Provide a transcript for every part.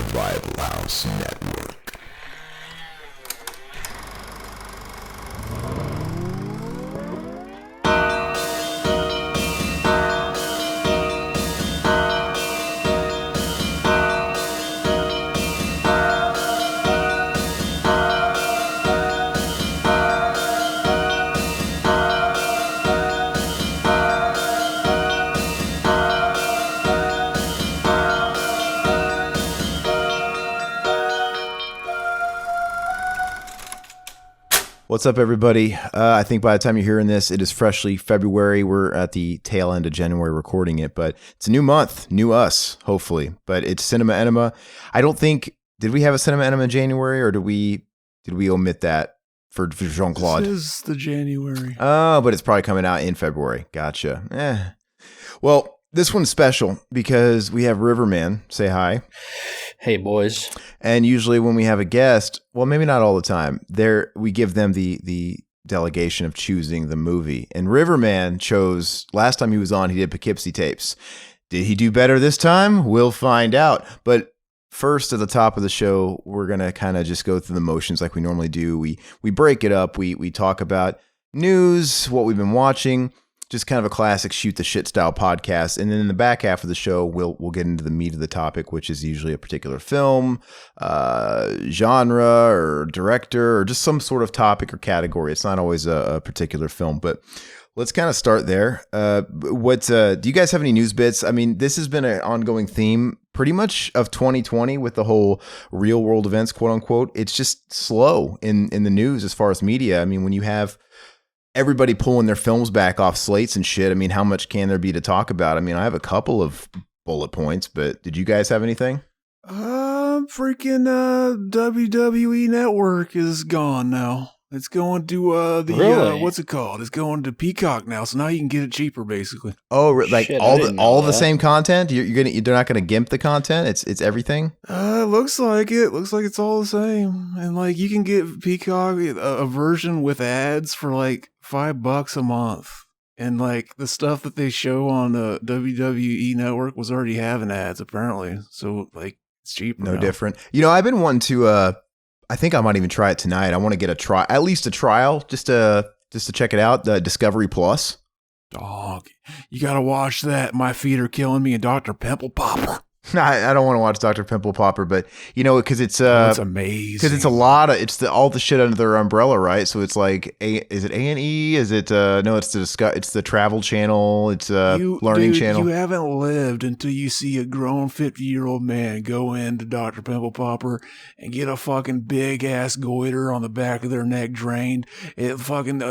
Survival House Network. What's up, everybody? I think by the time you're hearing this, it is freshly February. We're at the tail end of January recording it, but it's a new month, new us, hopefully. But it's Cinema Enema. I don't think, did we have a Cinema Enema in January, or did we omit that for Jean-Claude? This is the January. Oh, but it's probably coming out in February. Gotcha. Well, this one's special because we have Riverman. Say hi. Hey, boys. And usually when we have a guest, well, maybe not all the time, we give them the delegation of choosing the movie. And Riverman chose, last time he was on, he did Poughkeepsie Tapes. Did he do better this time? We'll find out. But first, at the top of the show, we're going to kind of just go through the motions like we normally do. We break it up. We talk about news, what we've been watching. Just kind of a classic shoot the shit style podcast. And then in the back half of the show, we'll get into the meat of the topic, which is usually a particular film, genre or director, or just some sort of topic or category. It's not always a particular film, but let's kind of start there. Do you guys have any news bits? I mean, this has been an ongoing theme pretty much of 2020 with the whole real world events, quote unquote. It's just slow in the news as far as media. I mean, when you have everybody pulling their films back off slates and shit, I mean, how much can there be to talk about? I mean, I have a couple of bullet points, but did you guys have anything? Freaking WWE Network is gone now. It's going to Really? What's it called? It's going to Peacock now, so now you can get it cheaper, basically. Oh, like Shit, all the same content? They're not gonna gimp the content? It's everything? It looks like it. Looks like it's all the same. And like you can get Peacock a version with ads for like $5 a month. And like the stuff that they show on the WWE Network was already having ads apparently. So like it's cheaper. No now. different. You know, I've been wanting to I think I might even try it tonight. I want to get at least a trial just to check it out, the Discovery Plus. Dog, you gotta watch that. My Feet Are Killing Me and Dr. Pimple Popper. I don't want to watch Dr. Pimple Popper, but you know, because it's That's amazing. because it's a lot of all the shit under their umbrella, right? So it's like is it A&E? Is it no? It's the Travel Channel. It's Learning Channel. You haven't lived until you see a grown 50-year-old man go into Dr. Pimple Popper and get a fucking big ass goiter on the back of their neck drained. It fucking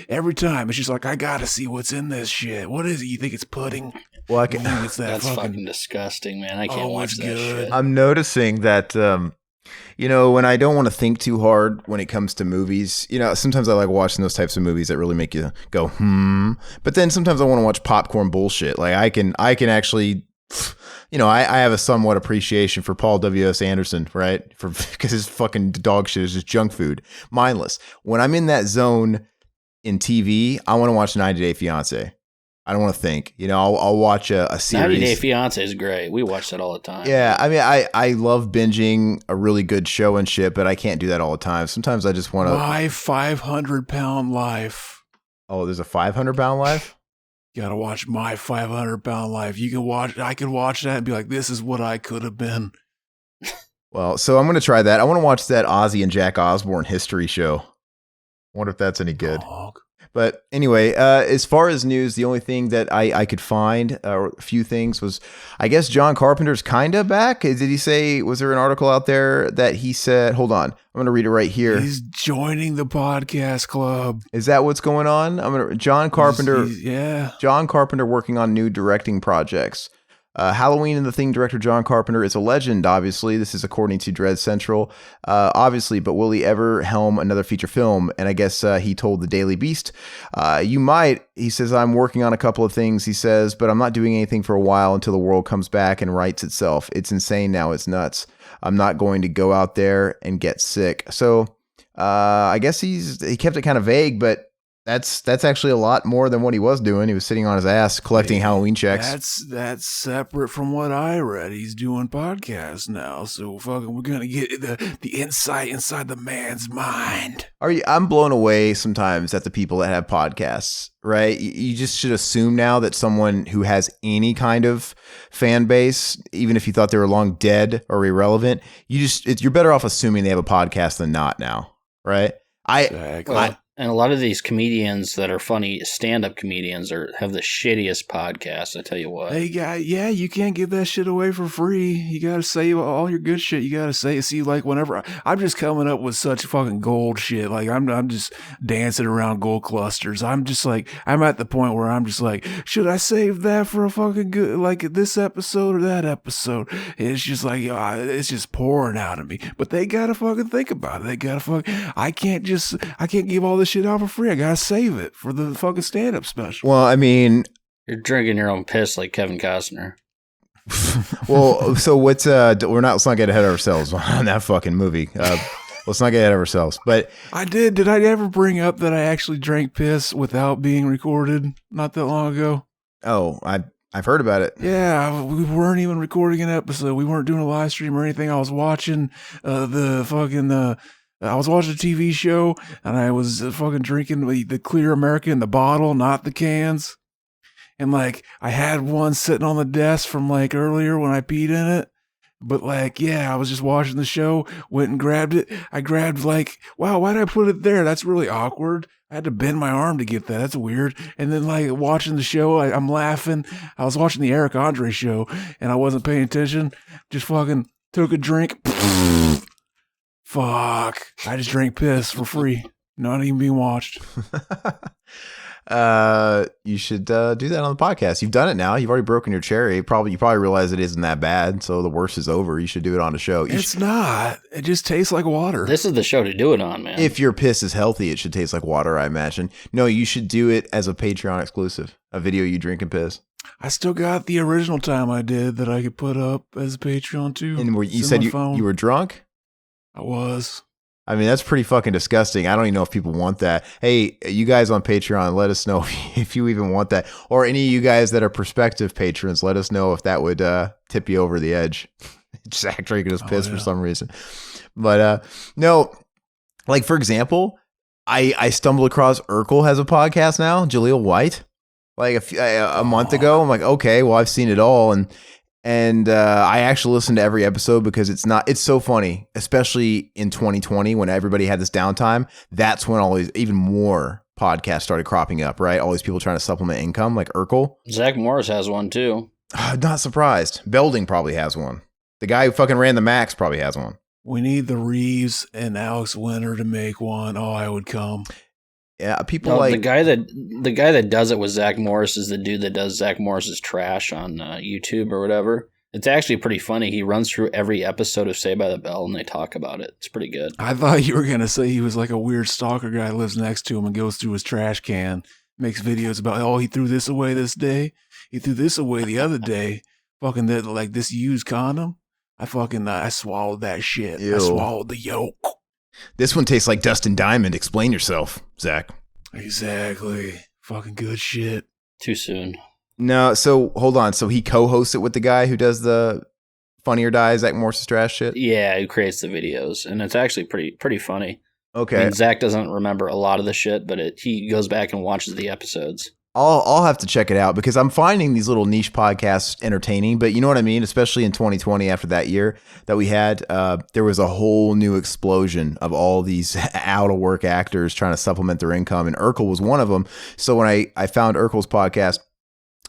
every time it's just like, I gotta see what's in this shit. What is it? You think it's pudding? Well, I think it's That's fucking disgusting, man. I can't watch it's that good. shit. I'm noticing that, you know, when I don't want to think too hard when it comes to movies, you know, sometimes I like watching those types of movies that really make you go, But then sometimes I want to watch popcorn bullshit. Like I can actually, you know, I have a somewhat appreciation for Paul W.S. Anderson, right? Because his fucking dog shit is just junk food, mindless. When I'm in that zone in TV, I want to watch 90 Day Fiancé. I don't want to think. You know, I'll watch a series. 90 Day Fiancé is great. We watch that all the time. Yeah, I mean, I love binging a really good show and shit, but I can't do that all the time. Sometimes I just want to. My 500-pound life. Oh, there's a 500-pound life? You gotta watch My 500-pound life. I could watch that and be like, this is what I could have been. Well, so I'm going to try that. I want to watch that Ozzy and Jack Osbourne history show. I wonder if that's any good. Dog. But anyway, as far as news, the only thing that I could find, or a few things, was I guess John Carpenter's kind of back. Did he say, was there an article out there that he said, hold on, I'm going to read it right here. He's joining the podcast club. Is that what's going on? John Carpenter. Yeah. John Carpenter working on new directing projects. Halloween and the Thing director John Carpenter is a legend, obviously. This is according to Dread Central. Obviously, but will he ever helm another feature film? And I guess he told the Daily Beast, you might. He says, I'm working on a couple of things, he says, but I'm not doing anything for a while until the world comes back and rights itself. It's insane now. It's nuts. I'm not going to go out there and get sick. So I guess he kept it kind of vague, but That's actually a lot more than what he was doing. He was sitting on his ass collecting Halloween checks. That's separate from what I read. He's doing podcasts now, so fucking we're gonna get the insight inside the man's mind. I'm blown away sometimes at the people that have podcasts, right? You just should assume now that someone who has any kind of fan base, even if you thought they were long dead or irrelevant, you're better off assuming they have a podcast than not now, right? Exactly. And a lot of these comedians that are funny stand-up comedians have the shittiest podcasts. I tell you what. You can't give that shit away for free. You gotta say all your good shit. You gotta say. See, like whenever I'm just coming up with such fucking gold shit. Like I'm just dancing around gold clusters. I'm just like I'm at the point where I'm just like, should I save that for a fucking good like this episode or that episode? It's just like it's just pouring out of me. But they gotta fucking think about it. They gotta I can't give all this shit out for free. I gotta save it for the fucking stand-up special. Well, I mean, you're drinking your own piss like Kevin Costner. Well, so let's not get ahead of ourselves on that fucking movie. Let's not get ahead of ourselves. But did I ever bring up that I actually drank piss without being recorded not that long ago? Oh, I've heard about it. Yeah, we weren't even recording an episode. We weren't doing a live stream or anything. I was watching I was watching a TV show, and I was fucking drinking the clear America in the bottle, not the cans. And, like, I had one sitting on the desk from, like, earlier when I peed in it. But, like, yeah, I was just watching the show, went and grabbed it. I grabbed, like, wow, why did I put it there? That's really awkward. I had to bend my arm to get that. That's weird. And then, like, watching the show, I'm laughing. I was watching the Eric Andre show, and I wasn't paying attention. Just fucking took a drink. Fuck. I just drank piss for free. Not even being watched. You should do that on the podcast. You've done it now. You've already broken your cherry. You probably realize it isn't that bad, so the worst is over. You should do it on the show. It's not. It just tastes like water. This is the show to do it on, man. If your piss is healthy, it should taste like water, I imagine. No, you should do it as a Patreon exclusive. A video you drink and piss. I still got the original time I did that I could put up as a Patreon too. And you said you were drunk? I was. I mean, that's pretty fucking disgusting. I don't even know if people want that. Hey, you guys on Patreon, let us know if you even want that. Or any of you guys that are prospective patrons, let us know if that would tip you over the edge. Zach drinking his piss for some reason. But no, like for example, I stumbled across Urkel has a podcast now, Jaleel White. Like a month ago, I'm like, okay, well, I've seen it all. And I actually listened to every episode because it's so funny, especially in 2020 when everybody had this downtime. That's when all these even more podcasts started cropping up, right? All these people trying to supplement income, like Urkel. Zach Morris has one too. Not surprised. Belding probably has one. The guy who fucking ran the Max probably has one. We need the Reeves and Alex Winter to make one. Oh, I would come. Yeah, people like the guy that does it with Zach Morris is the dude that does Zach Morris's trash on YouTube or whatever. It's actually pretty funny. He runs through every episode of Saved by the Bell and they talk about it. It's pretty good. I thought you were gonna say he was like a weird stalker guy who lives next to him and goes through his trash can, makes videos about he threw this away this day, he threw this away the other day, fucking that like this used condom. I swallowed that shit. Ew. I swallowed the yolk. This one tastes like Dustin Diamond. Explain yourself, Zach. Exactly. Fucking good shit. Too soon. No, so hold on. So he co-hosts it with the guy who does the Funny or Die, Zach Morris's trash shit? Yeah, who creates the videos. And it's actually pretty funny. Okay. I mean, Zach doesn't remember a lot of the shit, but he goes back and watches the episodes. I'll have to check it out because I'm finding these little niche podcasts entertaining, but you know what I mean? Especially in 2020 after that year that we had, there was a whole new explosion of all these out of work actors trying to supplement their income. And Urkel was one of them. So when I found Urkel's podcast,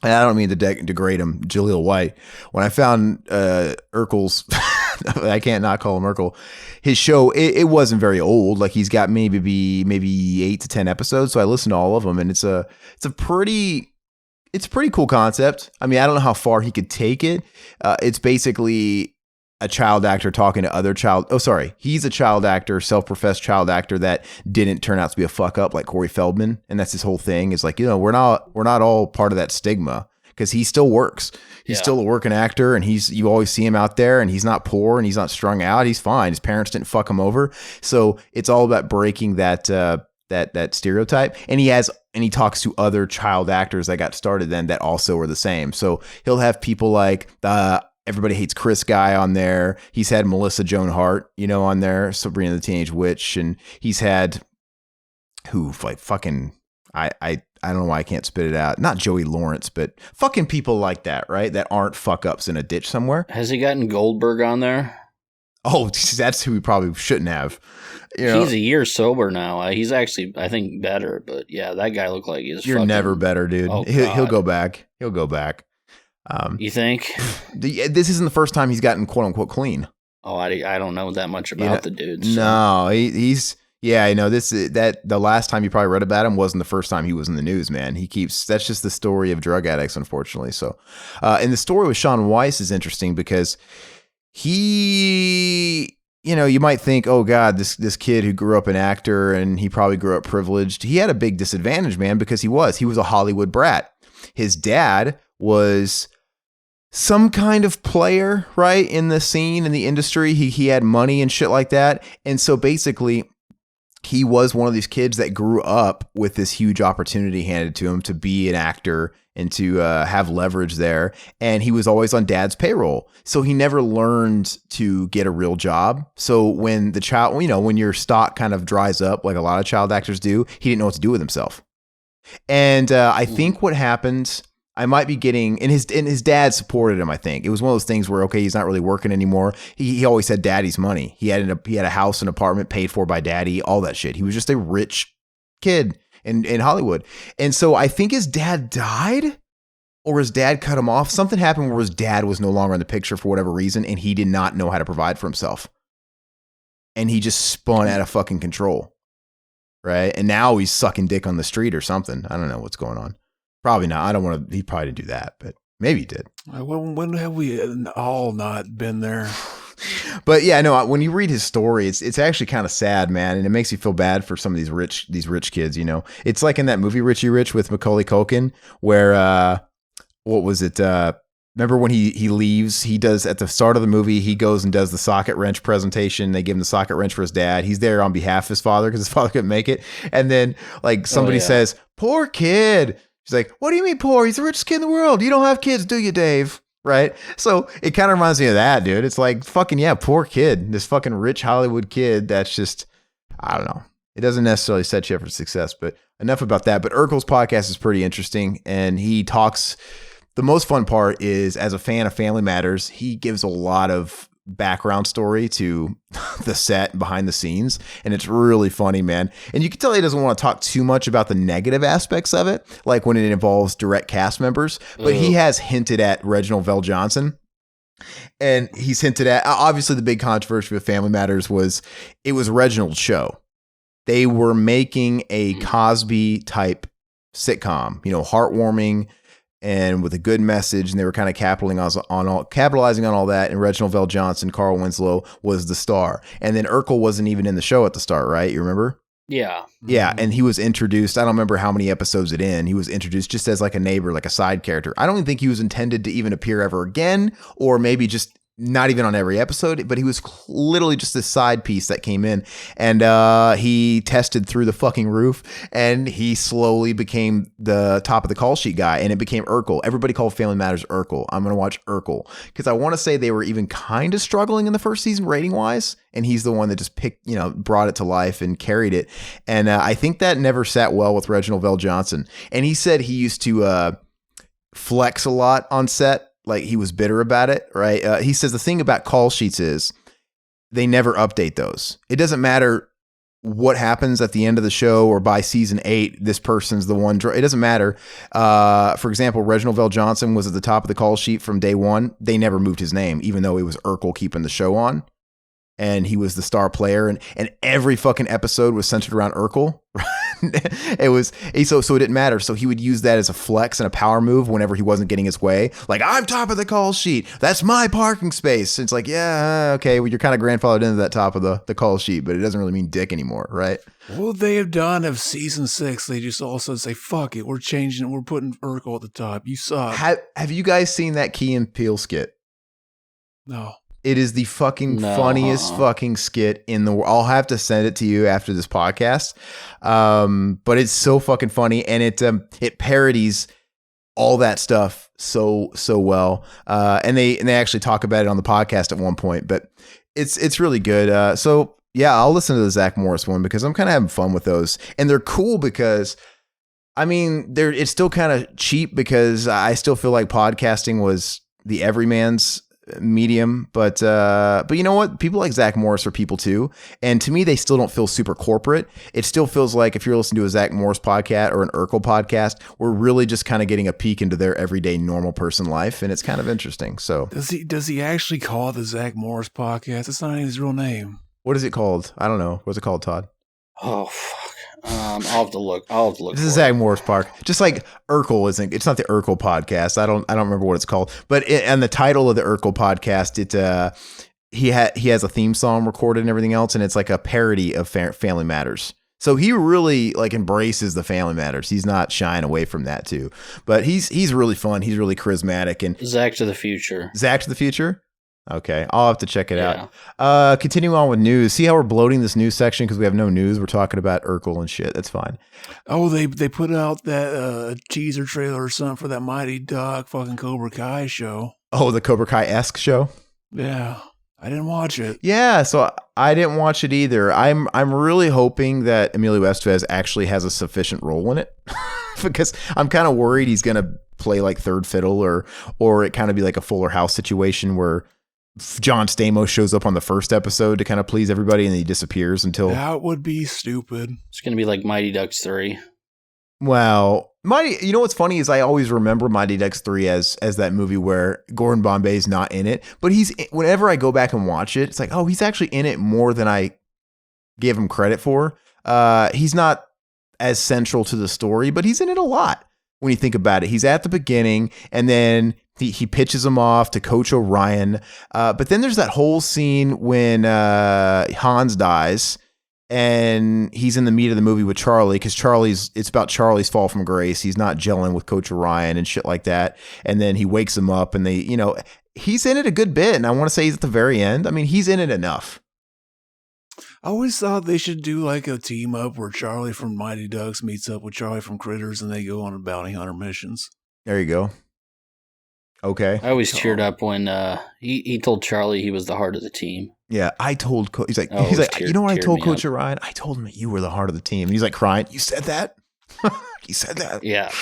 and I don't mean to degrade him, Jaleel White, when I found Urkel's, I can't not call him Urkel, his show, it wasn't very old. Like he's got maybe 8 to 10 episodes. So I listened to all of them and it's a pretty cool concept. I mean, I don't know how far he could take it. It's basically a child actor talking to other he's a child actor, self-professed child actor that didn't turn out to be a fuck up like Corey Feldman. And that's his whole thing is like, we're not all part of that stigma. Because he still works. He's still a working actor, and you always see him out there, and he's not poor, and he's not strung out. He's fine. His parents didn't fuck him over. So it's all about breaking that that stereotype. And he talks to other child actors that got started then that also are the same. So he'll have people like Everybody Hates Chris guy on there. He's had Melissa Joan Hart, on there, Sabrina the Teenage Witch, and he's had I don't know why I can't spit it out. Not Joey Lawrence, but fucking people like that, right? That aren't fuck ups in a ditch somewhere. Has he gotten Goldberg on there? Oh, that's who we probably shouldn't have. He's a year sober now. He's actually, I think, better. But yeah, that guy looked like he's. You're never better, dude. Oh, he'll go back. He'll go back. You think? This isn't the first time he's gotten quote unquote clean. Oh, I don't know that much about the dude. So. No, he's. Yeah, I know that the last time you probably read about him wasn't the first time he was in the news, man. That's just the story of drug addicts, unfortunately. So, and the story with Sean Weiss is interesting because he, you might think, oh God, this kid who grew up an actor and he probably grew up privileged. He had a big disadvantage, man, because he was a Hollywood brat. His dad was some kind of player, right, in the scene, in the industry. He had money and shit like that. And so basically, he was one of these kids that grew up with this huge opportunity handed to him to be an actor and to have leverage there. And he was always on dad's payroll. So he never learned to get a real job. So when the child, when your stock kind of dries up, like a lot of child actors do, he didn't know what to do with himself. And I think what happened, I might be getting, and his dad supported him. I think it was one of those things where, okay, he's not really working anymore. He always had daddy's money. He had a house, an apartment paid for by daddy, all that shit. He was just a rich kid in Hollywood. And so I think his dad died or his dad cut him off. Something happened where his dad was no longer in the picture for whatever reason. And he did not know how to provide for himself. And he just spun out of fucking control. Right. And now he's sucking dick on the street or something. I don't know what's going on. Probably not. I don't want to. He probably didn't do that, but maybe he did. When have we all not been there? But yeah, no. When you read his story, it's actually kind of sad, man, and it makes you feel bad for some of these rich kids. It's like in that movie Richie Rich with Macaulay Culkin, where what was it? Remember when he leaves? He does at the start of the movie. He goes and does the socket wrench presentation. They give him the socket wrench for his dad. He's there on behalf of his father because his father couldn't make it. And then like somebody says, "Poor kid." She's like, what do you mean poor? He's the richest kid in the world. You don't have kids, do you, Dave? Right? So it kind of reminds me of that, dude. It's like, fucking, yeah, poor kid. This fucking rich Hollywood kid that's just, I don't know. It doesn't necessarily set you up for success, but enough about that. But Urkel's podcast is pretty interesting. And he talks, the most fun part is, as a fan of Family Matters, he gives a lot of background story to the set behind the scenes, and it's really funny, man. And you can tell he doesn't want to talk too much about the negative aspects of it, like when it involves direct cast members, but he has hinted at Reginald VelJohnson, and he's hinted at, obviously the big controversy with Family Matters was it was Reginald's show. They were making a Cosby type sitcom, heartwarming and with a good message, and they were kind of capitalizing on all that. And Reginald VelJohnson, Carl Winslow was the star, and then Urkel wasn't even in the show at the start, right? You remember? Yeah, and he was introduced. I don't remember how many episodes it in. He was introduced just as like a neighbor, like a side character. I don't even think he was intended to even appear ever again, or maybe just not even on every episode, but he was literally just this side piece that came in, and he tested through the fucking roof, and he slowly became the top of the call sheet guy, and it became Urkel. Everybody called Family Matters Urkel. I'm going to watch Urkel because I want to say they were even kind of struggling in the first season rating wise, and he's the one that just brought it to life and carried it. And I think that never sat well with Reginald VelJohnson. And he said he used to flex a lot on set. Like he was bitter about it, right? He says the thing about call sheets is they never update those. It doesn't matter what happens at the end of the show or by season 8, this person's the one. It doesn't matter. For example, Reginald VelJohnson was at the top of the call sheet from day one. They never moved his name, even though it was Urkel keeping the show on. And he was the star player, and every fucking episode was centered around Urkel. It was so it didn't matter. So he would use that as a flex and a power move whenever he wasn't getting his way. Like, I'm top of the call sheet. That's my parking space. And it's like, yeah, okay, well, you're kind of grandfathered into that top of the call sheet, but it doesn't really mean dick anymore, right? What would they have done if season 6 they just all of a sudden say, fuck it, we're changing it, we're putting Urkel at the top. You suck. Have you guys seen that Key and Peele skit? No. It is the fucking funniest fucking skit in the world. I'll have to send it to you after this podcast. But it's so fucking funny, and it parodies all that stuff so well. And they actually talk about it on the podcast at one point, but it's really good. So yeah, I'll listen to the Zach Morris one because I'm kind of having fun with those, and they're cool because I mean it's still kind of cheap because I still feel like podcasting was the everyman's medium, but you know what? People like Zach Morris are people too, and to me, they still don't feel super corporate. It still feels like if you're listening to a Zach Morris podcast or an Urkel podcast, we're really just kind of getting a peek into their everyday normal person life, and it's kind of interesting. So, does he actually call it the Zach Morris podcast? It's not his real name. What is it called? I don't know. What's it called, Todd? Oh fuck. I'll have to look. This is Zach Morris Park. Just like Urkel isn't. It's not the Urkel podcast. I don't remember what it's called. But and the title of the Urkel podcast, he has a theme song recorded and everything else, and it's like a parody of Family Matters. So he really like embraces the Family Matters. He's not shying away from that too. But he's really fun. He's really charismatic and Zach to the Future. Zach to the Future. Okay, I'll have to check it out. Continuing on with news. See how we're bloating this news section because we have no news. We're talking about Urkel and shit. That's fine. Oh, they put out that teaser trailer or something for that Mighty Duck fucking Cobra Kai show. Oh, the Cobra Kai-esque show? Yeah, I didn't watch it. Yeah, so I didn't watch it either. I'm really hoping that Emilio Estevez actually has a sufficient role in it because I'm kind of worried he's going to play like third fiddle or it kind of be like a Fuller House situation where John Stamos shows up on the first episode to kind of please everybody and then he disappears until... That would be stupid. It's going to be like Mighty Ducks 3. Well, you know what's funny is I always remember Mighty Ducks 3 as that movie where Gordon Bombay's not in it, but whenever I go back and watch it, it's like, oh, he's actually in it more than I gave him credit for. He's not as central to the story, but he's in it a lot when you think about it. He's at the beginning and then he pitches him off to Coach Orion. But then there's that whole scene when Hans dies and he's in the meat of the movie with Charlie because it's about Charlie's fall from grace. He's not gelling with Coach Orion and shit like that. And then he wakes him up and he's in it a good bit. And I want to say he's at the very end. I mean, he's in it enough. I always thought they should do like a team up where Charlie from Mighty Ducks meets up with Charlie from Critters and they go on bounty hunter missions. There you go. Okay. I always cheered up when he told Charlie he was the heart of the team. Yeah, I told he's like, you know what I told Coach Orion? I told him that you were the heart of the team. And he's like crying. You said that? He said that. Yeah.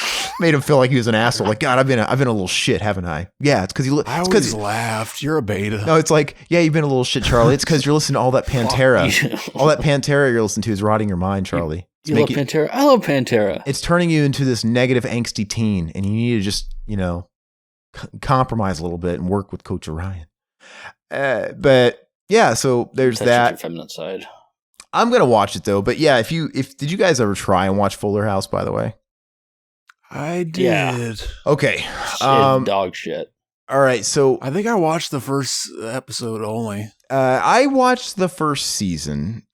Made him feel like he was an asshole. Like, God, I've been a little shit, haven't I? Yeah, it's because I always laughed. You're a beta. No, it's like, yeah, you've been a little shit, Charlie. It's because you're listening to all that Pantera. All that Pantera you're listening to is rotting your mind, Charlie. You love Pantera? I love Pantera. It's turning you into this negative, angsty teen, and you need to just, compromise a little bit and work with Coach Orion. But yeah, so there's that. Your feminine side. I'm gonna watch it though. But yeah, did you guys ever try and watch Fuller House? By the way, I did. Yeah. Okay. Dog shit. All right. So I think I watched the first episode only. I watched the first season.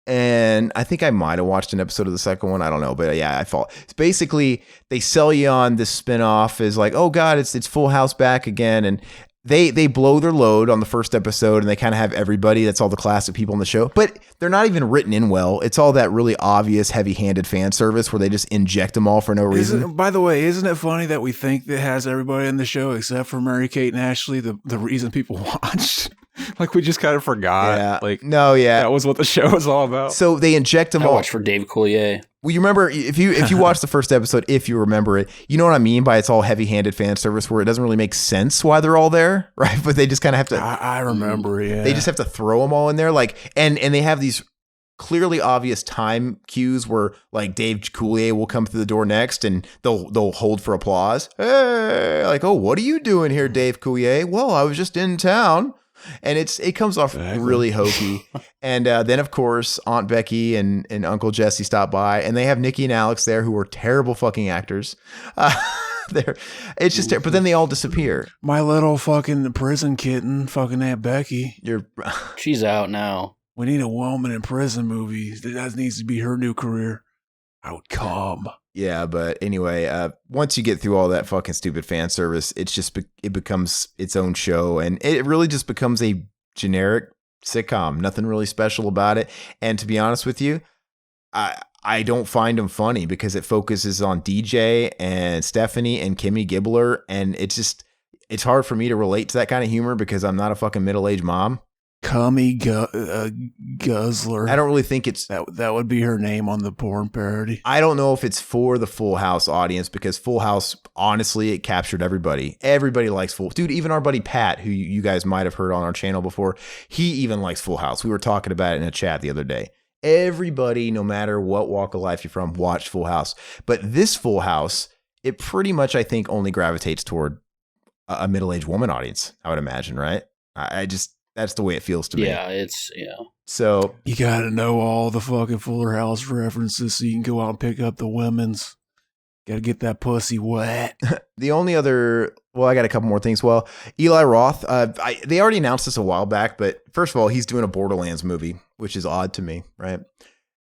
And I think I might have watched an episode of the second one. I don't know. But yeah, I fall. It's basically, they sell you on this spinoff as like, oh God, it's Full House back again. And they blow their load on the first episode and they kind of have everybody. That's all the classic people on the show. But they're not even written in well. It's all that really obvious heavy-handed fan service where they just inject them all for no reason. By the way, isn't it funny that we think that has everybody in the show except for Mary-Kate and Ashley, the reason people watch? Like, we just kind of forgot. Yeah. Like, no, yeah. That was what the show was all about. So they inject them I all. watched for Dave Coulier. Well, you remember, if you watch the first episode, if you remember it, you know what I mean by it's all heavy-handed fan service where it doesn't really make sense why they're all there, right? But they just kind of have to... I remember, yeah. They just have to throw them all in there. Like, and they have these clearly obvious time cues where, like, Dave Coulier will come through the door next and they'll hold for applause. Hey, like, oh, what are you doing here, Dave Coulier? Well, I was just in town. And it comes off really hokey. And then, of course, Aunt Becky and Uncle Jesse stop by. And they have Nikki and Alex there who are terrible fucking actors. It's just, but then they all disappear. My little fucking prison kitten, fucking Aunt Becky. She's out now. We need a woman in prison movie. That needs to be her new career. I would come. Yeah, but anyway, once you get through all that fucking stupid fan service, it becomes its own show, and it really just becomes a generic sitcom. Nothing really special about it. And to be honest with you, I don't find them funny because it focuses on DJ and Stephanie and Kimmy Gibbler. And it's hard for me to relate to that kind of humor because I'm not a fucking middle-aged mom. Cummy Guzzler. I don't really think it's... That would be her name on the porn parody. I don't know if it's for the Full House audience because Full House, honestly, it captured everybody. Everybody likes Full... Dude, even our buddy Pat, who you guys might have heard on our channel before, he even likes Full House. We were talking about it in a chat the other day. Everybody, no matter what walk of life you're from, watched Full House. But this Full House, it pretty much, I think, only gravitates toward a middle-aged woman audience, I would imagine, right? That's the way it feels to me. Yeah, So you gotta know all the fucking Fuller House references so you can go out and pick up the women's. Gotta get that pussy wet. The only other, well, I got a couple more things. Well, Eli Roth, they already announced this a while back, but first of all, he's doing a Borderlands movie, which is odd to me, right?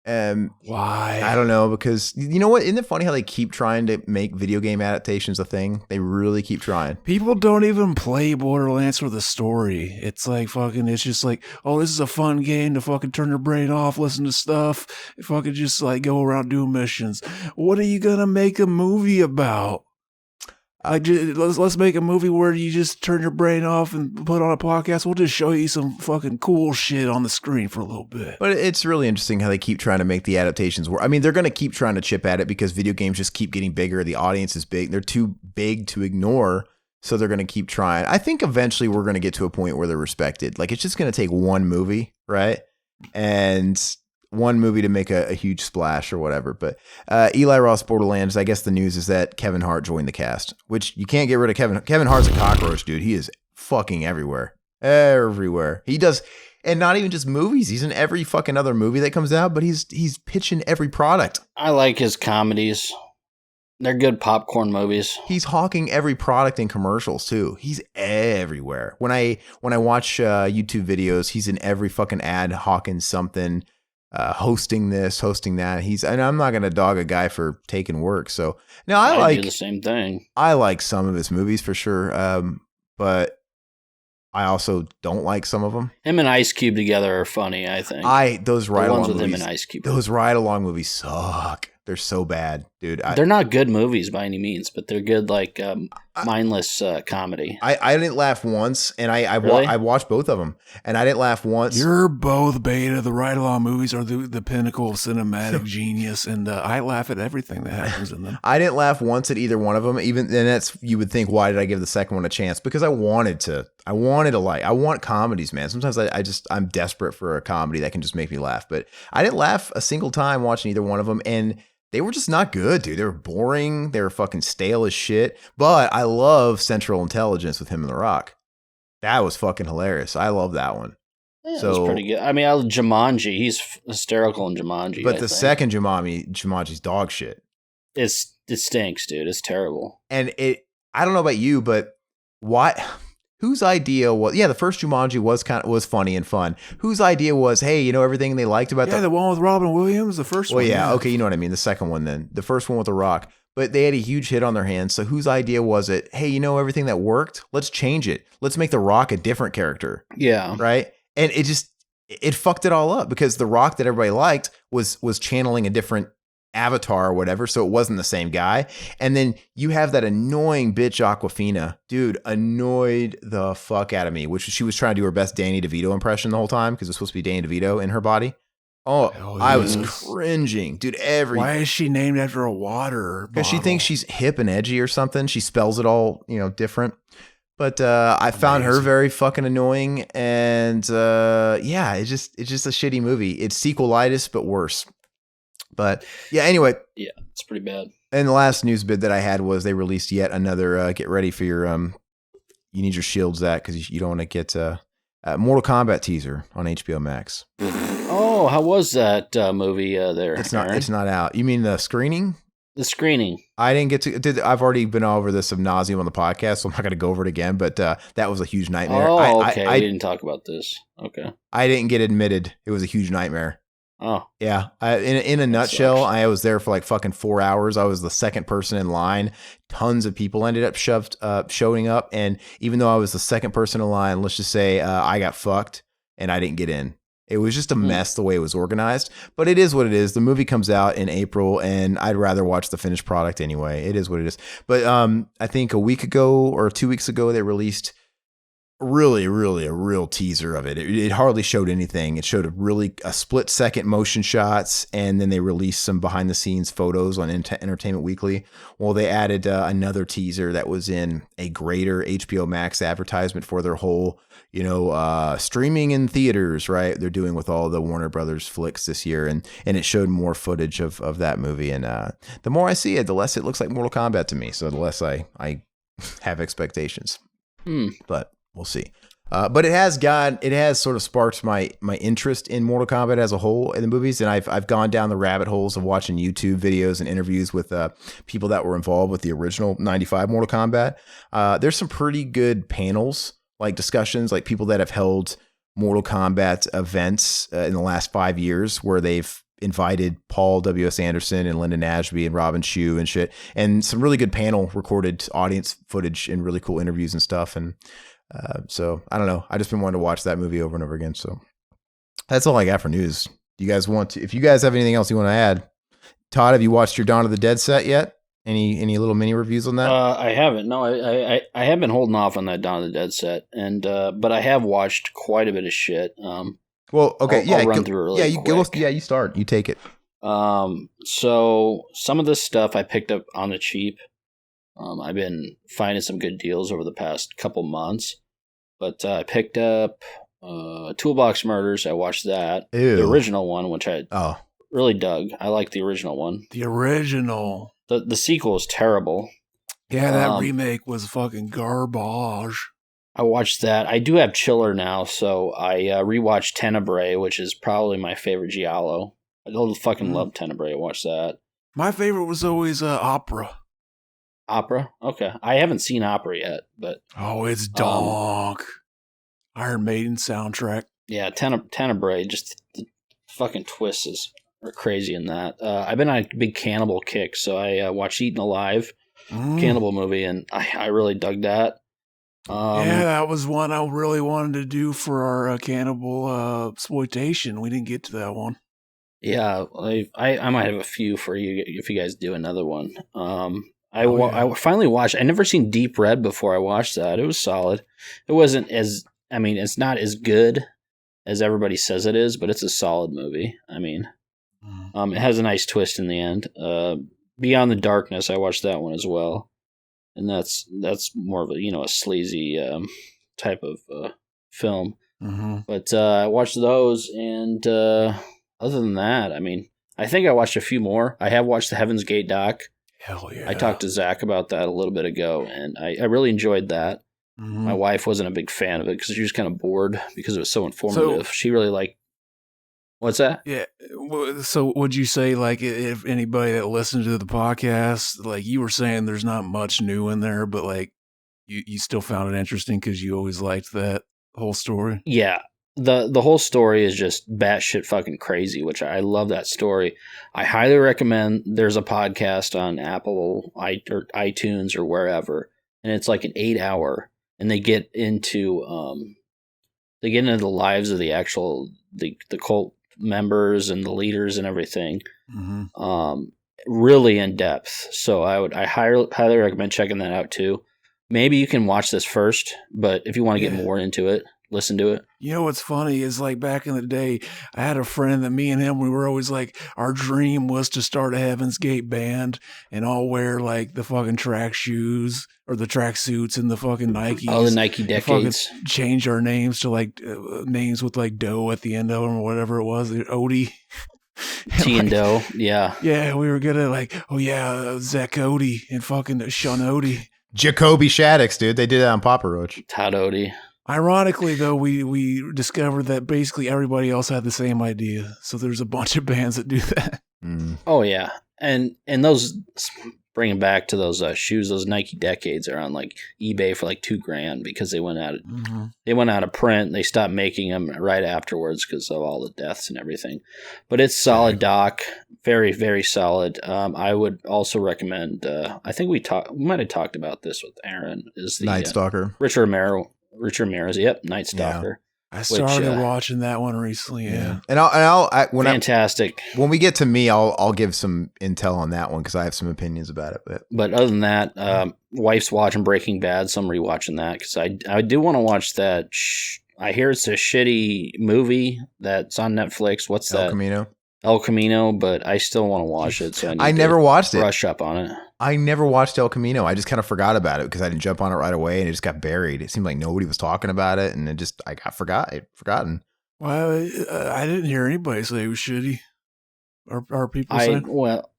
Why? I don't know, because you know what? Isn't it funny how they keep trying to make video game adaptations a thing? They really keep trying. People don't even play Borderlands for the story. It's like fucking, it's just like, oh, this is a fun game to fucking turn your brain off, listen to stuff, fucking just like go around doing missions. What are you gonna make a movie about? Let's make a movie where you just turn your brain off and put on a podcast. We'll just show you some fucking cool shit on the screen for a little bit. But it's really interesting how they keep trying to make the adaptations work. I mean, they're going to keep trying to chip at it because video games just keep getting bigger. The audience is big. They're too big to ignore. So they're going to keep trying. I think eventually we're going to get to a point where they're respected. Like, it's just going to take one movie, right? And one movie to make a huge splash or whatever. But Eli Roth's Borderlands, I guess the news is that Kevin Hart joined the cast, which you can't get rid of Kevin. Kevin Hart's a cockroach, dude. He is fucking everywhere. Everywhere. He does, and not even just movies. He's in every fucking other movie that comes out, but he's pitching every product. I like his comedies. They're good popcorn movies. He's hawking every product in commercials too. He's everywhere. When I watch YouTube videos, he's in every fucking ad hawking something. Hosting this, hosting that. And I'm not gonna dog a guy for taking work. So now I do the same thing. I like some of his movies for sure, but I also don't like some of them. Him and Ice Cube together are funny. I think those ride along movies. Him and Ice Cube. Those ride along movies suck. They're so bad, dude. They're not good movies by any means, but they're good, like mindless comedy. I didn't laugh once, and I watched both of them, and I didn't laugh once. You're both beta. The ride-along movies are the pinnacle of cinematic genius, and I laugh at everything that happens in them. I didn't laugh once at either one of them. Even and that's, you would think, why did I give the second one a chance? Because I wanted to. I want comedies, man. Sometimes I'm desperate for a comedy that can just make me laugh. But I didn't laugh a single time watching either one of them, and they were just not good, dude. They were boring. They were fucking stale as shit. But I love Central Intelligence with him and The Rock. That was fucking hilarious. I love that one. Yeah, so, it was pretty good. I mean, Jumanji. He's hysterical in Jumanji. But the second Jumanji's dog shit. It stinks, dude. It's terrible. And I don't know about you, but what? Whose idea was? Yeah, the first Jumanji was funny and fun. Whose idea was? Hey, everything they liked about the one with Robin Williams, the first one. Well, yeah, okay, you know what I mean. The second one, then the first one with The Rock. But they had a huge hit on their hands. So whose idea was it? Hey, everything that worked, let's change it. Let's make The Rock a different character. Yeah, right. And it fucked it all up because The Rock that everybody liked was channeling a different avatar or whatever, so it wasn't the same guy. And then you have that annoying bitch Awkwafina, dude, annoyed the fuck out of me, which she was trying to do her best Danny DeVito impression the whole time because it was supposed to be Danny DeVito in her body. Oh, yes. I was cringing, dude. Why is she named after a water? Because she thinks she's hip and edgy or something. She spells it all, different. But I found her very fucking annoying, and yeah, it's just a shitty movie. It's sequelitis, but worse. But yeah, anyway. Yeah, it's pretty bad. And the last news bit that I had was they released yet another, get ready for your, you need your shields, Zach, because you don't want to get Mortal Kombat teaser on HBO Max. Oh, how was that movie there? It's not out. You mean the screening? The screening. I didn't get to. I've already been over this ad nauseum on the podcast, so I'm not going to go over it again. But that was a huge nightmare. Oh, okay. We didn't talk about this. Okay. I didn't get admitted. It was a huge nightmare. Oh, Yeah. In a nutshell, sucks. I was there for like fucking 4 hours. I was the second person in line. Tons of people ended up showing up. And even though I was the second person in line, let's just say I got fucked and I didn't get in. It was just a mess the way it was organized. But it is what it is. The movie comes out in April, and I'd rather watch the finished product anyway. It is what it is. But I think a week ago or 2 weeks ago, they released really a real teaser of it. It hardly showed anything. It showed a split second motion shots, and then they released some behind the scenes photos on Entertainment Weekly. Well, they added another teaser that was in a greater HBO Max advertisement for their whole, streaming in theaters, right? They're doing with all the Warner Brothers flicks this year, and it showed more footage of that movie. And the more I see it, the less it looks like Mortal Kombat to me. So the less I have expectations. But we'll see. But it has sort of sparked my interest in Mortal Kombat as a whole in the movies. And I've gone down the rabbit holes of watching YouTube videos and interviews with people that were involved with the original 95 Mortal Kombat. There's some pretty good panels, like discussions, like people that have held Mortal Kombat events in the last 5 years where they've invited Paul W.S. Anderson and Lyndon Ashby and Robin Shue and shit, and some really good panel recorded audience footage and really cool interviews and stuff. And so I don't know. I just been wanting to watch that movie over and over again. So that's all I got for news. If you guys have anything else you want to add, Todd, have you watched your Dawn of the Dead set yet? Any little mini reviews on that? I haven't. No, I have been holding off on that Dawn of the Dead set, and but I have watched quite a bit of shit. Well, okay, I'll run through it really quick. You start. You take it. So some of this stuff I picked up on the cheap. I've been finding some good deals over the past couple months, but I picked up Toolbox Murders. I watched that, Ew. the original one, which I Oh, really dug. I like the original one. The original. The sequel is terrible. Yeah, that remake was fucking garbage. I watched that. I do have Chiller now, so I rewatched Tenebrae, which is probably my favorite Giallo. I fucking love Tenebrae. I watched that. My favorite was always Opera. Opera? Okay. I haven't seen Opera yet, but... Oh, it's donk. Iron Maiden soundtrack. Yeah, Tenebrae, just the fucking twists are crazy in that. I've been on a big cannibal kick, so I watched Eaten Alive, cannibal movie, and I really dug that. Yeah, that was one I really wanted to do for our cannibal exploitation. We didn't get to that one. Yeah, I might have a few for you if you guys do another one. I finally watched. I never seen Deep Red before I watched that. It was solid. It wasn't it's not as good as everybody says it is, but it's a solid movie. It has a nice twist in the end. Beyond the Darkness, I watched that one as well, and that's more of a sleazy type of film. Mm-hmm. But I watched those, and other than that, I think I watched a few more. I have watched the Heaven's Gate doc. Hell yeah. I talked to Zach about that a little bit ago, and I really enjoyed that. Mm-hmm. My wife wasn't a big fan of it because she was kind of bored because it was so informative. She really liked... What's that? Yeah. So would you say, like, if anybody that listened to the podcast, like you were saying there's not much new in there, but like you still found it interesting because you always liked that whole story? Yeah. The whole story is just batshit fucking crazy, which I love that story. I highly recommend. There's a podcast on Apple or iTunes or wherever, and it's like an 8-hour, and they get into the lives of the actual the cult members and the leaders and everything, really in depth. So I highly recommend checking that out too. Maybe you can watch this first, but if you want to get more into it, listen to it. You know what's funny is, like, back in the day, I had a friend that me and him, we were always like, our dream was to start a Heaven's Gate band and all wear like the fucking track shoes or the track suits and the fucking Nikes. Oh, the Nike decades. Change our names to like names with like dough at the end of them or whatever it was. Odie. T and Doe. Yeah. Yeah, we were gonna like, Zach Odie and fucking Sean Odie. Jacoby Shaddix, dude. They did that on Papa Roach. Todd Odie. Ironically, though, we discovered that basically everybody else had the same idea. So there's a bunch of bands that do that. Oh yeah, and those bringing back to those shoes. Those Nike Decades are on like eBay for like $2,000 because they went out of print. They stopped making them right afterwards because of all the deaths and everything. But it's solid, doc. Very, very solid. I would also recommend. I think we might have talked about this with Aaron. Is the Night Stalker? Richard Ramirez. Yep, Night Stalker. I started watching that one recently. Yeah. And fantastic. When we get to me, I'll give some intel on that one because I have some opinions about it. But other than that, wife's watching Breaking Bad, so I'm rewatching that because I do want to watch that. I hear it's a shitty movie that's on Netflix. What's that? El Camino, but I still want to watch it. So I never watched it. Brush up on it. I never watched El Camino. I just kind of forgot about it because I didn't jump on it right away, and it just got buried. It seemed like nobody was talking about it, and I got forgotten. Well, I didn't hear anybody say it was shitty. Are people saying? Well,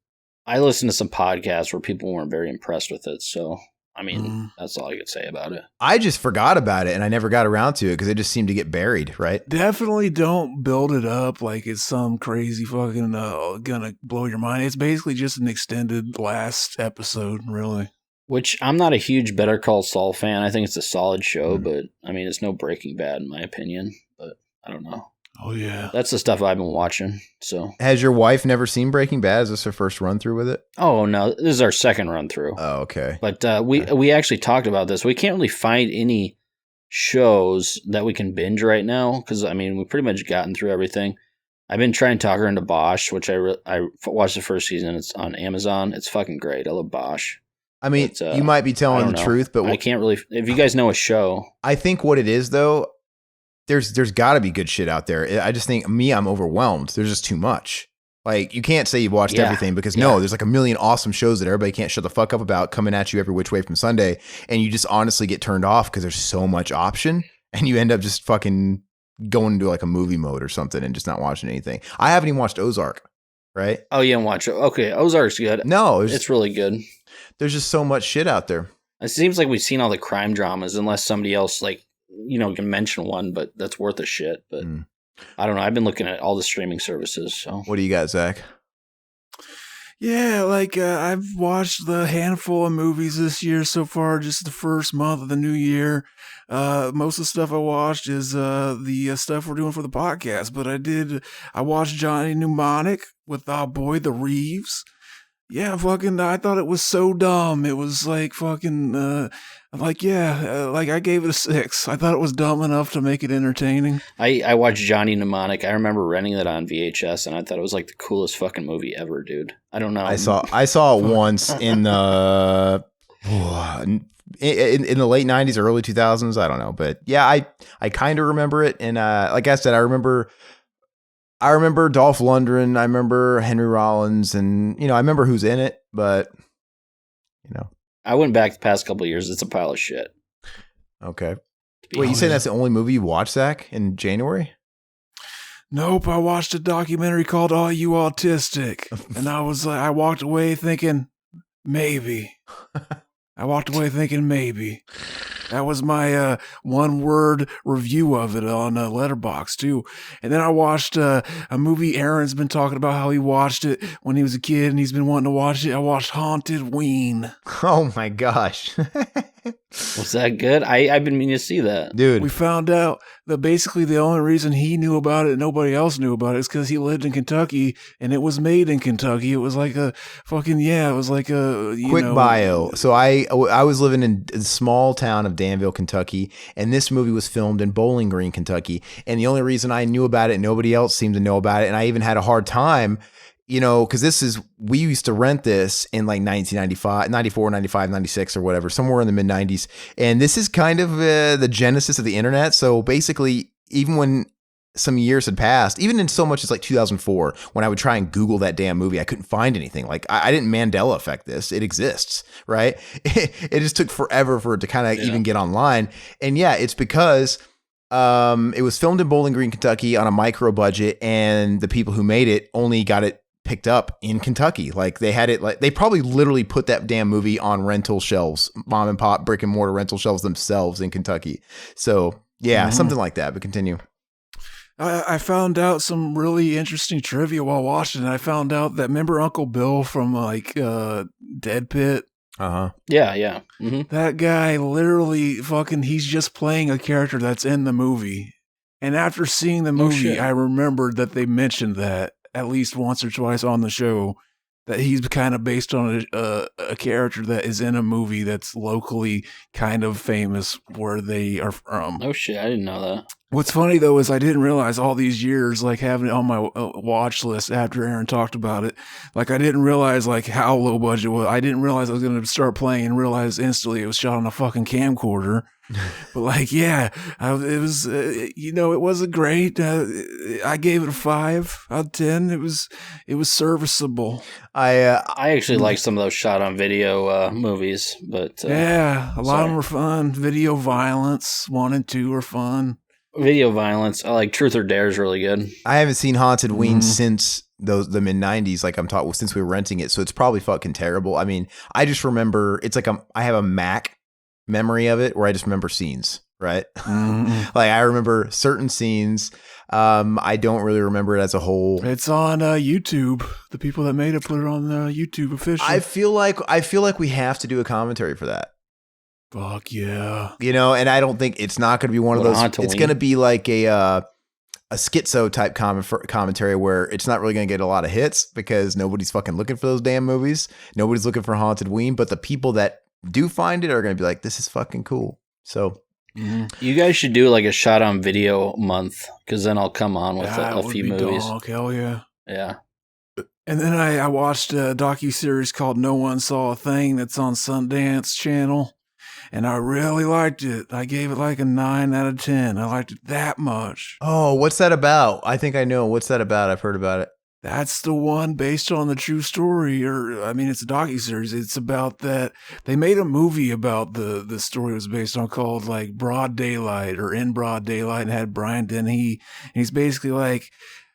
I listened to some podcasts where people weren't very impressed with it, so I mean, that's all I could say about it. I just forgot about it, and I never got around to it because it just seemed to get buried, right? Definitely don't build it up like it's some crazy fucking gonna blow your mind. It's basically just an extended last episode, really. Which I'm not a huge Better Call Saul fan. I think it's a solid show, but I mean, it's no Breaking Bad in my opinion. But I don't know. Oh yeah, that's the stuff I've been watching. So, has your wife never seen Breaking Bad? Is this her first run through with it? Oh no, this is our second run through. Oh, okay. But we actually talked about this. We can't really find any shows that we can binge right now because I mean, we've pretty much gotten through everything. I've been trying to talk her into Bosch, which I watched the first season. It's on Amazon. It's fucking great. I love Bosch. I mean, you might be telling the truth, but I can't really. If you guys know a show, I think what it is though. There's got to be good shit out there. I just think I'm overwhelmed. There's just too much. Like you can't say you've watched everything because there's like a million awesome shows that everybody can't shut the fuck up about coming at you every which way from Sunday. And you just honestly get turned off because there's so much option and you end up just fucking going into like a movie mode or something and just not watching anything. I haven't even watched Ozark, right? Oh, you haven't watched it. Okay. Ozark's good. No, it's really good. There's just so much shit out there. It seems like we've seen all the crime dramas unless somebody else can mention one, but that's worth a shit. But I don't know. I've been looking at all the streaming services. So what do you got, Zach? Yeah, I've watched the handful of movies this year so far, just the first month of the new year. Most of the stuff I watched is the stuff we're doing for the podcast, but I watched Johnny Mnemonic with our boy, the Reeves. Yeah, I thought it was so dumb. It was I gave it a 6. I thought it was dumb enough to make it entertaining. I watched Johnny Mnemonic. I remember renting that on VHS, and I thought it was like the coolest fucking movie ever, dude. I don't know. I saw it once in the in the late 90s, early 2000s. I don't know, but yeah, I kind of remember it, and like I said, I remember Dolph Lundgren. I remember Henry Rollins, and I remember who's in it, but I went back the past couple of years. It's a pile of shit. Okay. Wait, you saying that's the only movie you watched, Zach, in January? Nope. I watched a documentary called "Are You Autistic?" and I walked away thinking maybe. That was my one-word review of it on Letterboxd, too. And then I watched a movie Aaron's been talking about how he watched it when he was a kid, and he's been wanting to watch it. I watched HauntedWeen. Oh, my gosh. Was that good? I've been meaning to see that. Dude. We found out that basically the only reason he knew about it and nobody else knew about it is because he lived in Kentucky, and it was made in Kentucky. It was like a fucking, it was like a... Quick bio. So I was living in a small town of Danville, Kentucky, and this movie was filmed in Bowling Green, Kentucky. And the only reason I knew about it, nobody else seemed to know about it, and I even had a hard time, because we used to rent this in like 1995, 94, 95, 96 or whatever, somewhere in the mid 90s. And this is kind of the genesis of the internet. So basically, even when some years had passed, even in so much as like 2004, when I would try and Google that damn movie, I couldn't find anything. Like I didn't Mandela effect this. It exists, right? It just took forever for it to kind of even get online. And yeah, it's because it was filmed in Bowling Green, Kentucky on a micro budget, and the people who made it only got it picked up in Kentucky. Like they had it, like they probably literally put that damn movie on rental shelves, mom and pop brick and mortar rental shelves themselves in Kentucky. So yeah, something like that, but continue. I found out some really interesting trivia while watching it. I found out that, remember Uncle Bill from like Dead Pit? Uh-huh. Yeah. Mm-hmm. That guy literally he's just playing a character that's in the movie. And after seeing the movie, I remembered that they mentioned that at least once or twice on the show, that he's kind of based on a character that is in a movie that's locally kind of famous where they are from. Oh shit, I didn't know that. What's funny though is I didn't realize all these years, like having it on my watch list after Aaron talked about it, like I didn't realize like how low budget it was. I didn't realize I was going to start playing and realize instantly it was shot on a fucking camcorder. But like, yeah, it was, it wasn't great. I gave it a 5 out of 10. It was serviceable. I actually like some of those shot on video movies, but yeah, a lot of them were fun. Video Violence 1 and 2 are fun. Video Violence, I like Truth or Dare is really good. I haven't seen HauntedWeen since the mid 90s, like I'm taught since we were renting it, so it's probably fucking terrible. I mean, I just remember it's like I have a Mac memory of it where I just remember scenes, right? Like I remember certain scenes. I don't really remember it as a whole. It's on YouTube. The people that made it put it on YouTube officially. I feel like we have to do a commentary for that. Fuck yeah. And I don't think it's not going to be one of those. It's going to be like a schizo type commentary where it's not really going to get a lot of hits because nobody's fucking looking for those damn movies. Nobody's looking for HauntedWeen, but the people that do find it are going to be like, this is fucking cool. So you guys should do like a shot on video month, because then I'll come on with a few movies. Hell yeah. Yeah. And then I watched a docuseries called No One Saw a Thing that's on Sundance Channel. And I really liked it. I gave it like a 9 out of 10. I liked it that much. Oh, what's that about? I think I know. What's that about? I've heard about it. That's the one based on the true story, it's a docuseries. It's about that. They made a movie about the story it was based on called like Broad Daylight or In Broad Daylight, and had Brian Dennehy. And he's basically like,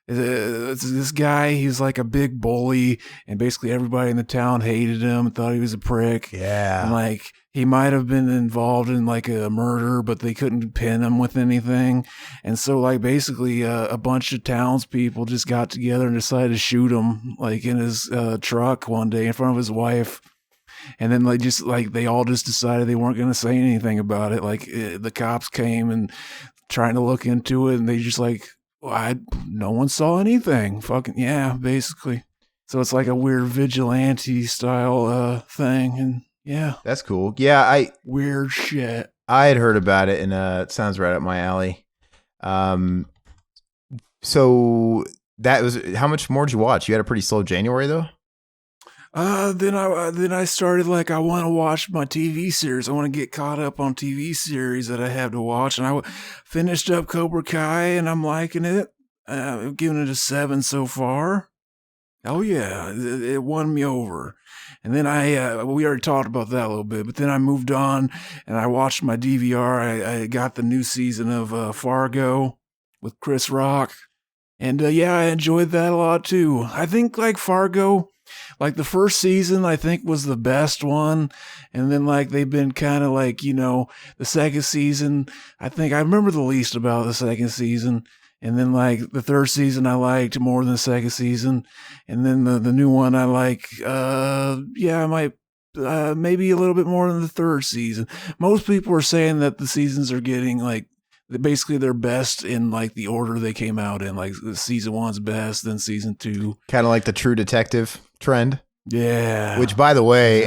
it's this guy, he's like a big bully, and basically everybody in the town hated him, thought he was a prick. Yeah. And like, he might have been involved in like a murder, but they couldn't pin him with anything. And so like basically a bunch of townspeople just got together and decided to shoot him like in his truck one day in front of his wife. And then they all just decided they weren't going to say anything about it. Like the cops came and trying to look into it, and they just like, no one saw anything. Fucking yeah, basically. So it's like a weird vigilante style thing, and yeah, that's cool. Yeah, weird shit. I had heard about it, and it sounds right up my alley. So that was, how much more did you watch? You had a pretty slow January though. Then I started like, I want to watch my TV series. I want to get caught up on TV series that I have to watch. And I finished up Cobra Kai, and I'm liking it. I've given it a 7 so far. Oh yeah, it won me over. And then we already talked about that a little bit, but then I moved on and I watched my DVR. I got the new season of Fargo with Chris Rock. And I enjoyed that a lot too. I think like Fargo, like the first season, I think was the best one. And then like they've been kind of like, the second season, I think I remember the least about the second season. And then like the third season I liked more than the second season. And then the new one I like, I might maybe a little bit more than the third season. Most people are saying that the seasons are getting like, basically they're best in like the order they came out in. Like season 1's best, then season 2. Kind of like the True Detective trend. Yeah. Which, by the way,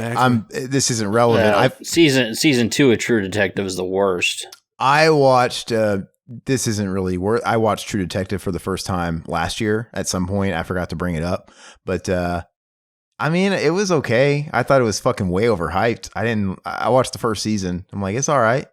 this isn't relevant. Season 2 of True Detective is the worst. I watched. This isn't really worth. I watched True Detective for the first time last year. At some point, I forgot to bring it up, but it was okay. I thought it was fucking way overhyped. I watched the first season. I'm like, it's all right.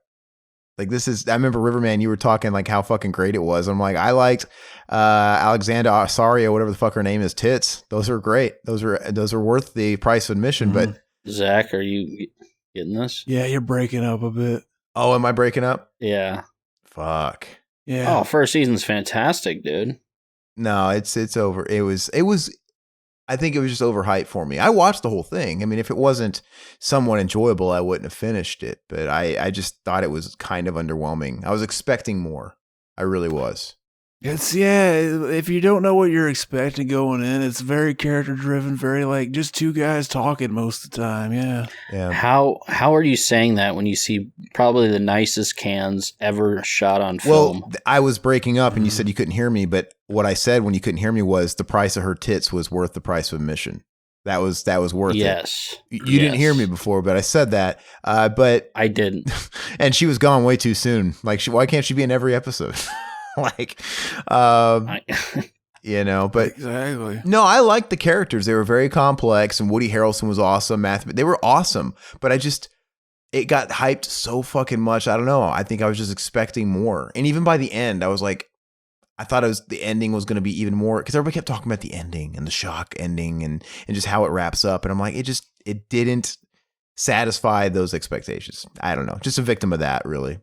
Like I remember Riverman, you were talking like how fucking great it was. I'm like, I liked Alexandra Osario, whatever the fuck her name is, tits. Those are great. Those are worth the price of admission. But Zach, are you getting this? Yeah, you're breaking up a bit. Oh, am I breaking up? Yeah. Fuck. Yeah. Oh, first season's fantastic, dude. No, it's over. It was. I think it was just overhyped for me. I watched the whole thing. I mean, if it wasn't somewhat enjoyable, I wouldn't have finished it. But I just thought it was kind of underwhelming. I was expecting more. I really was. It's if you don't know what you're expecting going in, it's very character driven, very like just two guys talking most of the time. Yeah. How are you saying that when you see probably the nicest cans ever shot on film? Well, I was breaking up and you said you couldn't hear me, but what I said when you couldn't hear me was the price of her tits was worth the price of admission. That was worth it. Yes. You didn't hear me before, but I said that. But I didn't. And she was gone way too soon. Like, why can't she be in every episode? Like, you know, but exactly. No, I liked the characters. They were very complex, and Woody Harrelson was awesome. They were awesome, but it got hyped so fucking much. I don't know. I think I was just expecting more. And even by the end, I was like, I thought the ending was going to be even more, because everybody kept talking about the ending and the shock ending and just how it wraps up. And I'm like, it didn't satisfy those expectations. I don't know. Just a victim of that, really.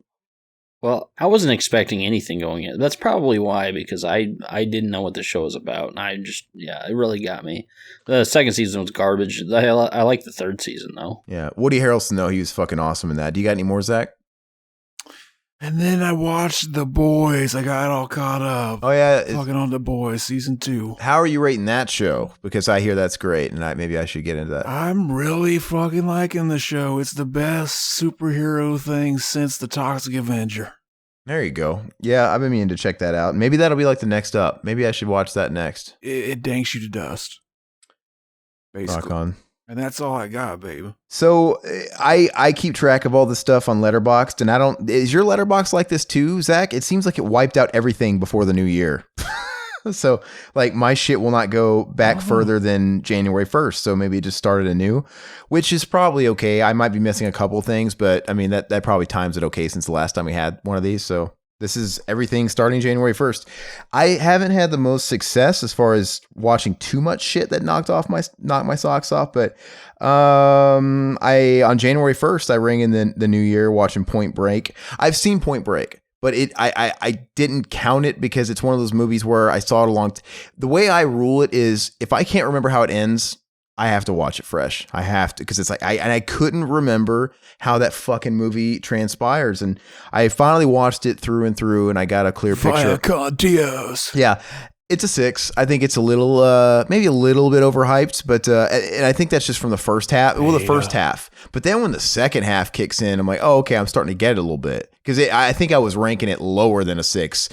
Well, I wasn't expecting anything going in. That's probably why, because I didn't know what the show was about. And it really got me. The second season was garbage. I like the third season, though. Yeah. Woody Harrelson, though, he was fucking awesome in that. Do you got any more, Zach? And then I watched The Boys. I got all caught up. Oh, yeah. Fucking on The Boys, season 2. How are you rating that show? Because I hear that's great, and maybe I should get into that. I'm really fucking liking the show. It's the best superhero thing since The Toxic Avenger. There you go. Yeah, I've been meaning to check that out. Maybe that'll be like the next up. Maybe I should watch that next. It danks you to dust. Basically. Rock on. And that's all I got, baby. So I keep track of all this stuff on Letterboxd, and is your Letterboxd like this too, Zach? It seems like it wiped out everything before the new year. So like my shit will not go back further than January 1st. So maybe it just started anew, which is probably okay. I might be missing a couple of things, but I mean, that probably times it okay since the last time we had one of these. So this is everything starting January 1st. I haven't had the most success as far as watching too much shit that knocked my socks off. But on January 1st, I rang in the new year watching Point Break. I've seen Point Break, but I didn't count it because it's one of those movies where I saw it the way I rule it is if I can't remember how it ends, I have to watch it fresh. I have to, because it's like I couldn't remember how that fucking movie transpires, and I finally watched it through and through, and I got a clear picture. Con Dios. Yeah, it's a 6. I think it's a little, maybe a little bit overhyped, but and I think that's just from the first half. Well, the first half, but then when the second half kicks in, I'm like, oh, okay, I'm starting to get it a little bit, because I think I was ranking it lower than a 6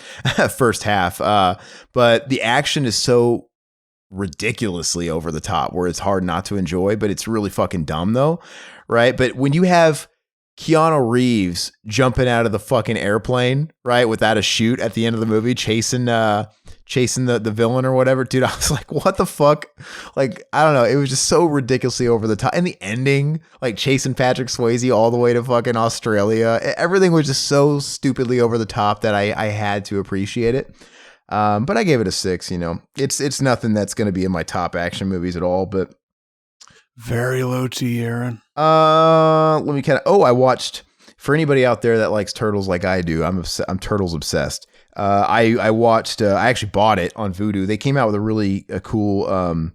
first half. But the action is so ridiculously over the top where it's hard not to enjoy, but it's really fucking dumb though, right? But when you have Keanu Reeves jumping out of the fucking airplane, right, without a chute at the end of the movie, chasing the villain or whatever, dude, I was like, what the fuck? Like, I don't know, it was just so ridiculously over the top. And the ending, like chasing Patrick Swayze all the way to fucking Australia, everything was just so stupidly over the top that I had to appreciate it. But I gave it a 6, you know. It's nothing that's going to be in my top action movies at all, but very low T, Aaron. Let me I watched, for anybody out there that likes turtles like I do, I'm turtles obsessed. I watched, I actually bought it on Vudu. They came out with a really cool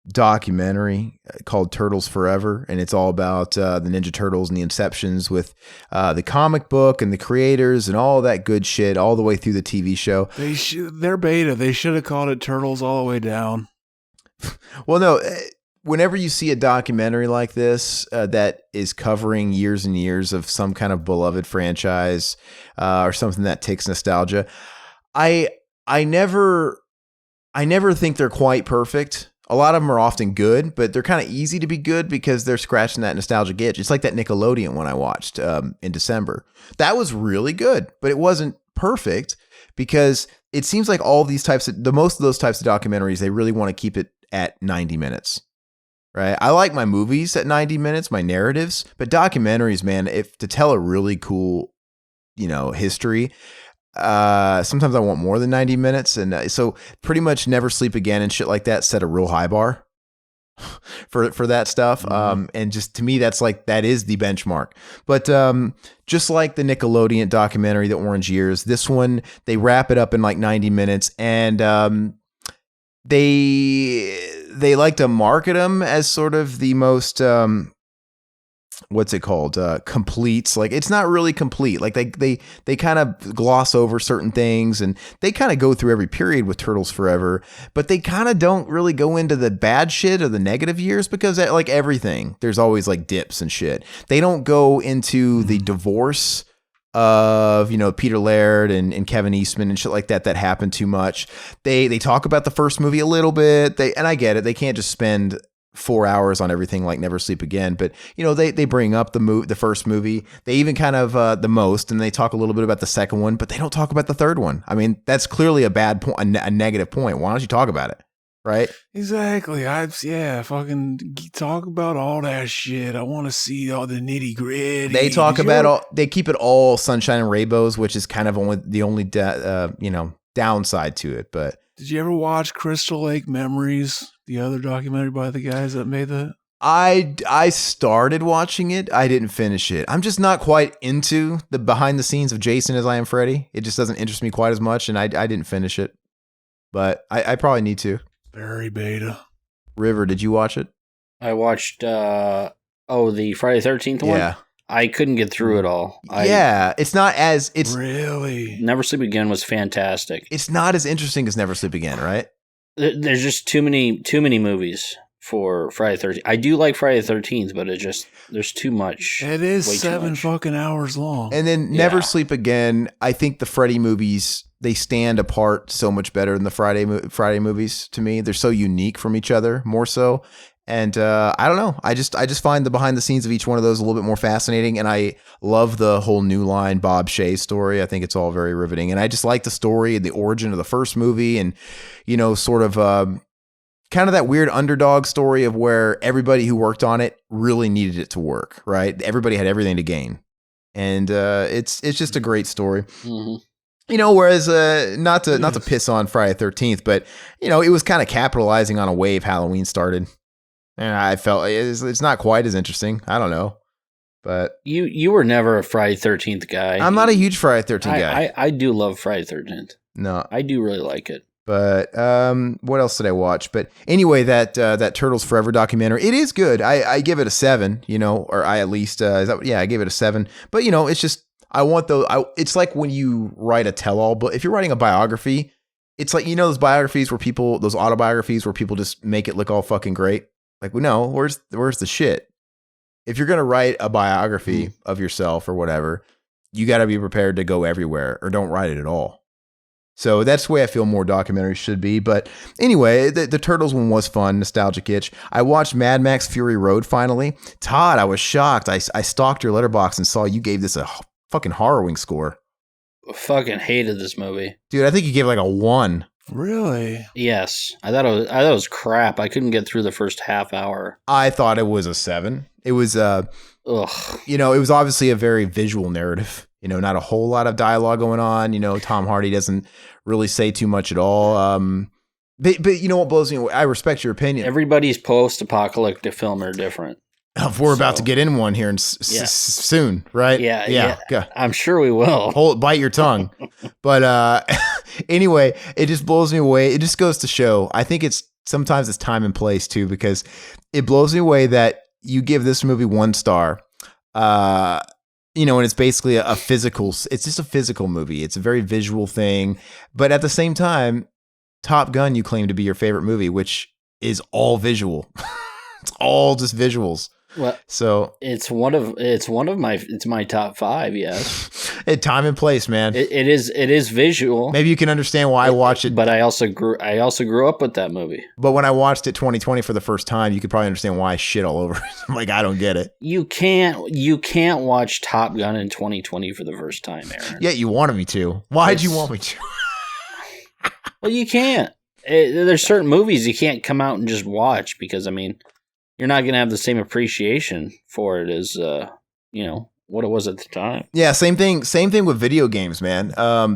documentary called Turtles Forever, and it's all about the Ninja Turtles and the inceptions with the comic book and the creators and all that good shit all the way through the TV show. They're beta. They should have called it Turtles All the Way Down. Well, no, whenever you see a documentary like this that is covering years and years of some kind of beloved franchise or something that takes nostalgia, I never think they're quite perfect. A lot of them are often good, but they're kind of easy to be good because they're scratching that nostalgic itch. It's like that Nickelodeon one I watched in December. That was really good, but it wasn't perfect because it seems like all these most of those types of documentaries, they really want to keep it at 90 minutes, right? I like my movies at 90 minutes, my narratives, but documentaries, man, to tell a really cool, history, sometimes I want more than 90 minutes. And so pretty much Never Sleep Again and shit like that set a real high bar for that stuff. Mm-hmm. And just to me, that is the benchmark. But just like the Nickelodeon documentary, The Orange Years, this one, they wrap it up in like 90 minutes, and they like to market them as sort of the most what's it called? Completes. Like, it's not really complete. Like, they kind of gloss over certain things, and they kind of go through every period with Turtles Forever, but they kind of don't really go into the bad shit or the negative years, because like everything, there's always like dips and shit. They don't go into the divorce of, you know, Peter Laird and Kevin Eastman and shit like that happened too much. They talk about the first movie a little bit. And I get it. They can't just spend 4 hours on everything like Never Sleep Again, but you know, they bring up the first movie. They even kind of the most, and they talk a little bit about the second one, but they don't talk about the third one. I mean, that's clearly a bad point, a negative point. Why don't you talk about it? Right? Exactly. Fucking talk about all that shit. I want to see all the nitty gritty. They talk about they keep it all sunshine and rainbows, which is kind of the only downside to it. But did you ever watch Crystal Lake Memories, the other documentary by the guys that made that? I started watching it. I didn't finish it. I'm just not quite into the behind the scenes of Jason as I am Freddy. It just doesn't interest me quite as much, and I didn't finish it. But I probably need to. Very beta. River, did you watch it? I watched the Friday the 13th one. Yeah. I couldn't get through it all. It's not as really. Never Sleep Again was fantastic. It's not as interesting as Never Sleep Again, right? There's just too many movies for Friday the 13th. I do like Friday the 13th, but there's too much. It is 7 fucking hours long. And then Never Sleep Again, I think the Freddy movies, they stand apart so much better than the Friday movies to me. They're so unique from each other, more so. And I don't know. I just find the behind the scenes of each one of those a little bit more fascinating. And I love the whole New Line Bob Shaye story. I think it's all very riveting. And I just like the story and the origin of the first movie, and, you know, sort of kind of that weird underdog story of where everybody who worked on it really needed it to work, right? Everybody had everything to gain. And it's just a great story. Mm-hmm. You know, whereas not to piss on Friday the 13th, but, you know, it was kind of capitalizing on a wave Halloween started. And I felt it's not quite as interesting. I don't know. But you were never a Friday the 13th guy. I'm not a huge Friday the 13th guy. I do love Friday the 13th. No. I do really like it. But what else did I watch? But anyway, that Turtles Forever documentary, it is good. I give it a 7, you know, or I at least I gave it a 7. But, you know, it's just it's like when you write a tell-all, but if you're writing a biography, it's like, you know, those autobiographies where people just make it look all fucking great. Like, well, no, where's the shit? If you're going to write a biography of yourself or whatever, you got to be prepared to go everywhere, or don't write it at all. So that's the way I feel more documentaries should be. But anyway, the Turtles one was fun, nostalgic itch. I watched Mad Max Fury Road finally. Todd, I was shocked. I stalked your letterbox and saw you gave this a fucking harrowing score. I fucking hated this movie. Dude, I think you gave it like a 1. Really? Yes. I thought it was crap. I couldn't get through the first half hour. I thought it was a 7. It was you know, it was obviously a very visual narrative. You know, not a whole lot of dialogue going on. You know, Tom Hardy doesn't really say too much at all. But you know what blows me away? I respect your opinion. Everybody's post-apocalyptic film are different. We're about to get in one here soon, right? Yeah. I'm sure we will. Bite your tongue. But anyway, it just blows me away. It just goes to show. I think sometimes it's time and place too, because it blows me away that you give this movie 1 star. You know, and it's basically it's just a physical movie. It's a very visual thing. But at the same time, Top Gun, you claim to be your favorite movie, which is all visual. It's all just visuals. Well, so it's my top 5. Yes, time and place, man. It is visual. Maybe you can understand why I watched it. But I also grew up with that movie. But when I watched it 2020 for the first time, you could probably understand why I shit all over it. I'm like, I don't get it. You can't watch Top Gun in 2020 for the first time, Aaron. Yeah, you wanted me to. Why'd you want me to? Well, you can't. There's certain movies you can't come out and just watch, because I mean, you're not going to have the same appreciation for it as, you know, what it was at the time. Yeah, same thing with video games, man.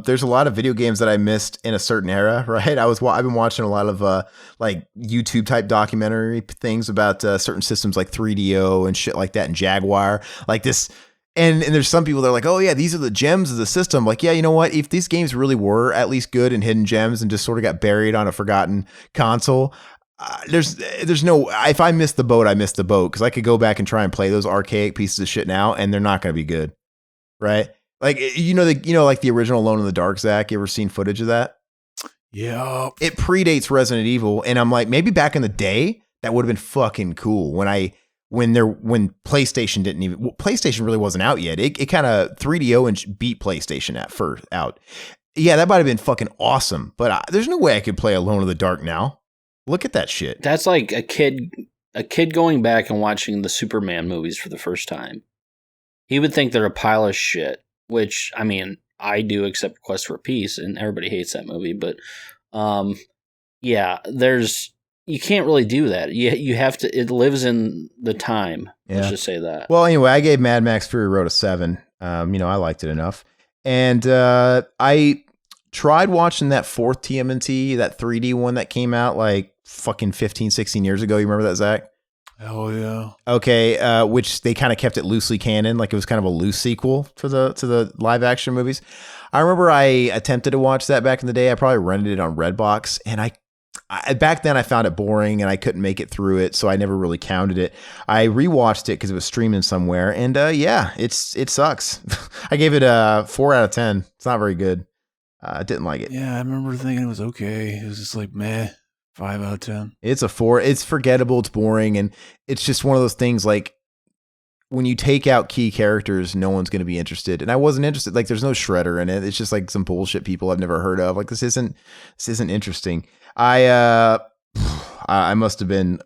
There's a lot of video games that I missed in a certain era, right? I've been watching a lot of like YouTube type documentary things about certain systems like 3DO and shit like that, and Jaguar, like this. And there's some people that are like, oh yeah, these are the gems of the system. Like, yeah, you know what? If these games really were at least good and hidden gems and just sort of got buried on a forgotten console, there's no, if I miss the boat, I missed the boat, because I could go back and try and play those archaic pieces of shit now, and they're not going to be good, right? Like like the original Alone in the Dark, Zach. You ever seen footage of that? Yeah, it predates Resident Evil, and I'm like, maybe back in the day that would have been fucking cool when PlayStation didn't even, PlayStation really wasn't out yet. It kind of 3DO and beat PlayStation at first out. Yeah, that might have been fucking awesome, but there's no way I could play Alone in the Dark now. Look at that shit. That's like a kid going back and watching the Superman movies for the first time. He would think they're a pile of shit, which, I mean, I do, except Quest for Peace, and everybody hates that movie. But, yeah, you can't really do that. You have to, it lives in the time. Yeah. Let's just say that. Well, anyway, I gave Mad Max Fury Road a 7. I liked it enough. And I tried watching that fourth TMNT, that 3D one that came out like fucking 15, 16 years ago. You remember that, Zach? Oh yeah. Okay, which they kind of kept it loosely canon, like it was kind of a loose sequel to the live action movies. I remember I attempted to watch that back in the day. I probably rented it on Redbox, and I back then I found it boring and I couldn't make it through it, so I never really counted it. I rewatched it because it was streaming somewhere, and yeah, it sucks. I gave it a 4 out of 10. It's not very good. I didn't like it. Yeah, I remember thinking it was okay. It was just like meh. 5 out of 10. It's a 4. It's forgettable. It's boring. And it's just one of those things, like, when you take out key characters, no one's going to be interested. And I wasn't interested. Like, there's no Shredder in it. It's just like some bullshit people I've never heard of. Like, this isn't interesting. I must have been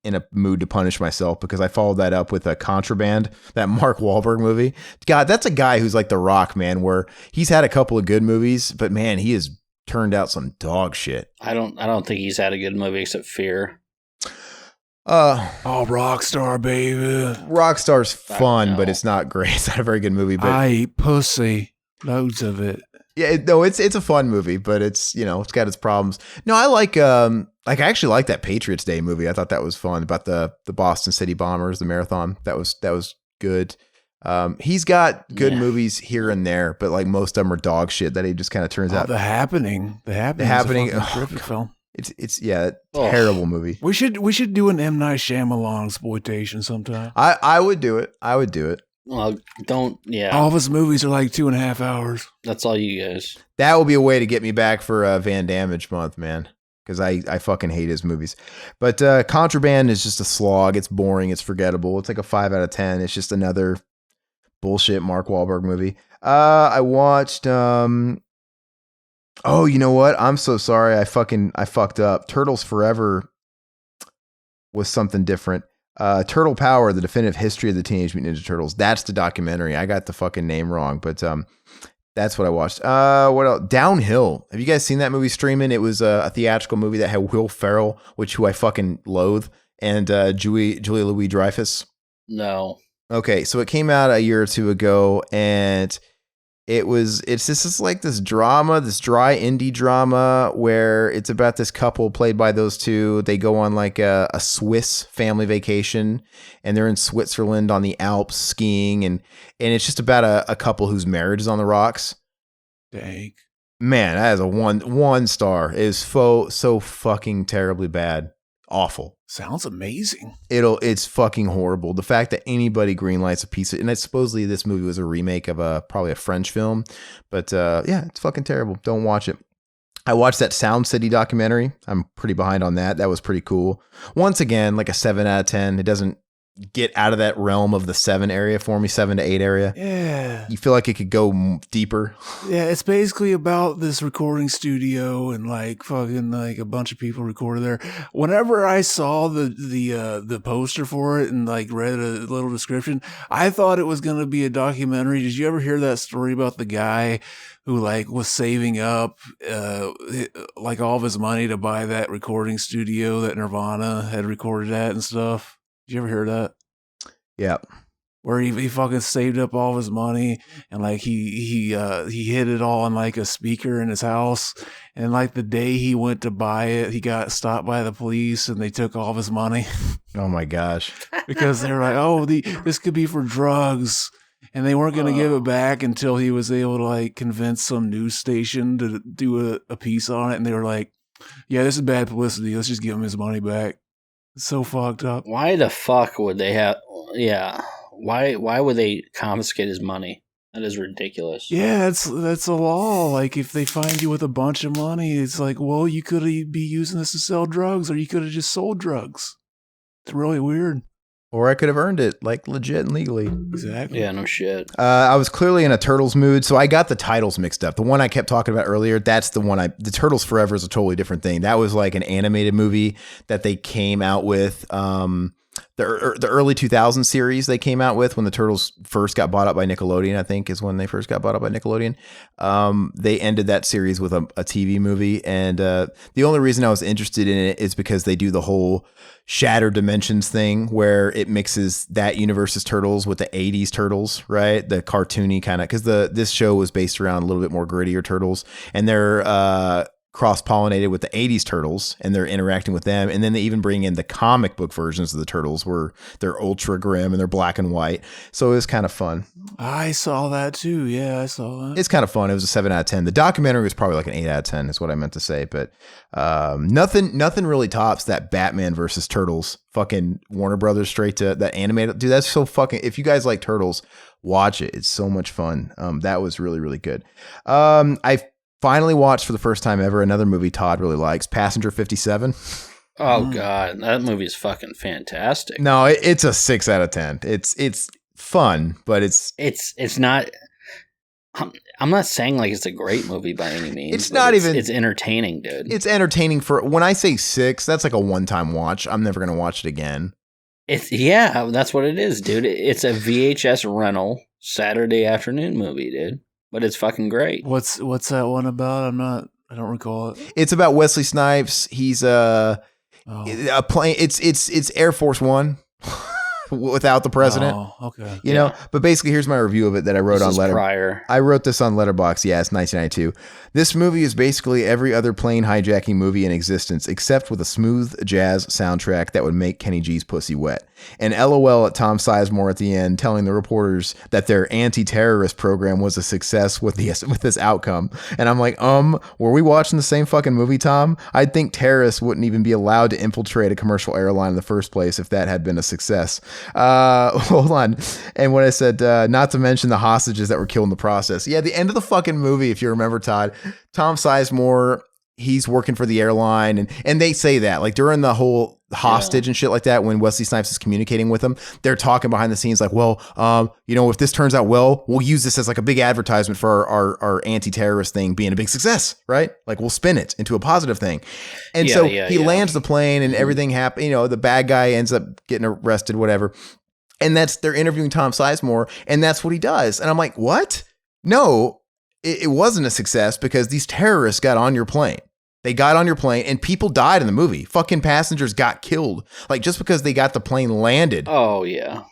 in a mood to punish myself, because I followed that up with a Contraband, that Mark Wahlberg movie. God, that's a guy who's like The Rock, man, where he's had a couple of good movies, but man, he is turned out some dog shit. I don't think he's had a good movie except Fear. Rockstar, baby. Rockstar's fun, but it's not great. It's not a very good movie. But I eat pussy. Loads of it. Yeah, it's a fun movie, but it's, it's got its problems. No, I like I actually like that Patriots Day movie. I thought that was fun, about the Boston City Bombers, the marathon. That was good. He's got good movies here and there, but like most of them are dog shit that he just kind of turns out. The Happening. The Happening. Terrific film. It's terrible movie. We should do an M. Night Shyamalan exploitation sometime. I would do it. Well, all of his movies are like 2.5 hours. That's all you guys. That will be a way to get me back for Van Damage month, man. Because I fucking hate his movies. But Contraband is just a slog. It's boring. It's forgettable. It's like a 5 out of 10. It's just another bullshit Mark Wahlberg movie. I watched you know what? I'm so sorry. I fucked up. Turtles Forever was something different. Turtle Power, the definitive history of the Teenage Mutant Ninja Turtles. That's the documentary. I got the fucking name wrong, but that's what I watched. What else? Downhill. Have you guys seen that movie streaming? It was a theatrical movie that had Will Ferrell, who I fucking loathe, and Julia Louis-Dreyfus. No. Okay, so it came out a year or two ago, and it's just like this drama, this dry indie drama, where it's about this couple played by those two. They go on like a Swiss family vacation, and they're in Switzerland on the Alps skiing, and it's just about a couple whose marriage is on the rocks. Dang. Man, that is a one star. It is so fucking terribly bad. Awful. Sounds amazing. It's fucking horrible. The fact that anybody greenlights a piece of, and supposedly this movie was a remake of probably a French film, but yeah, it's fucking terrible. Don't watch it. I watched that Sound City documentary. I'm pretty behind on that. That was pretty cool. Once again, like a 7 out of 10. It doesn't get out of that realm of the 7 area for me, 7 to 8 area. Yeah. You feel like it could go deeper. Yeah, it's basically about this recording studio and like fucking like a bunch of people recorded there. Whenever I saw the poster for it and like read a little description, I thought it was going to be a documentary. Did you ever hear that story about the guy who like was saving up like all of his money to buy that recording studio that Nirvana had recorded at and stuff? Did you ever hear that? Yeah. Where he fucking saved up all of his money and like he hid it all in like a speaker in his house, and like the day he went to buy it, he got stopped by the police and they took all of his money. Oh my gosh. Because they were like, oh, this could be for drugs, and they weren't going to give it back until he was able to like convince some news station to do a piece on it, and they were like, Yeah, this is bad publicity. Let's just give him his money back. It's so fucked up. Why the fuck would they have? Yeah, why would they confiscate his money? That is ridiculous. Yeah, that's a law. Like, if they find you with a bunch of money, it's like, well, you could be using this to sell drugs, or you could have just sold drugs. It's really weird. Or I could have earned it, like, legit and legally. Exactly. Yeah, no shit. I was clearly in a Turtles mood, so I got the titles mixed up. The one I kept talking about earlier, that's the one the Turtles Forever is a totally different thing. That was like an animated movie that they came out with. The early 2000 series they came out with when the Turtles first got bought up by Nickelodeon, I think is when they first got bought up by Nickelodeon. They ended that series with a TV movie. And the only reason I was interested in it is because they do the whole Shattered Dimensions thing where it mixes that universe's Turtles with the 80s Turtles, right? The cartoony kind of, because this show was based around a little bit more grittier Turtles, and they're cross-pollinated with the 80s Turtles, and they're interacting with them. And then they even bring in the comic book versions of the Turtles where they're ultra grim and they're black and white. So it was kind of fun. I saw that too. Yeah, I saw that. It's kind of fun. It was a 7 out of 10. The documentary was probably like an 8 out of 10 is what I meant to say. But nothing really tops that Batman versus Turtles fucking Warner Brothers straight to that animated. Dude, that's so fucking, if you guys like Turtles, watch it. It's so much fun. That was really, really good. I finally watched for the first time ever another movie Todd really likes, Passenger 57. Oh god, that movie is fucking fantastic. No, it's a 6 out of 10. It's fun, but it's not. I'm not saying like it's a great movie by any means. It's not even. It's entertaining, dude. It's entertaining for when I say 6. That's like a one-time watch. I'm never gonna watch it again. That's what it is, dude. It's a VHS rental Saturday afternoon movie, dude. But it's fucking great. What's that one about? I don't recall it. It's about Wesley Snipes. He's a plane. It's Air Force One without the president. Oh, okay. You know, but basically, here's my review of it that I wrote on Letterboxd. I wrote this on Letterboxd. Yeah, it's 1992. This movie is basically every other plane hijacking movie in existence, except with a smooth jazz soundtrack that would make Kenny G's pussy wet. And LOL at Tom Sizemore at the end, telling the reporters that their anti-terrorist program was a success with this outcome. And I'm like, were we watching the same fucking movie, Tom? I'd think terrorists wouldn't even be allowed to infiltrate a commercial airline in the first place if that had been a success. Hold on. And when I said, not to mention the hostages that were killed in the process. Yeah, the end of the fucking movie, if you remember, Todd, Tom Sizemore, he's working for the airline, and they say that like during the whole hostage and shit like that, when Wesley Snipes is communicating with them, they're talking behind the scenes like, well, if this turns out well, we'll use this as like a big advertisement for our anti-terrorist thing being a big success, right? Like we'll spin it into a positive thing. And so he lands the plane and everything happens. The bad guy ends up getting arrested, whatever. And they're interviewing Tom Sizemore, and that's what he does. And I'm like, what? No, it wasn't a success because these terrorists got on your plane. They got on your plane and people died in the movie. Fucking passengers got killed. Like just because they got the plane landed. Oh, yeah.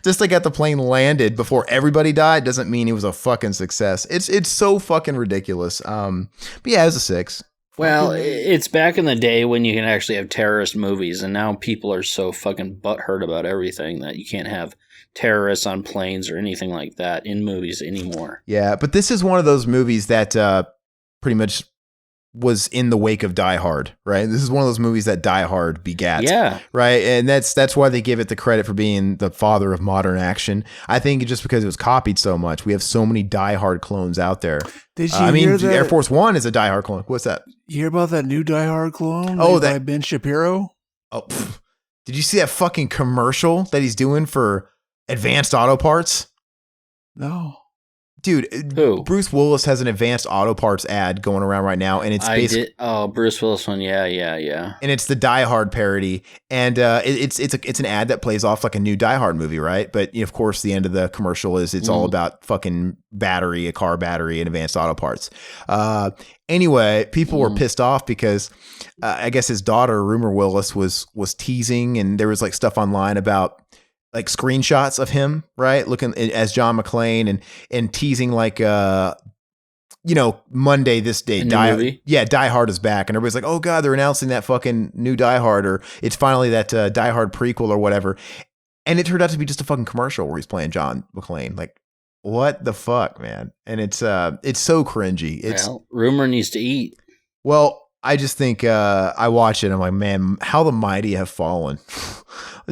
Just they got the plane landed before everybody died doesn't mean it was a fucking success. It's so fucking ridiculous. But yeah, it was a 6. Well, it's back in the day when you can actually have terrorist movies, and now people are so fucking butthurt about everything that you can't have terrorists on planes or anything like that in movies anymore. Yeah, but this is one of those movies that pretty much was in the wake of Die Hard, right? This is one of those movies that Die Hard begat. Yeah. Right? And that's why they give it the credit for being the father of modern action. I think just because it was copied so much. We have so many Die Hard clones out there. Did you hear that? Air Force One is a Die Hard clone. What's that? You hear about that new Die Hard clone by Ben Shapiro? Oh, did you see that fucking commercial that he's doing for Advanced Auto Parts? No. Dude, who? Bruce Willis has an Advanced Auto Parts ad going around right now, and it's basically Bruce Willis one, yeah. And it's the Die Hard parody, and it's an ad that plays off like a new Die Hard movie, right? But of course, the end of the commercial is it's all about fucking a car battery, and Advanced Auto Parts. Anyway, people were pissed off because I guess his daughter, Rumor Willis, was teasing, and there was like stuff online about like screenshots of him, right? Looking as John McClane and teasing like, Monday, this day, Die Hard is back. And everybody's like, oh God, they're announcing that fucking new Die Hard, or it's finally that Die Hard prequel or whatever. And it turned out to be just a fucking commercial where he's playing John McClane. Like, what the fuck, man? And it's so cringy. Rumor needs to eat. Well, I just think I watch it and I'm like, man, how the mighty have fallen.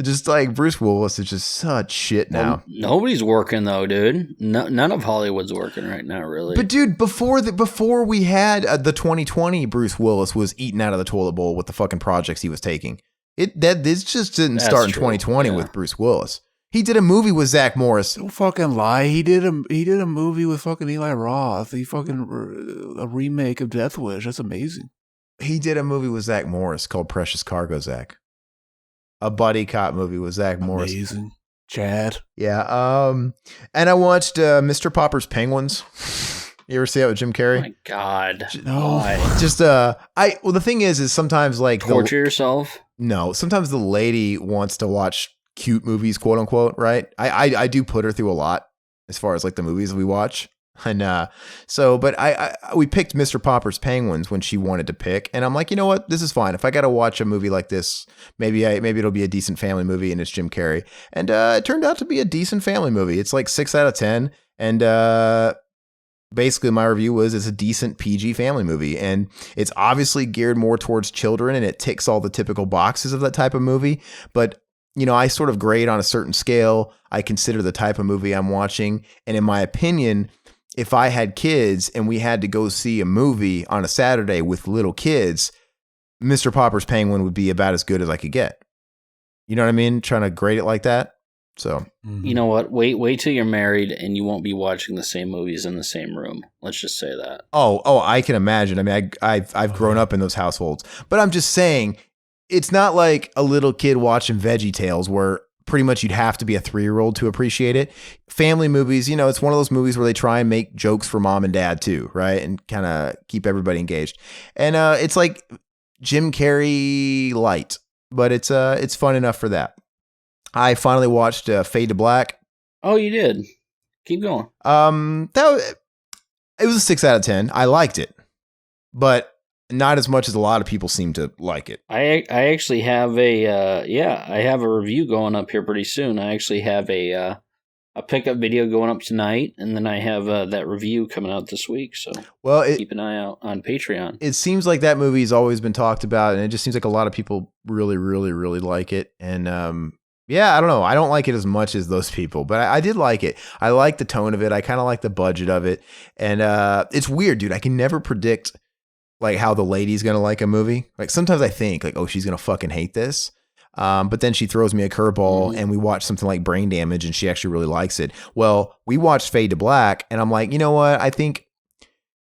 Just like Bruce Willis is just such shit now. Well, nobody's working though, dude. None of Hollywood's working right now, really. But dude, before we had the 2020, Bruce Willis was eating out of the toilet bowl with the fucking projects he was taking. This just didn't start in 2020 with Bruce Willis. He did a movie with Zach Morris. Don't fucking lie. He did a movie with fucking Eli Roth. He fucking a remake of Death Wish. That's amazing. He did a movie with Zach Morris called Precious Cargo, Zach. A buddy cop movie with Zach Morris. Amazing. Chad. Yeah. And I watched Mr. Popper's Penguins. You ever see that with Jim Carrey? Oh my God. No. Just well, the thing is sometimes like torture yourself. No, sometimes the lady wants to watch cute movies, quote unquote, right? I do put her through a lot as far as like the movies we watch. And but we picked Mr. Popper's Penguins when she wanted to pick, and I'm like, you know what, this is fine. If I got to watch a movie like this, maybe it'll be a decent family movie, and it's Jim Carrey, and it turned out to be a decent family movie. It's like 6 out of 10, and basically my review was it's a decent PG family movie, and it's obviously geared more towards children, and it ticks all the typical boxes of that type of movie, but you know, I sort of grade on a certain scale. I consider the type of movie I'm watching, and in my opinion, if I had kids and we had to go see a movie on a Saturday with little kids, Mr. Popper's Penguin would be about as good as I could get. You know what I mean? Trying to grade it like that. So, you know what? Wait till you're married and you won't be watching the same movies in the same room. Let's just say that. Oh, I can imagine. I mean, I've grown up in those households, but I'm just saying it's not like a little kid watching VeggieTales where pretty much you'd have to be a 3-year-old to appreciate it. Family movies, you know, it's one of those movies where they try and make jokes for mom and dad too, right? And kind of keep everybody engaged. And it's like Jim Carrey light, but it's fun enough for that. I finally watched Fade to Black. Oh, you did? Keep going. It was a 6 out of 10. I liked it, but not as much as a lot of people seem to like it. I actually have I have a review going up here pretty soon. I actually have a pickup video going up tonight, and then I have that review coming out this week. So keep an eye out on Patreon. It seems like that movie's always been talked about, and it just seems like a lot of people really, really, really like it. And I don't know. I don't like it as much as those people, but I did like it. I like the tone of it. I kind of like the budget of it. And it's weird, dude. I can never predict like how the lady's going to like a movie. Like sometimes I think like, oh, she's going to fucking hate this. But then she throws me a curveball and we watch something like Brain Damage and she actually really likes it. Well, we watched Fade to Black and I'm like, you know what? I think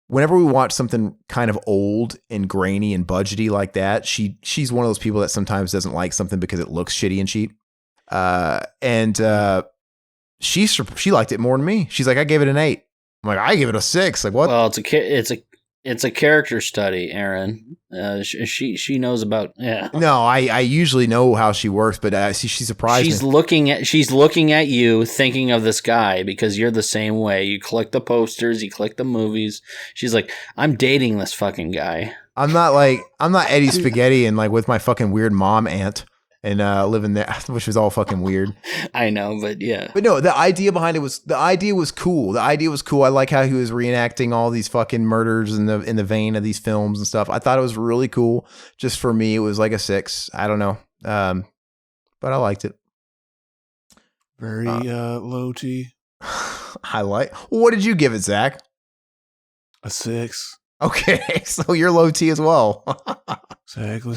whenever we watch something kind of old and grainy and budgety like that, she's one of those people that sometimes doesn't like something because it looks shitty and cheap. She liked it more than me. She's like, I gave it an 8. I'm like, I give it a 6. Like what? Well, it's a character study, Aaron. She knows about No, I usually know how she works, but she surprised me. She's looking at you, thinking of this guy because you're the same way. You collect the posters, you collect the movies. She's like, I'm dating this fucking guy. I'm not Eddie Spaghetti and like with my fucking weird mom aunt and living there, which was all fucking weird. I know, but yeah. But no, the idea behind it was cool. The idea was cool. I like how he was reenacting all these fucking murders in the vein of these films and stuff. I thought it was really cool. Just for me, it was like a 6. I don't know, but I liked it. Very low T. What did you give it, Zach? A 6. Okay, so you're low T as well. Exactly.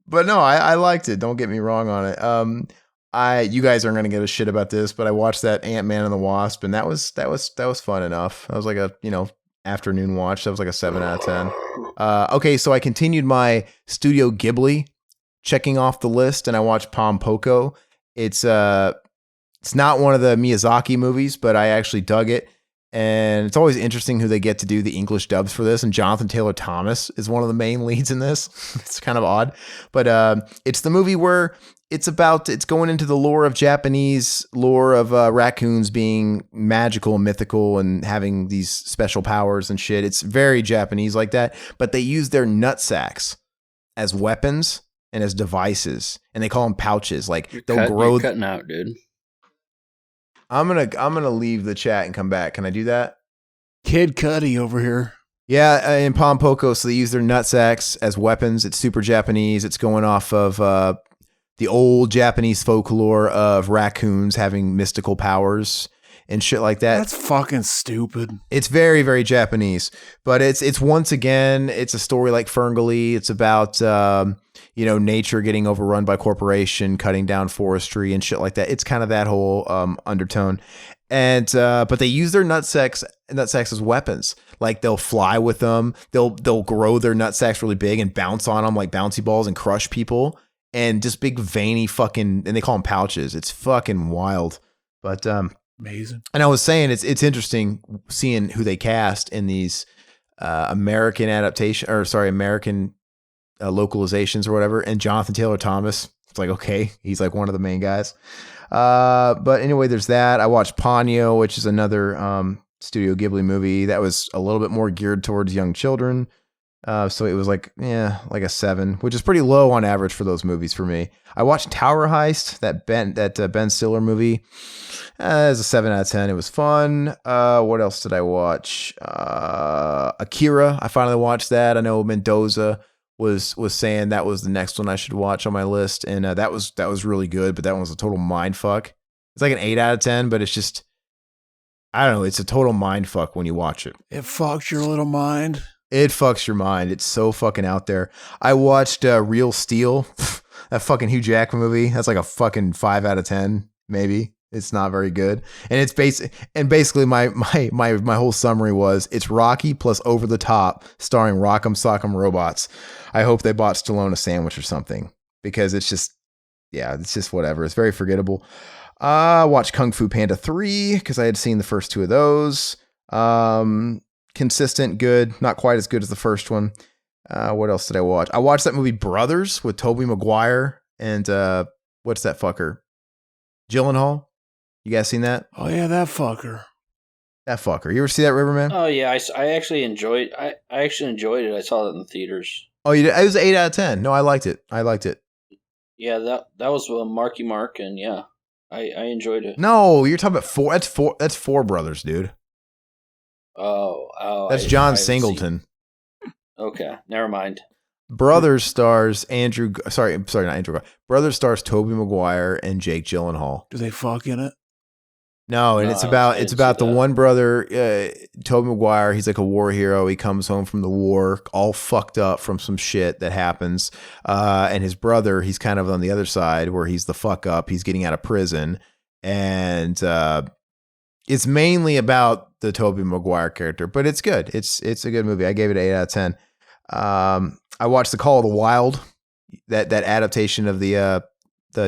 But no, I liked it. Don't get me wrong on it. You guys aren't gonna give a shit about this, but I watched that Ant-Man and the Wasp, and that was fun enough. That was like a afternoon watch. That was like a 7 out of 10. Okay, so I continued my Studio Ghibli checking off the list, and I watched Poko. It's not one of the Miyazaki movies, but I actually dug it. And it's always interesting who they get to do the English dubs for this. And Jonathan Taylor Thomas is one of the main leads in this. It's kind of odd. But it's the movie where it's going into the lore of raccoons being magical and mythical and having these special powers and shit. It's very Japanese like that. But they use their nut-sacks as weapons and as devices. And they call them pouches. Like you're cutting out, dude. I'm gonna leave the chat and come back. Can I do that? Kid Cudi over here. Yeah, in Poko, so they use their nutsacks as weapons. It's super Japanese. It's going off of the old Japanese folklore of raccoons having mystical powers and shit like that. That's fucking stupid. It's very, very Japanese, but it's once again, it's a story like Ferngully. It's about nature getting overrun by corporation, cutting down forestry and shit like that. It's kind of that whole undertone. And but they use their nutsacks as weapons. Like they'll fly with them. They'll grow their nutsacks really big and bounce on them like bouncy balls and crush people. And just big veiny fucking, and they call them pouches. It's fucking wild. But amazing. And I was saying it's interesting seeing who they cast in these American localizations or whatever. And Jonathan Taylor Thomas, it's like, okay, he's like one of the main guys. But anyway, there's that. I watched Ponyo, which is another Studio Ghibli movie that was a little bit more geared towards young children. So it was like a 7, which is pretty low on average for those movies for me. I watched Tower Heist, that Ben Stiller movie. It was a 7 out of 10. It was fun. What else did I watch? Akira. I finally watched that. I know Mendoza was saying that was the next one I should watch on my list, and that was really good. But that one was a total mind fuck. It's like an 8 out of 10, but it's just, I don't know. It's a total mind fuck when you watch it. It fucked your little mind. It fucks your mind. It's so fucking out there. I watched Real Steel, that fucking Hugh Jackman movie. That's like a fucking 5 out of 10, maybe. It's not very good. And it's basically my whole summary was it's Rocky plus Over the Top starring Rock'em Sock'em Robots. I hope they bought Stallone a sandwich or something because it's just whatever. It's very forgettable. Watched Kung Fu Panda 3 because I had seen the first 2 of those. Consistent, good, not quite as good as the first one. What else did I watch? I watched that movie Brothers with Tobey Maguire and what's that fucker? Gyllenhaal. You guys seen that? Oh yeah, that fucker. That fucker. You ever see that, Riverman? Oh yeah, I actually enjoyed. I actually enjoyed it. I saw it in the theaters. Oh, you did? It was an 8 out of 10. No, I liked it. Yeah, that was Marky Mark, and yeah, I enjoyed it. No, you're talking about 4. That's 4 Brothers, dude. Oh, that's John Singleton. Okay, never mind. Brothers stars Brothers stars Tobey Maguire and Jake Gyllenhaal. Do they fuck in it? No, and it's about the one brother, Tobey Maguire. He's like a war hero. He comes home from the war, all fucked up from some shit that happens. And his brother, he's kind of on the other side where he's the fuck up. He's getting out of prison, and it's mainly about the Tobey Maguire character, but it's good. It's a good movie. I gave it an 8 out of 10. I watched The Call of the Wild, that adaptation of the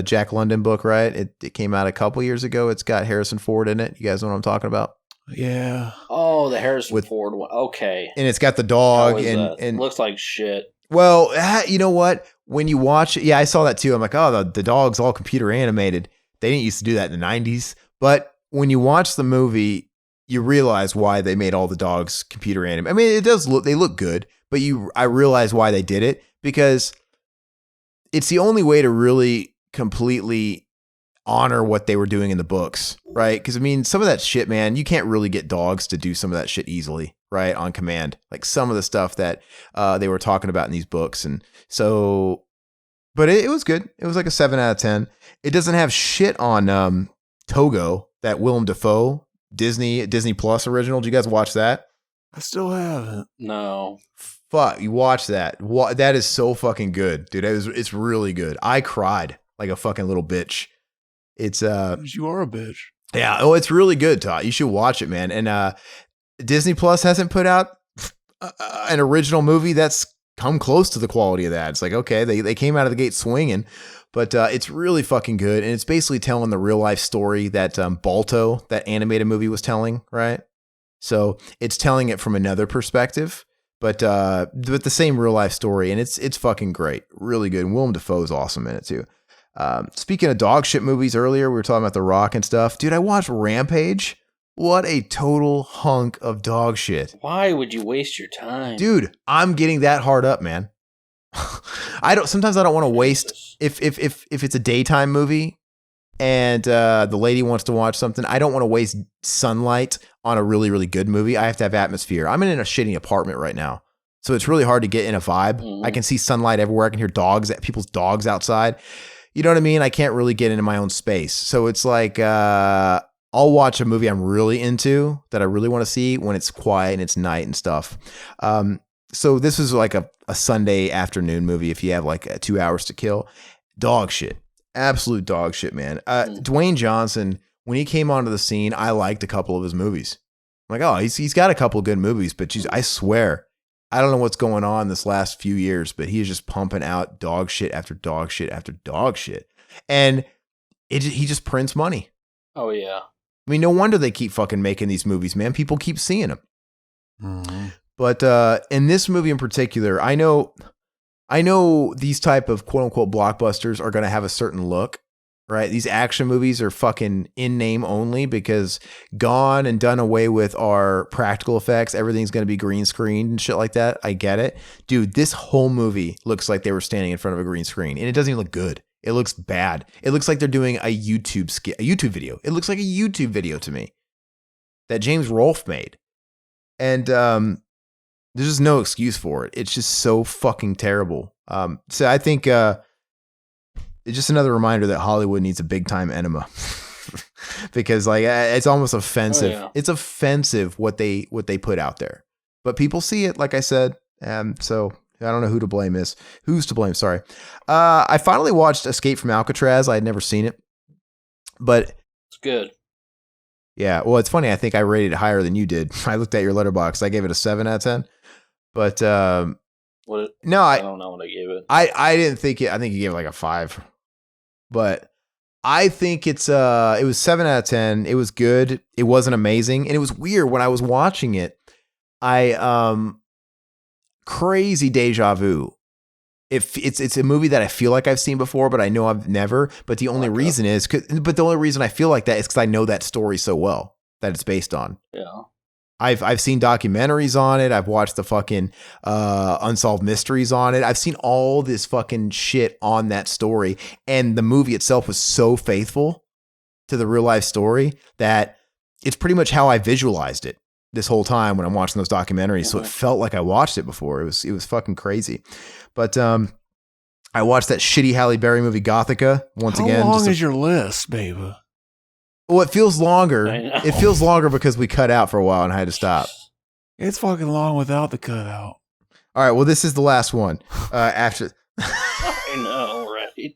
Jack London book, right? It came out a couple years ago. It's got Harrison Ford in it. You guys know what I'm talking about? Yeah. Oh, the Harrison Ford one. Okay. And it's got the dog and looks like shit. Well, you know what? When you watch it, yeah, I saw that too. I'm like, oh, the dog's all computer animated. They didn't used to do that in the 90s. But when you watch the movie, you realize why they made all the dogs computer animated. I mean, they look good, but I realize why they did it because it's the only way to really completely honor what they were doing in the books, right? Because I mean, some of that shit, man, you can't really get dogs to do some of that shit easily, right? On command, like some of the stuff that they were talking about in these books. And so, but it was good. It was like a 7 out of 10. It doesn't have shit on Togo, that Willem Dafoe Disney Plus original. Did you guys watch that? I still haven't. No. Fuck, you watch that. That is so fucking good, dude. It's really good. I cried like a fucking little bitch. It's you are a bitch. Yeah. Oh, it's really good, Todd. You should watch it, man. And Disney Plus hasn't put out an original movie that's come close to the quality of that. It's like, okay, they came out of the gate swinging, but it's really fucking good. And it's basically telling the real life story that Balto, that animated movie, was telling, right? So it's telling it from another perspective, but the same real life story. And it's fucking great. Really good. And Willem Dafoe's awesome in it too. Speaking of dog shit movies earlier, we were talking about The Rock and stuff. Dude, I watched Rampage. What a total hunk of dog shit. Why would you waste your time? Dude, I'm getting that hard up, man. Sometimes I don't want to waste if it's a daytime movie, and the lady wants to watch something, I don't want to waste sunlight on a really, really good movie. I have to have atmosphere. I'm in a shitty apartment right now, so it's really hard to get in a vibe. I can see sunlight everywhere. I can hear people's dogs outside. You know what I mean? I can't really get into my own space. So it's like I'll watch a movie I'm really into that I really want to see when it's quiet and it's night and stuff. So this is like a Sunday afternoon movie if you have like 2 hours to kill. Dog shit. Absolute dog shit, man. Dwayne Johnson, when he came onto the scene, I liked a couple of his movies. I'm like, oh, he's got a couple of good movies, but geez, I swear, I don't know what's going on this last few years, but he is just pumping out dog shit after dog shit after dog shit. And he just prints money. Oh, yeah. I mean, no wonder they keep fucking making these movies, man. People keep seeing them. Mm-hmm. But in this movie in particular, I know these type of quote unquote blockbusters are going to have a certain look, right? These action movies are fucking in name only because gone and done away with our practical effects. Everything's going to be green screened and shit like that. I get it. Dude, this whole movie looks like they were standing in front of a green screen and it doesn't even look good. It looks bad. It looks like they're doing a YouTube video. It looks like a YouTube video to me that James Rolfe made. And there's just no excuse for it. It's just so fucking terrible. So I think it's just another reminder that Hollywood needs a big time enema because like it's almost offensive. Oh, yeah. It's offensive what they put out there, but people see it. Like I said, so I don't know who to blame is. Who's to blame? Sorry. I finally watched Escape from Alcatraz. I had never seen it, but it's good. Yeah. Well, it's funny. I think I rated it higher than you did. I looked at your letterbox. I gave it a 7 out of 10. But I don't know what I gave it. I didn't think it. I think you gave it like a 5. But I think it was 7 out of 10. It was good. It wasn't amazing, and it was weird when I was watching it. Crazy deja vu. It's a movie that I feel like I've seen before, but I know I've never. But the only reason I feel like that is because I know that story so well that it's based on. Yeah. I've seen documentaries on it. I've watched the fucking Unsolved Mysteries on it. I've seen all this fucking shit on that story. And the movie itself was so faithful to the real life story that it's pretty much how I visualized it this whole time when I'm watching those documentaries. So it felt like I watched it before. It was fucking crazy. But I watched that shitty Halle Berry movie Gothika once again. How long is your list, baby? Well, it feels longer. It feels longer because we cut out for a while and I had to stop. It's fucking long without the cutout. All right. Well, this is the last one. After. I know, right?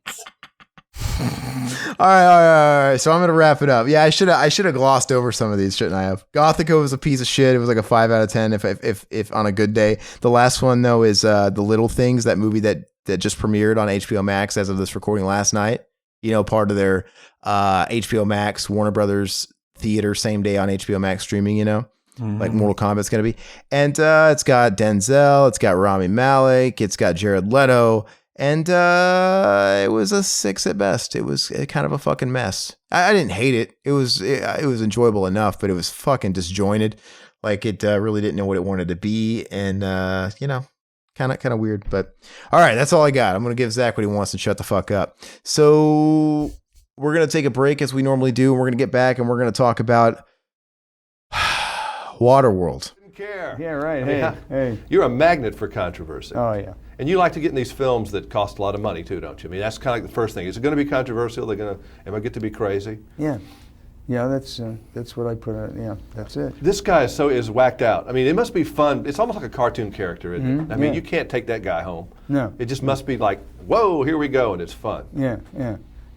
All right. So I'm gonna wrap it up. Yeah, I should have glossed over some of these, shouldn't I have? Gothica was a piece of shit. It was like a 5 out of 10 if on a good day. The last one though is The Little Things, that movie that just premiered on HBO Max as of this recording last night. You know, part of their HBO Max, Warner Brothers Theater, same day on HBO Max streaming, you know, like Mortal Kombat's going to be. And it's got Denzel, it's got Rami Malek, it's got Jared Leto, and it was a 6 at best. It was kind of a fucking mess. I didn't hate it. It was enjoyable enough, but it was fucking disjointed. Like it really didn't know what it wanted to be. And, you know, kind of weird, but all right, that's all I got. I'm going to give Zach what he wants and shut the fuck up. So we're going to take a break as we normally do. And we're going to get back and we're going to talk about Waterworld. Yeah, right. Hey. You're a magnet for controversy. Oh, yeah. And you like to get in these films that cost a lot of money too, don't you? I mean, that's kind of like the first thing. Is it going to be controversial? Am I get to be crazy? Yeah. Yeah, that's what I put on. Yeah, that's it. This guy is whacked out. I mean, it must be fun. It's almost like a cartoon character, isn't it? I mean, you can't take that guy home. No. It just must be like, whoa, here we go, and it's fun. Yeah.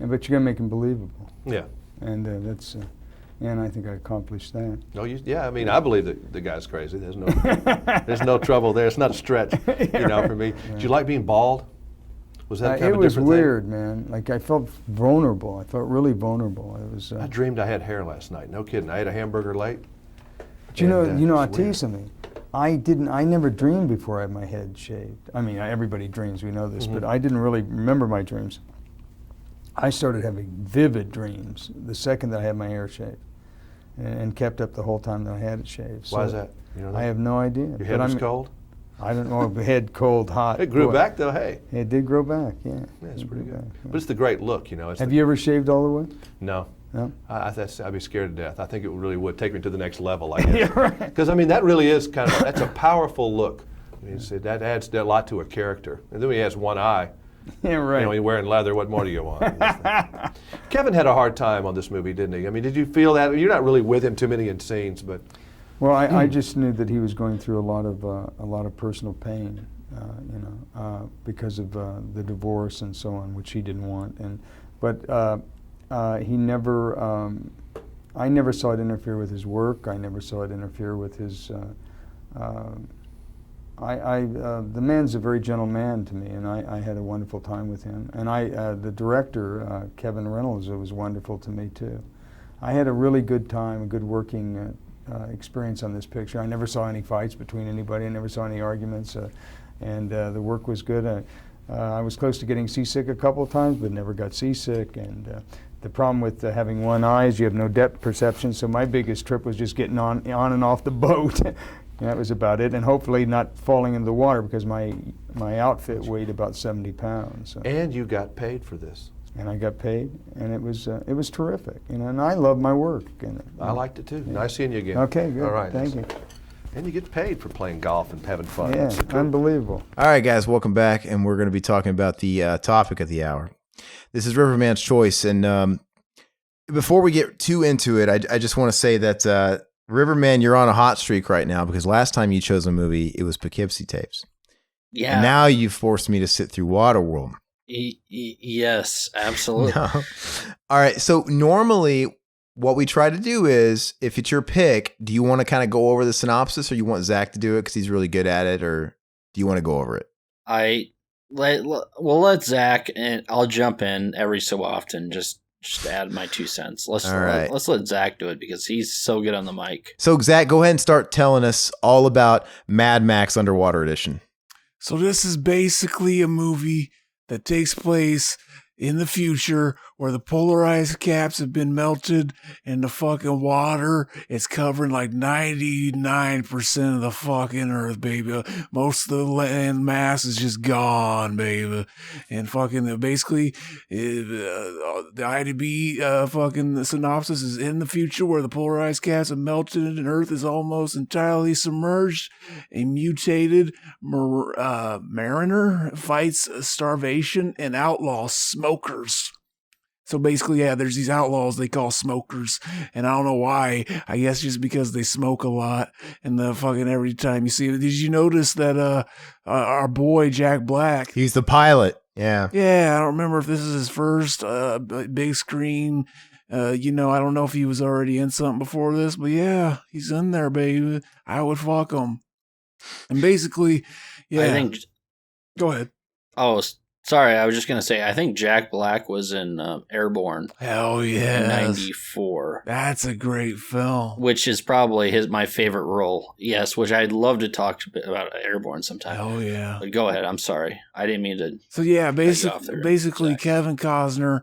But you got to make him believable. Yeah. And and I think I accomplished that. No, I mean, I believe that the guy's crazy. There's no trouble there. It's not a stretch, you know, for me. Did you like being bald? Was that kind of a different thing? It was weird, man. Like I felt vulnerable. I felt really vulnerable. It was. I dreamed I had hair last night. No kidding. I ate a hamburger late. But I'll tell you something. I never dreamed before I had my head shaved. I mean, everybody dreams. We know this, but I didn't really remember my dreams. I started having vivid dreams the second that I had my hair shaved, and kept up the whole time that I had it shaved. Why is that? You know that? I have no idea. Your head was cold? I don't know, head cold, hot. It grew Boy. back though. Hey, It did grow back. Yeah, it's It pretty grew good. back, yeah. But it's the great look, you know. It's Have you ever shaved all the way? No. No. I'd be scared to death. I think it really would take me to the next level, I guess. Yeah, right. Because I mean, that really is that's a powerful look. I mean, that adds a lot to a character. And then he has one eye. Yeah, right. You know, he's wearing leather. What more do you want? Kevin had a hard time on this movie, didn't he? I mean, did you feel that? You're not really with him too many in scenes, but. Well, I just knew that he was going through a lot of personal pain, because of the divorce and so on, which he didn't want. But he never. I never saw it interfere with his work. I never saw it interfere with his. The man's a very gentle man to me, and I had a wonderful time with him. And the director, Kevin Reynolds, was wonderful to me too. I had a really good time, a good working experience on this picture. I never saw any fights between anybody. I never saw any arguments, and the work was good. I was close to getting seasick a couple of times, but never got seasick. And the problem with having one eye is you have no depth perception. So my biggest trip was just getting on and off the boat. And that was about it, and hopefully not falling into the water because my outfit weighed about 70 pounds. So. And you got paid for this. And I got paid, and it was terrific, and I love my work. And I liked it too. Yeah. Nice seeing you again. Okay, good. All right. Thank you. And you get paid for playing golf and having fun. Yeah, unbelievable. All right, guys, welcome back, and we're going to be talking about the topic of the hour. This is Riverman's Choice, and before we get too into it, I just want to say that Riverman, you're on a hot streak right now because last time you chose a movie, it was Poughkeepsie Tapes. Yeah. And now you've forced me to sit through Waterworld. Yes, absolutely. No. All right. So normally what we try to do is, if it's your pick, do you want to kind of go over the synopsis, or you want Zach to do it because he's really good at it, or do you want to go over it? We'll let Zach, and I'll jump in every so often, just add my 2 cents. Let's let Zach do it because he's so good on the mic. So Zach, go ahead and start telling us all about Mad Max Underwater Edition. So this is basically a movie that takes place in the future where the polar ice caps have been melted and the fucking water is covering like 99% of the fucking earth, baby. Most of the land mass is just gone, baby. And fucking basically the IDB fucking synopsis is in the future where the polar ice caps have melted and earth is almost entirely submerged. A mutated mariner fights starvation and outlaw smokers. So basically, yeah, there's these outlaws they call smokers, and I don't know why. I guess just because they smoke a lot, and the fucking every time you see it. Did you notice that our boy Jack Black? He's the pilot. Yeah. Yeah, I don't remember if this is his first big screen. I don't know if he was already in something before this, but yeah, he's in there, baby. I would fuck him. And basically, yeah. I think. Go ahead. Oh, sorry. I was just gonna say. I think Jack Black was in Airborne. Hell yeah, in '94. That's a great film. Which is probably my favorite role. Yes, which I'd love to talk about Airborne sometime. Oh yeah. But go ahead. I'm sorry. I didn't mean to. So yeah, basically, Kevin Costner.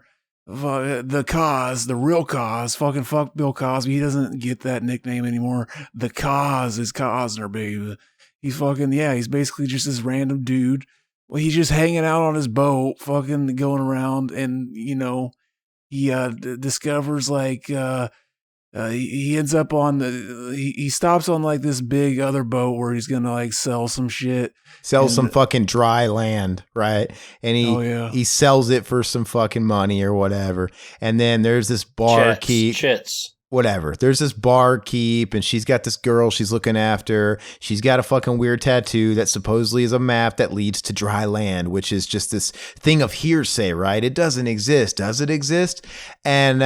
The real Cos, fucking fuck Bill Cosby. He doesn't get that nickname anymore. The Cos is Costner, baby. He's fucking, yeah, he's basically just this random dude. Well, he's just hanging out on his boat, fucking going around, and, he discovers, like, he ends up on he stops on, like, this big other boat where he's gonna, like, sell some shit. Some fucking dry land, right? And he sells it for some fucking money or whatever. And then there's this barkeep. Whatever. There's this barkeep, and she's got this girl she's looking after. She's got a fucking weird tattoo that supposedly is a map that leads to dry land, which is just this thing of hearsay, right? It doesn't exist. Does it exist? And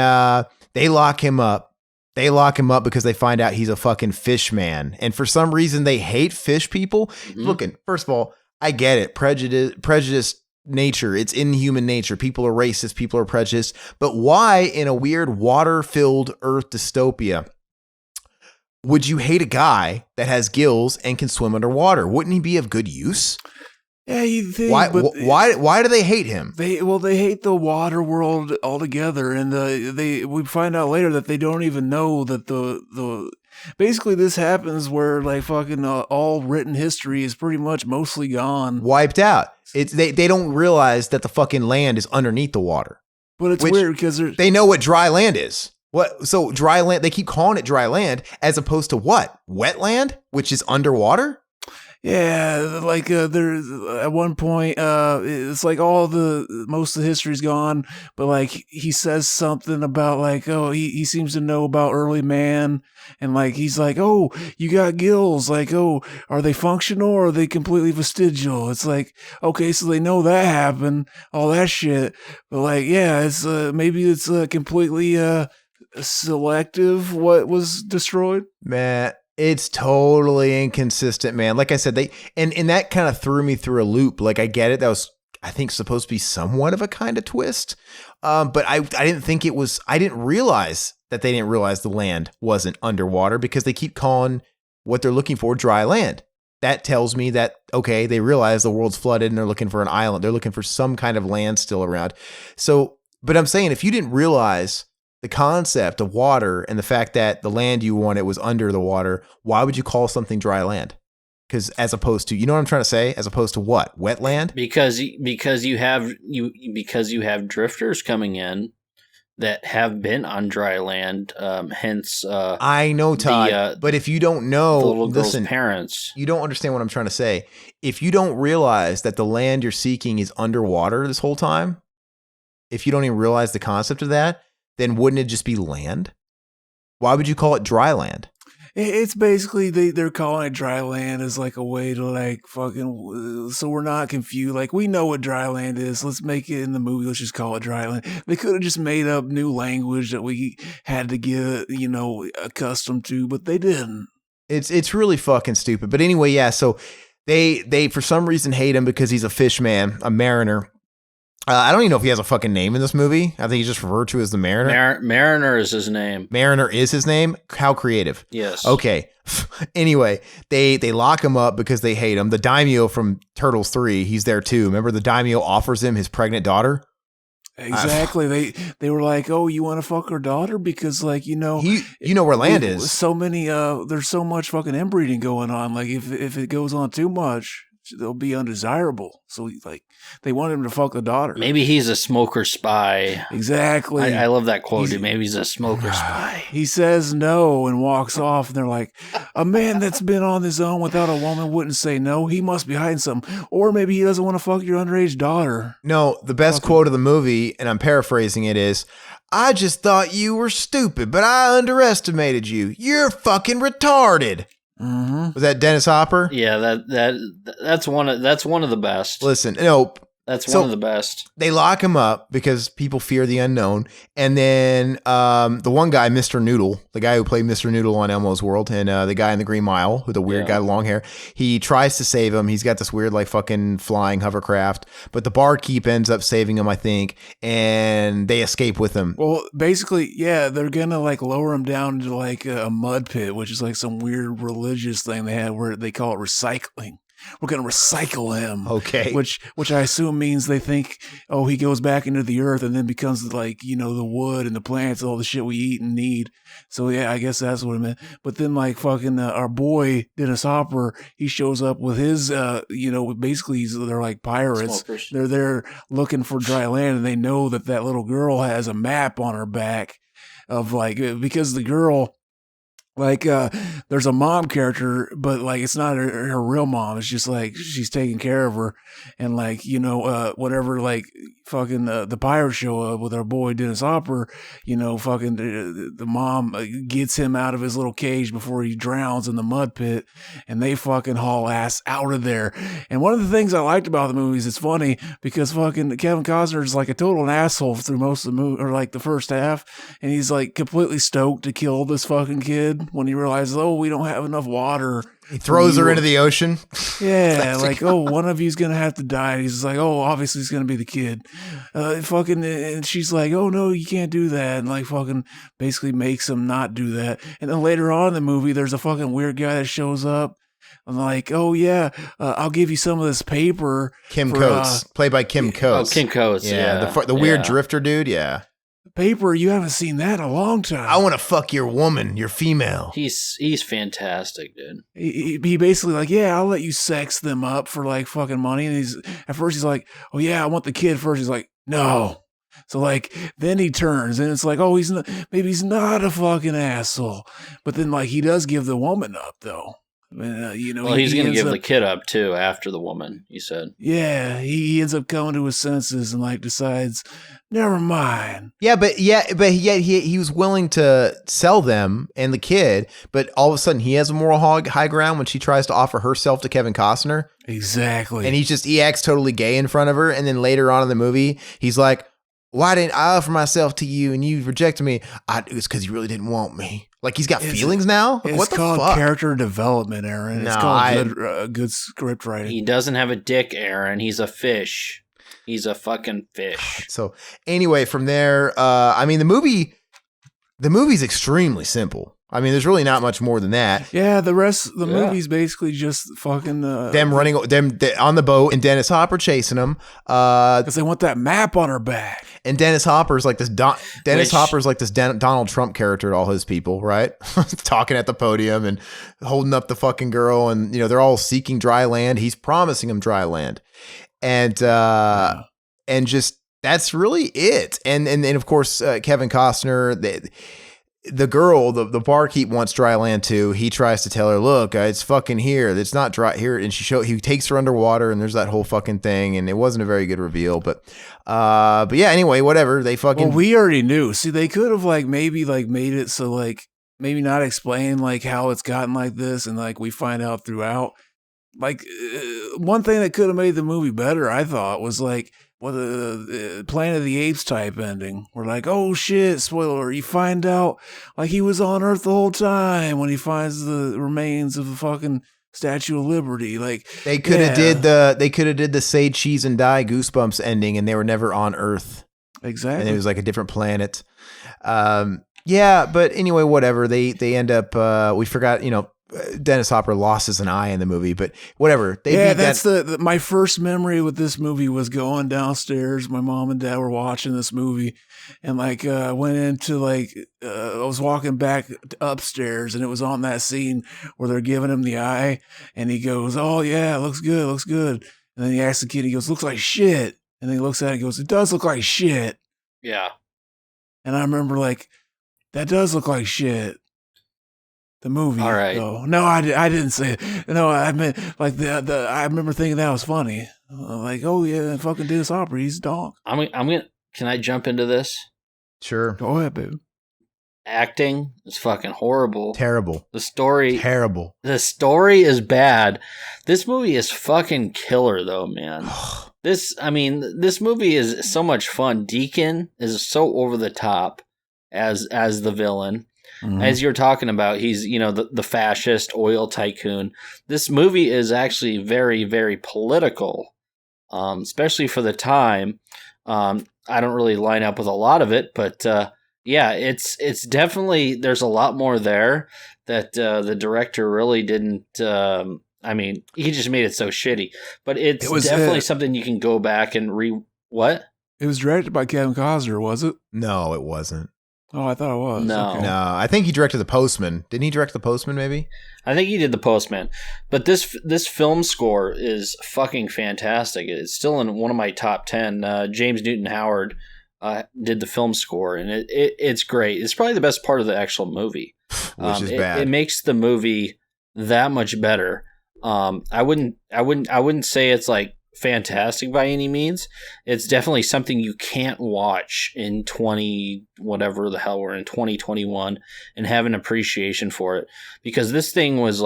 they lock him up. They lock him up because they find out he's a fucking fish man. And for some reason, they hate fish people. Mm-hmm. Look, first of all, I get it. Prejudice nature. It's in human nature. People are racist. People are prejudiced. But why, in a weird water-filled Earth dystopia, would you hate a guy that has gills and can swim underwater? Wouldn't he be of good use? Yeah, you think. Why do they hate him? They hate the water world altogether, and we find out later that they don't even know that basically this happens where like fucking all written history is pretty much mostly gone, wiped out. They don't realize that the fucking land is underneath the water. But it's weird because they know what dry land is. What? So dry land, they keep calling it dry land as opposed to what? Wetland, which is underwater? Yeah, like there's at one point, it's like most of the history's gone, but like he says something about like, oh, he seems to know about early man, and like he's like, oh, you got gills, like, oh, are they functional or are they completely vestigial? It's like, okay, so they know that happened, all that shit, but like, yeah, it's maybe it's completely selective what was destroyed. Man, it's totally inconsistent, man. Like I said, and that kind of threw me through a loop. Like I get it. That was, I think, supposed to be somewhat of a kind of twist. But I didn't think it was, I didn't realize that they didn't realize the land wasn't underwater because they keep calling what they're looking for dry land. That tells me that, okay, they realize the world's flooded and they're looking for an island. They're looking for some kind of land still around. So, but I'm saying if you didn't realize the concept of water and the fact that the land you wanted was under the water, why would you call something dry land? Because as opposed to, you know what I'm trying to say? As opposed to what? Wetland? Because you have drifters coming in that have been on dry land. Hence, I know, Todd. But if you don't know, the little girl's listen, parents, you don't understand what I'm trying to say. If you don't realize that the land you're seeking is underwater this whole time, if you don't even realize the concept of that, then wouldn't it just be land? Why would you call it dry land? It's basically they're calling it dry land as like a way to like fucking, so we're not confused. Like we know what dry land is. Let's make it in the movie. Let's just call it dry land. They could have just made up new language that we had to get, accustomed to, but they didn't. It's really fucking stupid. But anyway, yeah. So they for some reason hate him because he's a fish man, a mariner. I don't even know if he has a fucking name in this movie. I think he's just referred to as the Mariner. Mariner is his name. Mariner is his name? How creative. Yes. Okay. Anyway, they lock him up because they hate him. The daimyo from Turtles 3, he's there too. Remember the daimyo offers him his pregnant daughter? Exactly. They were like, "Oh, you want to fuck her daughter because, like, you know where land is. So many. There's so much fucking inbreeding going on. Like, if it goes on too much, they'll be undesirable. So, like, they want him to fuck the daughter. Maybe he's a smoker spy. Exactly. I love that quote. Maybe he's a smoker spy. He says no and walks off. And they're like, a man that's been on his own without a woman wouldn't say no. He must be hiding something. Or maybe he doesn't want to fuck your underage daughter. No, the best quote of the movie, and I'm paraphrasing it, is, I just thought you were stupid, but I underestimated you. You're fucking retarded. Mm-hmm. Was that Dennis Hopper? Yeah, that's one of the best. Listen, no, that's one of the best. They lock him up because people fear the unknown, and then the one guy, Mr. Noodle, the guy who played Mr. Noodle on Elmo's World, and the guy in the Green Mile, with the weird guy with long hair, he tries to save him. He's got this weird, like, fucking flying hovercraft, but the barkeep ends up saving him, I think, and they escape with him. Well, basically, yeah, they're gonna like lower him down into like a mud pit, which is like some weird religious thing they had where they call it recycling. We're going to recycle him. Okay. Which I assume means they think, oh, he goes back into the earth and then becomes like, the wood and the plants, all the shit we eat and need. So, yeah, I guess that's what it meant. But then, like, fucking our boy, Dennis Hopper, he shows up with his, basically they're like pirates. Smokers. They're there looking for dry land, and they know that little girl has a map on her back of, like, because the girl... Like, there's a mom character, but like, it's not her real mom. It's just like, she's taking care of her. And like, whatever, like fucking, the pirates show up with our boy Dennis Hopper, fucking the mom gets him out of his little cage before he drowns in the mud pit, and they fucking haul ass out of there. And one of the things I liked about the movie is it's funny because fucking Kevin Costner is like a total asshole through most of the movie, or like the first half. And he's like completely stoked to kill this fucking kid when he realizes, oh, we don't have enough water. He throws her into the ocean. Yeah, like, oh, one of you's gonna have to die. He's like, oh, obviously it's gonna be the kid. And she's like, oh no, you can't do that. And like, fucking basically makes him not do that. And then later on in the movie, there's a fucking weird guy that shows up. I'm like, oh yeah, I'll give you some of this paper. Kim Coates, played by Kim Coates. Oh, Kim Coates. Yeah, the weird drifter dude. Yeah. Paper, you haven't seen that in a long time. I want to fuck your woman, your female. He's fantastic, dude. He basically like, yeah, I'll let you sex them up for like fucking money. And at first he's like, oh yeah, I want the kid first. He's like, no. So like, then he turns and it's like, oh, maybe he's not a fucking asshole. But then like, he does give the woman up though. Well, he's going to give the kid up too after the woman, he said. Yeah, he ends up coming to his senses and like decides, never mind. But he was willing to sell them and the kid, but all of a sudden he has a moral high ground when she tries to offer herself to Kevin Costner. Exactly. And he acts totally gay in front of her. And then later on in the movie, he's like, why didn't I offer myself to you and you rejected me? It's because you really didn't want me. Like he's got feelings now? Like, it's called character development, Aaron. It's called good script writing. He doesn't have a dick, Aaron. He's a fish. He's a fucking fish. So anyway, from there, I mean, the movie's extremely simple. I mean, there's really not much more than that. Yeah, the rest of the movie's basically just fucking them running on the boat and Dennis Hopper chasing them because they want that map on her back. And Dennis Hopper's like this Donald Trump character to all his people, right? Talking at the podium and holding up the fucking girl, and they're all seeking dry land. He's promising them dry land, and just that's really it. And of course Kevin Costner. The girl, the barkeep wants dry land too. He tries to tell her, look, it's fucking here. It's not dry here. And he takes her underwater and there's that whole fucking thing. And it wasn't a very good reveal, but yeah, anyway, whatever. They fucking. Well, we already knew. See, they could have maybe made it so maybe not explain how it's gotten like this. And we find out throughout. One thing that could have made the movie better, I thought, was the Planet of the Apes type ending. We're like, oh shit, spoiler, you find out he was on Earth the whole time when he finds the remains of the fucking Statue of Liberty. They could have did the say cheese and die Goosebumps ending, and they were never on Earth. Exactly. And it was a different planet. Yeah, but anyway, whatever. They end up we forgot, Dennis Hopper lost an eye in the movie, but whatever. That's my first memory with this movie was going downstairs. My mom and dad were watching this movie, and went into I was walking back upstairs, and it was on that scene where they're giving him the eye, and he goes, "Oh yeah, looks good." And then he asks the kid, he goes, "Looks like shit." And then he looks at it and goes, "It does look like shit." Yeah. And I remember that does look like shit. The movie. All right. Though. No, I didn't say it. No, I meant I remember thinking that was funny. Oh yeah, fucking Dennis Hopper, he's a dog. Can I jump into this? Sure. Go ahead, baby. Acting is fucking horrible. Terrible. The story. Terrible. The story is bad. This movie is fucking killer though, man. This movie is so much fun. Deacon is so over the top as the villain. Mm-hmm. As you're talking about, he's, the fascist oil tycoon. This movie is actually very, very political, especially for the time. I don't really line up with a lot of it, but yeah, it's definitely, there's a lot more there that the director really didn't. He just made it so shitty, but it was definitely something you can go back and What? It was directed by Kevin Costner, was it? No, it wasn't. Oh, I thought it was. No. Okay. No, I think he directed The Postman. Didn't he direct The Postman, maybe? I think he did The Postman. But this film score is fucking fantastic. It's still in one of my top 10. James Newton Howard did the film score, and it's great. It's probably the best part of the actual movie. Which is bad. It makes the movie that much better. I wouldn't say it's fantastic by any means. It's definitely something you can't watch in 2021 and have an appreciation for it, because this thing was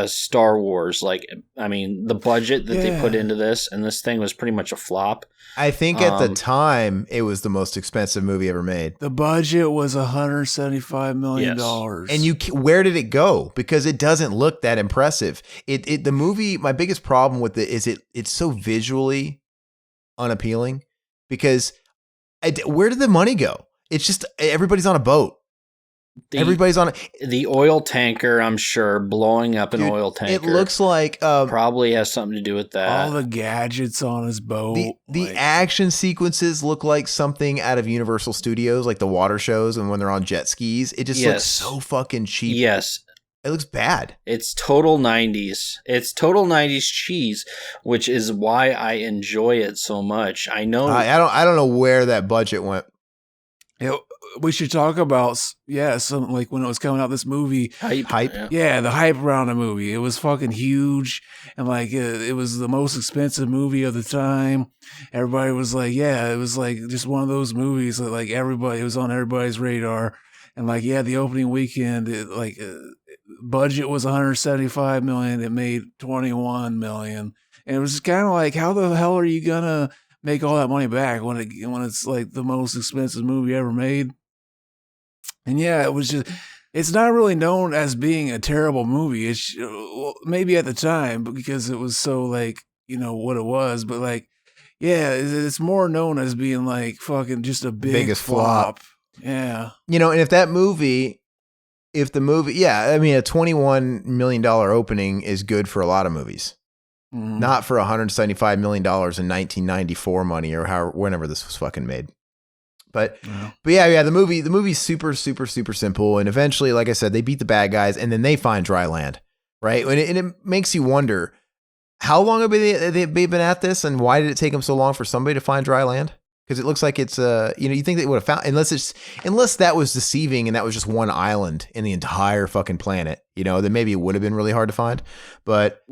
Star Wars. The budget that they put into this, and this thing was pretty much a flop. I think at the time it was the most expensive movie ever made. The budget was $175 million. Yes. And where did it go? Because it doesn't look that impressive. The movie, my biggest problem with it is it's so visually unappealing, because where did the money go? It's just everybody's on a boat. Everybody's on it. The oil tanker, I'm sure, blowing up an oil tanker. It looks like probably has something to do with that. All the gadgets on his boat. The action sequences look like something out of Universal Studios, like the water shows and when they're on jet skis. It just looks so fucking cheap. Yes. It looks bad. It's total 90s. It's total 90s cheese, which is why I enjoy it so much. I know. I don't know where that budget went. We should talk about something like when it was coming out, this movie hype. Yeah, the hype around the movie. It was fucking huge, and like it was the most expensive movie of the time. Everybody was like, it was like just one of those movies that like everybody, it was on everybody's radar. And like, the opening weekend, budget was 175 million. It made 21 million, and it was just kind of like, how the hell are you gonna make all that money back when it's like the most expensive movie ever made? And it was just, it's not really known as being a terrible movie. It's maybe at the time, but because it was so like, what it was, but like, it's more known as being like fucking just a biggest flop. Yeah. And if the movie, a $21 million opening is good for a lot of movies. Mm-hmm. Not for $175 million in 1994 money or whenever this was fucking made. But the movie's super, super, super simple. And eventually, like I said, they beat the bad guys and then they find dry land, right? And it makes you wonder, how long have they been at this, and why did it take them so long for somebody to find dry land? Because it looks like it's you think they would have found, unless that was deceiving and that was just one island in the entire fucking planet, then maybe it would have been really hard to find. But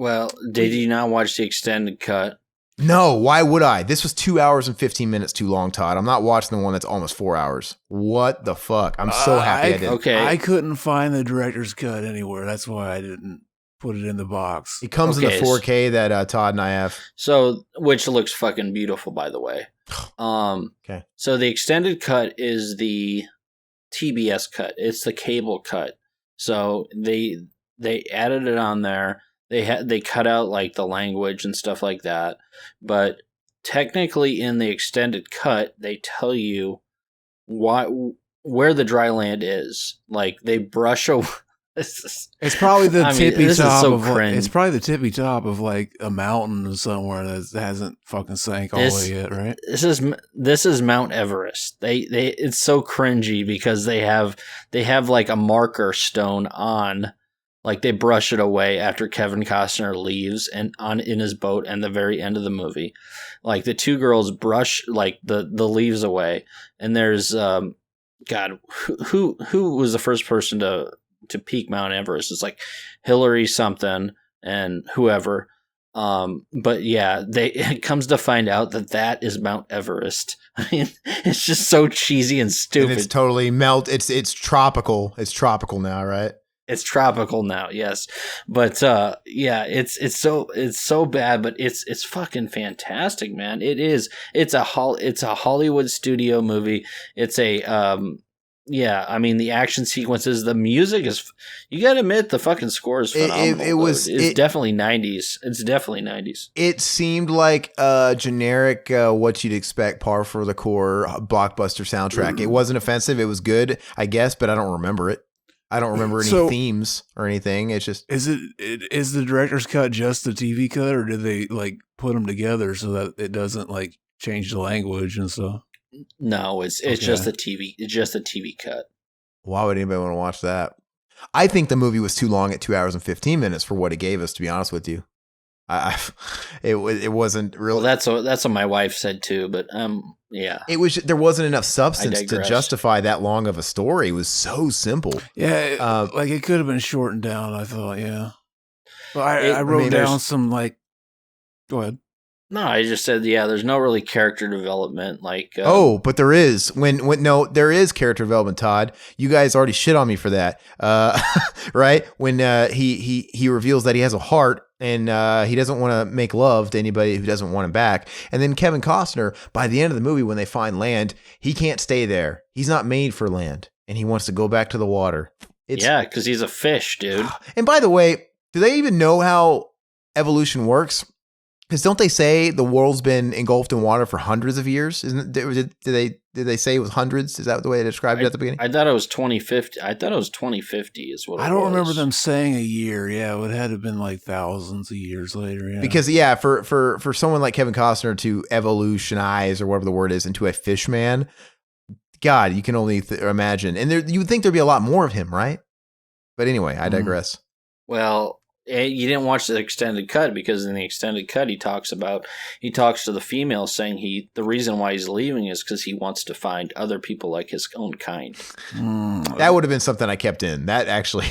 did you not watch the extended cut? No, why would I? This was 2 hours and 15 minutes too long, Todd. I'm not watching the one that's almost 4 hours. What the fuck? I'm so happy I did. Okay. I couldn't find the director's cut anywhere. That's why I didn't put it in the box. It comes in the 4K that Todd and I have. So, which looks fucking beautiful, by the way. Okay. So the extended cut is the TBS cut. It's the cable cut. So they added it on there. They cut out like the language and stuff like that. But technically in the extended cut, they tell you where the dry land is. Like they brush away. It's probably the tippy top it's probably the tippy top of like a mountain somewhere that hasn't fucking sank all the way yet, right? This is Mount Everest. It's so cringy because they have like a marker stone on, like they brush it away after Kevin Costner leaves and in his boat and the very end of the movie. Like the two girls brush like the leaves away, and there's God, who was the first person to peak Mount Everest? It's like Hillary something and whoever. But it comes to find out that is Mount Everest. I mean, it's just so cheesy and stupid. And it's totally it's tropical. It's tropical now, right? It's tropical now, yes. But it's so bad, but it's fucking fantastic, man. It is. It's a Hollywood studio movie. It's a I mean, the action sequences, the music is, you gotta admit, the fucking score is phenomenal. It's definitely 90s. It's definitely 90s. It seemed like a generic, what you'd expect, par for the core blockbuster soundtrack. It wasn't offensive. It was good, I guess, but I don't remember it. I don't remember any themes or anything. It's just, is the director's cut just the TV cut, or did they like put them together so that it doesn't like change the language and stuff? No, it's just the TV. It's just the TV cut. Why would anybody want to watch that? I think the movie was too long at 2 hours and 15 minutes for what it gave us. To be honest with you, it wasn't really. Well, that's what my wife said too. But it was. There wasn't enough substance to justify that long of a story. It was so simple. Yeah, like it could have been shortened down. I thought, But I wrote down some like. Go ahead. No, I just said, there's no really character development. Like, but there is. No, there is character development, Todd. You guys already shit on me for that, right? When he reveals that he has a heart and he doesn't want to make love to anybody who doesn't want him back. And then Kevin Costner, by the end of the movie, when they find land, he can't stay there. He's not made for land, and he wants to go back to the water. Because he's a fish, dude. And by the way, do they even know how evolution works? Because don't they say the world's been engulfed in water for hundreds of years? Did Did they say it was hundreds? Is that the way they described it at the beginning? I thought it was 2050. I thought it was 2050 is what I don't remember them saying a year. Yeah, it would have to been like thousands of years later. Yeah. Because for someone like Kevin Costner to evolutionize or whatever the word is into a fish man, God, you can only imagine. And you would think there'd be a lot more of him, right? But anyway, I digress. Well, you didn't watch the extended cut, because in the extended cut he talks to the female saying the reason why he's leaving is because he wants to find other people like his own kind. That would have been something I kept in. That actually.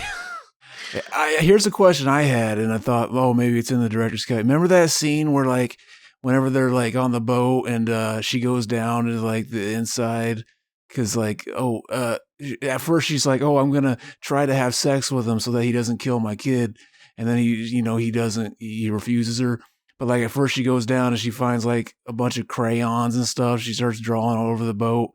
Here's a question I had, and I thought, oh, maybe it's in the director's cut. Remember that scene where like whenever they're like on the boat and she goes down to like the inside, because like at first she's like, oh, I'm gonna try to have sex with him so that he doesn't kill my kid. And then he refuses her. But like at first she goes down and she finds like a bunch of crayons and stuff. She starts drawing all over the boat.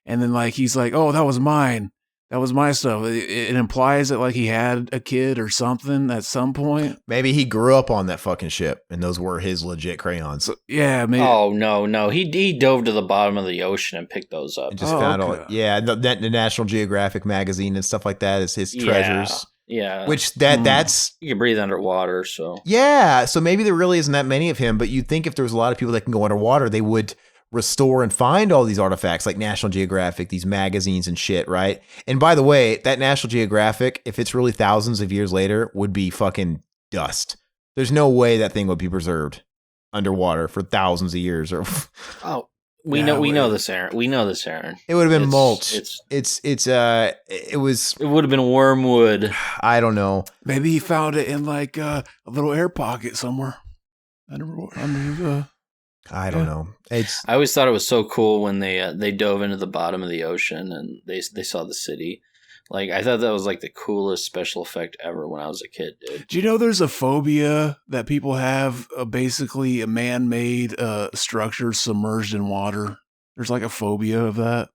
And then like he's like, oh, that was mine. That was my stuff. It implies that like he had a kid or something at some point. Maybe he grew up on that fucking ship and those were his legit crayons. So, yeah, maybe. Oh, no. He dove to the bottom of the ocean and picked those up. And just found all. Yeah, the National Geographic magazine and stuff like that is his treasures. Yeah. Which that's... You can breathe underwater, so... Yeah, so maybe there really isn't that many of him, but you'd think if there was a lot of people that can go underwater, they would restore and find all these artifacts like National Geographic, these magazines and shit, right? And by the way, that National Geographic, if it's really thousands of years later, would be fucking dust. There's no way that thing would be preserved underwater for thousands of years. Or We know this, Aaron. We know this, Aaron. It would have been mulch. It would have been wormwood. I don't know. Maybe he found it in like a little air pocket somewhere. I don't know. I always thought it was so cool when they dove into the bottom of the ocean and they saw the city. Like, I thought that was like the coolest special effect ever when I was a kid, dude. Do you know there's a phobia that people have, basically a man-made structure submerged in water? There's like a phobia of that.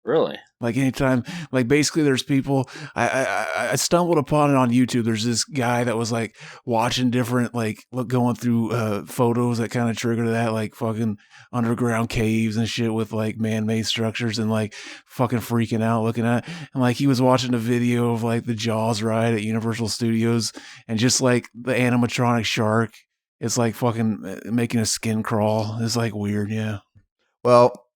Really? Like anytime, like basically there's people, I stumbled upon it on YouTube. There's this guy that was like watching different, like going through photos that kind of trigger that, like fucking underground caves and shit with like man-made structures and like fucking freaking out looking at it. And like he was watching a video of like the Jaws ride at Universal Studios and just like the animatronic shark is like fucking making a skin crawl. It's like weird, yeah. Well,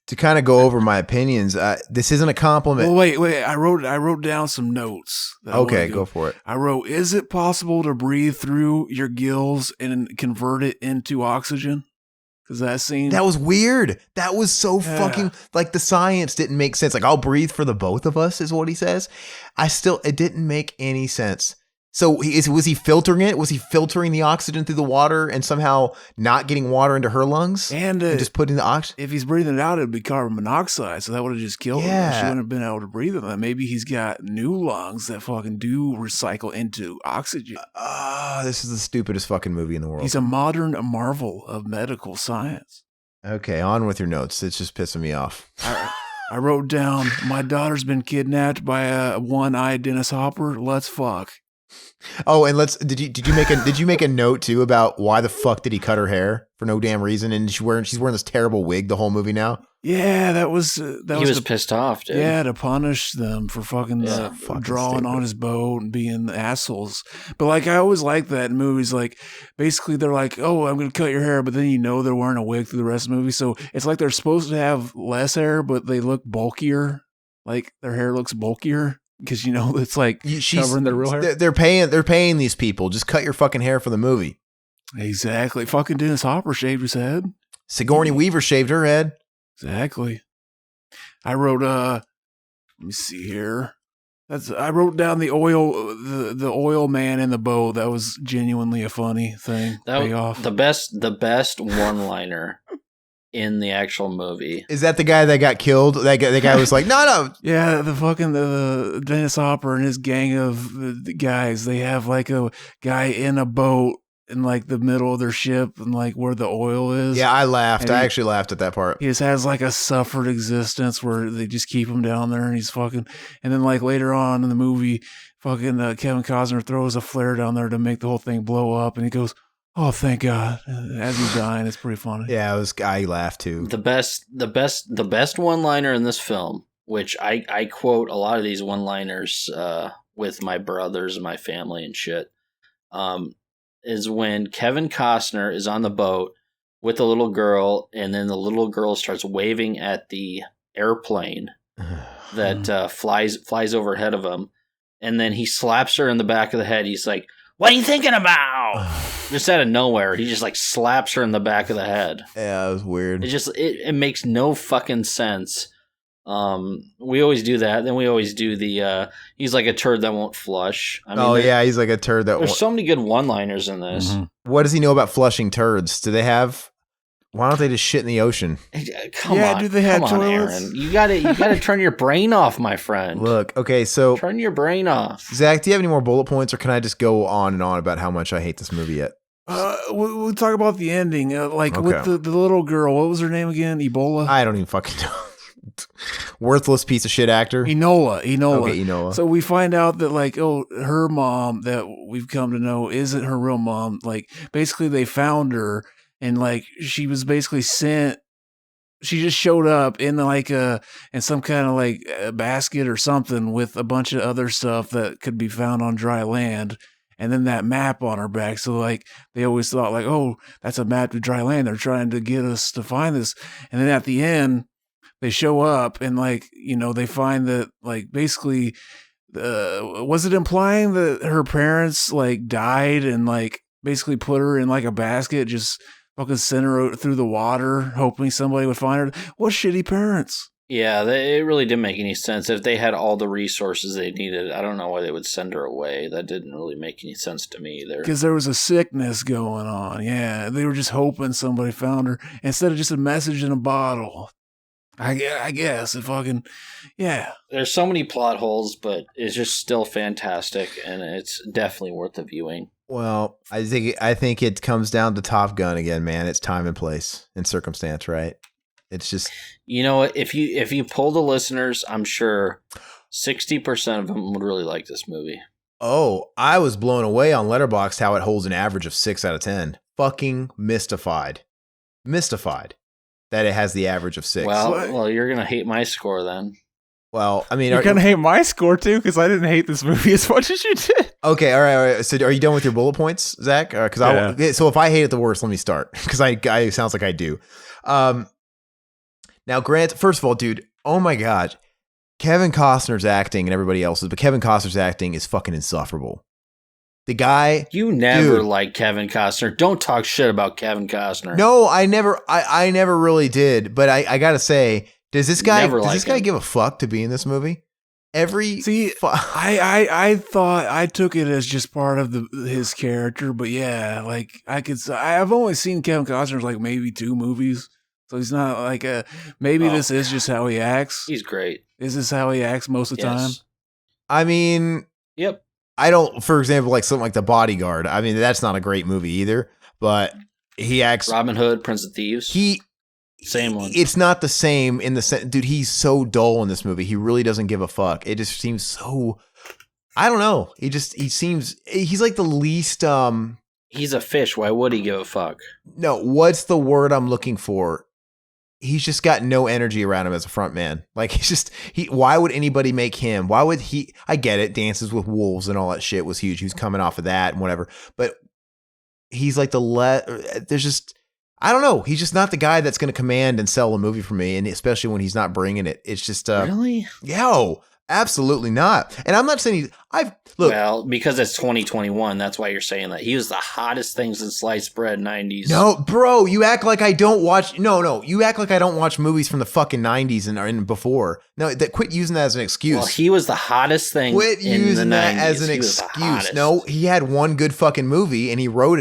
to kind of go over my opinions, this isn't a compliment. Well, wait. I wrote down some notes. Okay, go for it. I wrote, is it possible to breathe through your gills and convert it into oxygen? Because that scene... That was weird. That was so fucking... Like, the science didn't make sense. Like, I'll breathe for the both of us, is what he says. It didn't make any sense. So was he filtering it? Was he filtering the oxygen through the water and somehow not getting water into her lungs? And just putting the oxygen? If he's breathing it out, it'd be carbon monoxide. So that would have just killed her. She wouldn't have been able to breathe it. Maybe he's got new lungs that fucking do recycle into oxygen. This is the stupidest fucking movie in the world. He's a modern marvel of medical science. Okay, on with your notes. It's just pissing me off. I wrote down, my daughter's been kidnapped by a one-eyed Dennis Hopper. Let's fuck. Oh, and did you make a note too about why the fuck did he cut her hair for no damn reason? And she's wearing this terrible wig the whole movie now. Yeah, he was pissed off, dude. Yeah, to punish them for fucking drawing on his boat and being assholes. But like, I always like that in movies. Like, basically, they're like, "Oh, I'm gonna cut your hair," but then they're wearing a wig through the rest of the movie. So it's like they're supposed to have less hair, but they look bulkier. Like their hair looks bulkier. Because it's like covering their real hair. They're paying these people. Just cut your fucking hair for the movie. Exactly. Fucking Dennis Hopper shaved his head. Sigourney Weaver shaved her head. Exactly. I wrote. Let me see here. I wrote down the oil man in the boat. That was genuinely a funny thing. That was the best one-liner in the actual movie. Is that the guy that got killed? That guy was like, no. Yeah, the Dennis Hopper and his gang of the guys, they have like a guy in a boat in like the middle of their ship and like where the oil is. Yeah, I laughed. I actually laughed at that part. He just has like a suffered existence where they just keep him down there and he's fucking, and then like later on in the movie, fucking Kevin Costner throws a flare down there to make the whole thing blow up and he goes, Oh, thank God! As he's dying, it's pretty funny. Yeah, I laughed too. The best one-liner in this film, which I quote a lot of these one-liners with my brothers and my family and shit, is when Kevin Costner is on the boat with the little girl, and then the little girl starts waving at the airplane that flies overhead of him, and then he slaps her in the back of the head. He's like, "What are you thinking about?" Just out of nowhere, he just like slaps her in the back of the head. Yeah, it was weird. It makes no fucking sense. We always do that. Then we always do the he's like a turd that won't flush. I mean, he's like a turd that. There's so many good one-liners in this. Mm-hmm. What does he know about flushing turds? Do they have? Why don't they just shit in the ocean? Come on, do they have toilets? Aaron. You gotta turn your brain off, my friend. Look, okay, so turn your brain off. Zach, do you have any more bullet points, or can I just go on and on about how much I hate this movie yet? We'll talk about the ending, with the little girl. What was her name again? Ebola. I don't even fucking know. Worthless piece of shit actor. Enola. Okay, Enola. So we find out that her mom that we've come to know isn't her real mom. Like basically they found her. And she was basically sent. She just showed up in in some kind of a basket or something with a bunch of other stuff that could be found on dry land, and then that map on her back. So they always thought oh, that's a map to dry land. They're trying to get us to find this. And then at the end, they show up and they find that basically, was it implying that her parents died and basically put her in a basket, just fucking send her through the water, hoping somebody would find her? What shitty parents. Yeah, it really didn't make any sense. If they had all the resources they needed, I don't know why they would send her away. That didn't really make any sense to me either. Because there was a sickness going on. Yeah, they were just hoping somebody found her instead of just a message in a bottle. I guess it fucking, yeah. There's so many plot holes, but it's just still fantastic, and it's definitely worth the viewing. Well, I think it comes down to Top Gun again, man. It's time and place and circumstance, right? It's just, you know what? If you poll the listeners, I'm sure 60% of them would really like this movie. Oh, I was blown away on Letterboxd how it holds an average of 6 out of 10. Fucking mystified that it has the average of 6. Well, you're gonna hate my score then. Well, I mean, you're gonna hate my score too, because I didn't hate this movie as much as you did. Okay, all right. So, are you done with your bullet points, Zach? So, if I hate it the worst, let me start, because I sounds like I do. Now, Grant, first of all, dude, oh my god, Kevin Costner's acting and everybody else's, but Kevin Costner's acting is fucking insufferable. The guy, you never liked Kevin Costner. Don't talk shit about Kevin Costner. No, I never really did. But I gotta say, does this guy give a fuck to be in this movie? I thought I took it as just part of his character, but yeah, I've only seen Kevin Costner's maybe 2 movies, so he's not this is just how he acts. He's great. Is this how he acts most of the time? I mean, yep. I don't, for example, something like The Bodyguard. I mean, that's not a great movie either, but he acts. Robin Hood, Prince of Thieves. Same one. It's not the same in the sense, dude. He's so dull in this movie. He really doesn't give a fuck. It just seems so. I don't know. He's like the least. He's a fish. Why would he give a fuck? No, what's the word I'm looking for? He's just got no energy around him as a front man. Why would anybody make him? Why would he? I get it. Dances with Wolves and all that shit was huge. He was coming off of that and whatever. But he's like there's just, I don't know. He's just not the guy that's going to command and sell a movie for me. And especially when he's not bringing it. It's just, really? Yo, absolutely not. And I'm not saying well, because it's 2021, that's why you're saying that. He was the hottest thing since sliced bread 90s. No, bro, you act like I don't watch. No, you act like I don't watch movies from the fucking 90s and before. No, quit using that as an excuse. Well, he was the hottest thing. Quit in using the that 90s. as an excuse. No, he had one good fucking movie and he wrote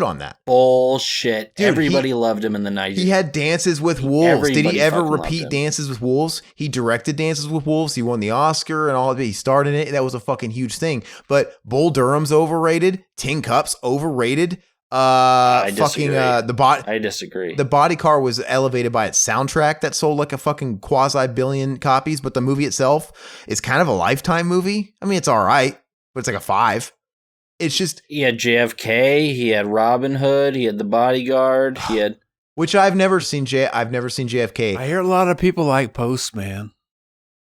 on that. Bullshit. Dude, everybody loved him in the 90s. He had Dances with Wolves. Did he ever repeat him. Dances with Wolves? He directed Dances with Wolves. He won the Oscar and all of it. He starred in it. That was a fucking huge thing. But Bull Durham's overrated. Tin Cup's overrated. I disagree. The Body Car was elevated by its soundtrack that sold like a fucking quasi-billion copies, but the movie itself is kind of a Lifetime movie. I mean, it's all right, but it's like a 5. it's just he had JFK, he had Robin Hood, he had The Bodyguard, he had which I've never seen JFK. I hear a lot of people like Postman.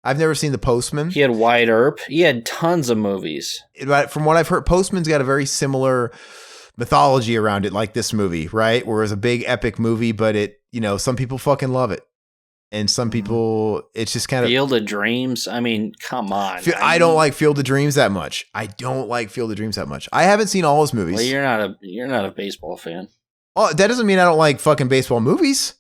I've never seen The Postman. He had Wyatt Earp. He had tons of movies. From what I've heard, Postman's got a very similar mythology around it, like this movie, right? Where it's a big epic movie, but it, some people fucking love it. And some people, it's just kind of Field of Dreams. I mean, come on. I don't like Field of Dreams that much. I haven't seen all his movies. Well, you're not a baseball fan. Oh, that doesn't mean I don't like fucking baseball movies.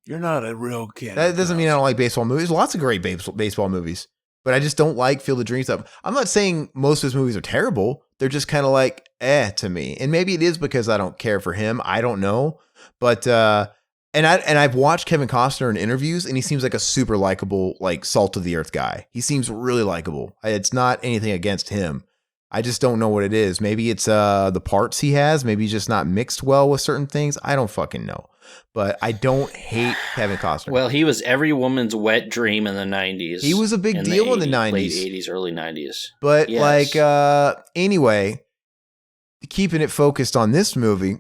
You're not a real kid. That doesn't mean I don't like baseball movies. Lots of great baseball movies, but I just don't like Field of Dreams. I'm not saying most of his movies are terrible. They're just kind of like to me, and maybe it is because I don't care for him. I don't know, but and I've watched Kevin Costner in interviews, and he seems like a super likable, like salt of the earth guy. He seems really likable. It's not anything against him. I just don't know what it is. Maybe it's the parts he has. Maybe he's just not mixed well with certain things. I don't fucking know. But I don't hate Kevin Costner. Well, he was every woman's wet dream in the 90s. He was a big deal in the 90s. Late 80s, early 90s. But anyway, keeping it focused on this movie,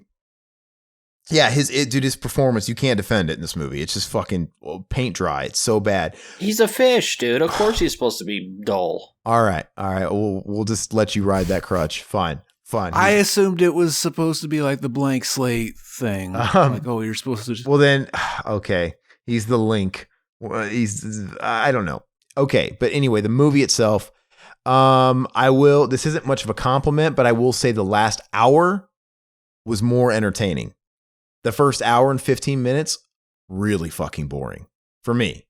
yeah, his performance, you can't defend it in this movie. It's just fucking paint dry. It's so bad. He's a fish, dude. Of course he's supposed to be dull. All right. We'll just let you ride that crutch. Fine. I assumed it was supposed to be like the blank slate thing. You're supposed to. Well, then, okay. He's the link. I don't know. Okay, but anyway, the movie itself. This isn't much of a compliment, but I will say the last hour was more entertaining. The first hour and 15 minutes, really fucking boring for me.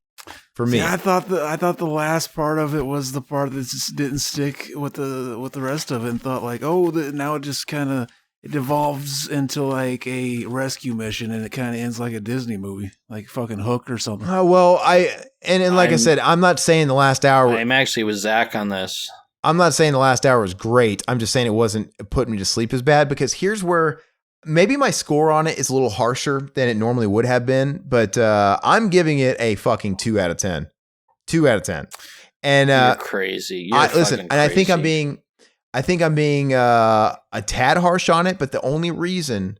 See, I thought the last part of it was the part that just didn't stick with the rest of it, and thought like, now it just kind of it devolves into like a rescue mission, and it kind of ends like a Disney movie, like fucking Hook or something. I said, I'm not saying the last hour. I'm actually with Zach on this. I'm not saying the last hour was great. I'm just saying it wasn't putting me to sleep as bad, because here's where maybe my score on it is a little harsher than it normally would have been, but I'm giving it a fucking 2 out of 10. 2 out of 10. And you're crazy. Listen, and I think I'm being a tad harsh on it, but the only reason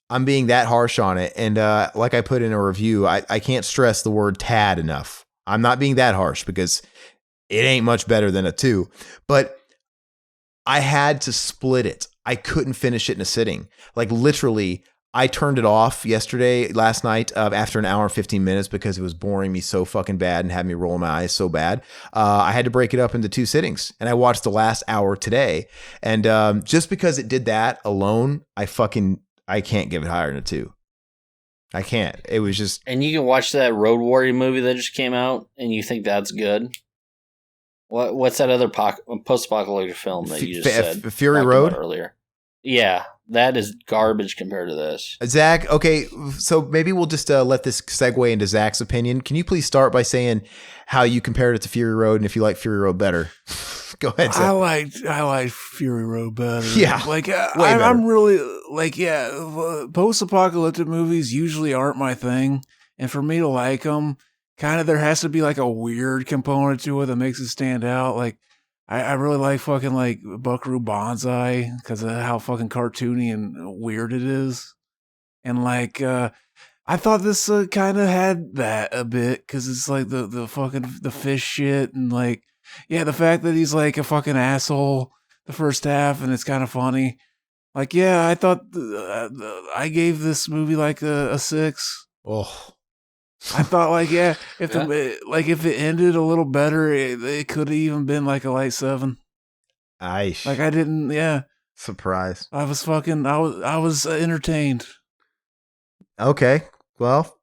I'm being that harsh on it, and like I put in a review, I can't stress the word tad enough. I'm not being that harsh because it ain't much better than a 2, but I had to split it. I couldn't finish it in a sitting. Like literally, I turned it off last night after an hour and 15 minutes because it was boring me so fucking bad and had me rolling my eyes so bad. I had to break it up into 2 sittings, and I watched the last hour today. And just because it did that alone, I can't give it higher than a 2. I can't. It was just. And you can watch that Road Warrior movie that just came out, and you think that's good. What's that other post-apocalyptic film that you just said? Fury Road? Earlier. Yeah, that is garbage compared to this. Zach, okay, so maybe we'll just let this segue into Zach's opinion. Can you please start by saying how you compared it to Fury Road and if you like Fury Road better? Go ahead, Zach. I like Fury Road better. Yeah, I'm really post-apocalyptic movies usually aren't my thing, and for me to like them, kind of there has to be like a weird component to it that makes it stand out. Like I really like fucking like Buckaroo Banzai because of how fucking cartoony and weird it is. And like I thought this kind of had that a bit because it's like the fucking the fish shit, and like the fact that he's like a fucking asshole the first half, and it's kind of funny. Like I thought I gave this movie like a 6. Oh. I thought if it ended a little better, it could have even been like a light 7. Aish. Like I didn't, Surprise. I was entertained. Okay, well,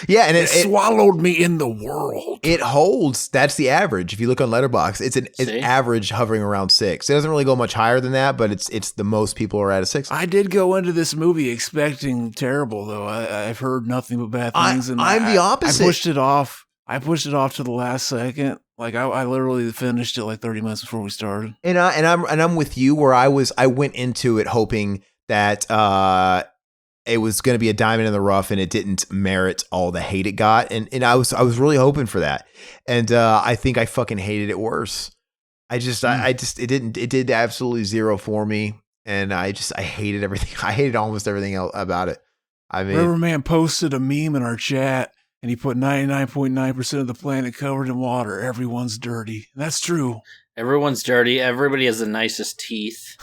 and it swallowed me in the world. It holds. That's the average. If you look on Letterboxd, it's an average hovering around 6. It doesn't really go much higher than that, but it's the most people are at a 6. I did go into this movie expecting terrible, though. I've heard nothing but bad things, and I'm the opposite. I pushed it off. To the last second. Like I literally finished it like 30 minutes before we started. And I'm with you where I went into it hoping that it was going to be a diamond in the rough, and it didn't merit all the hate it got. And I was really hoping for that. And I think I fucking hated it worse. I did absolutely zero for me. And I hated everything. I hated almost everything else about it. I mean, Riverman posted a meme in our chat, and he put 99.9% of the planet covered in water. Everyone's dirty. That's true. Everyone's dirty. Everybody has the nicest teeth.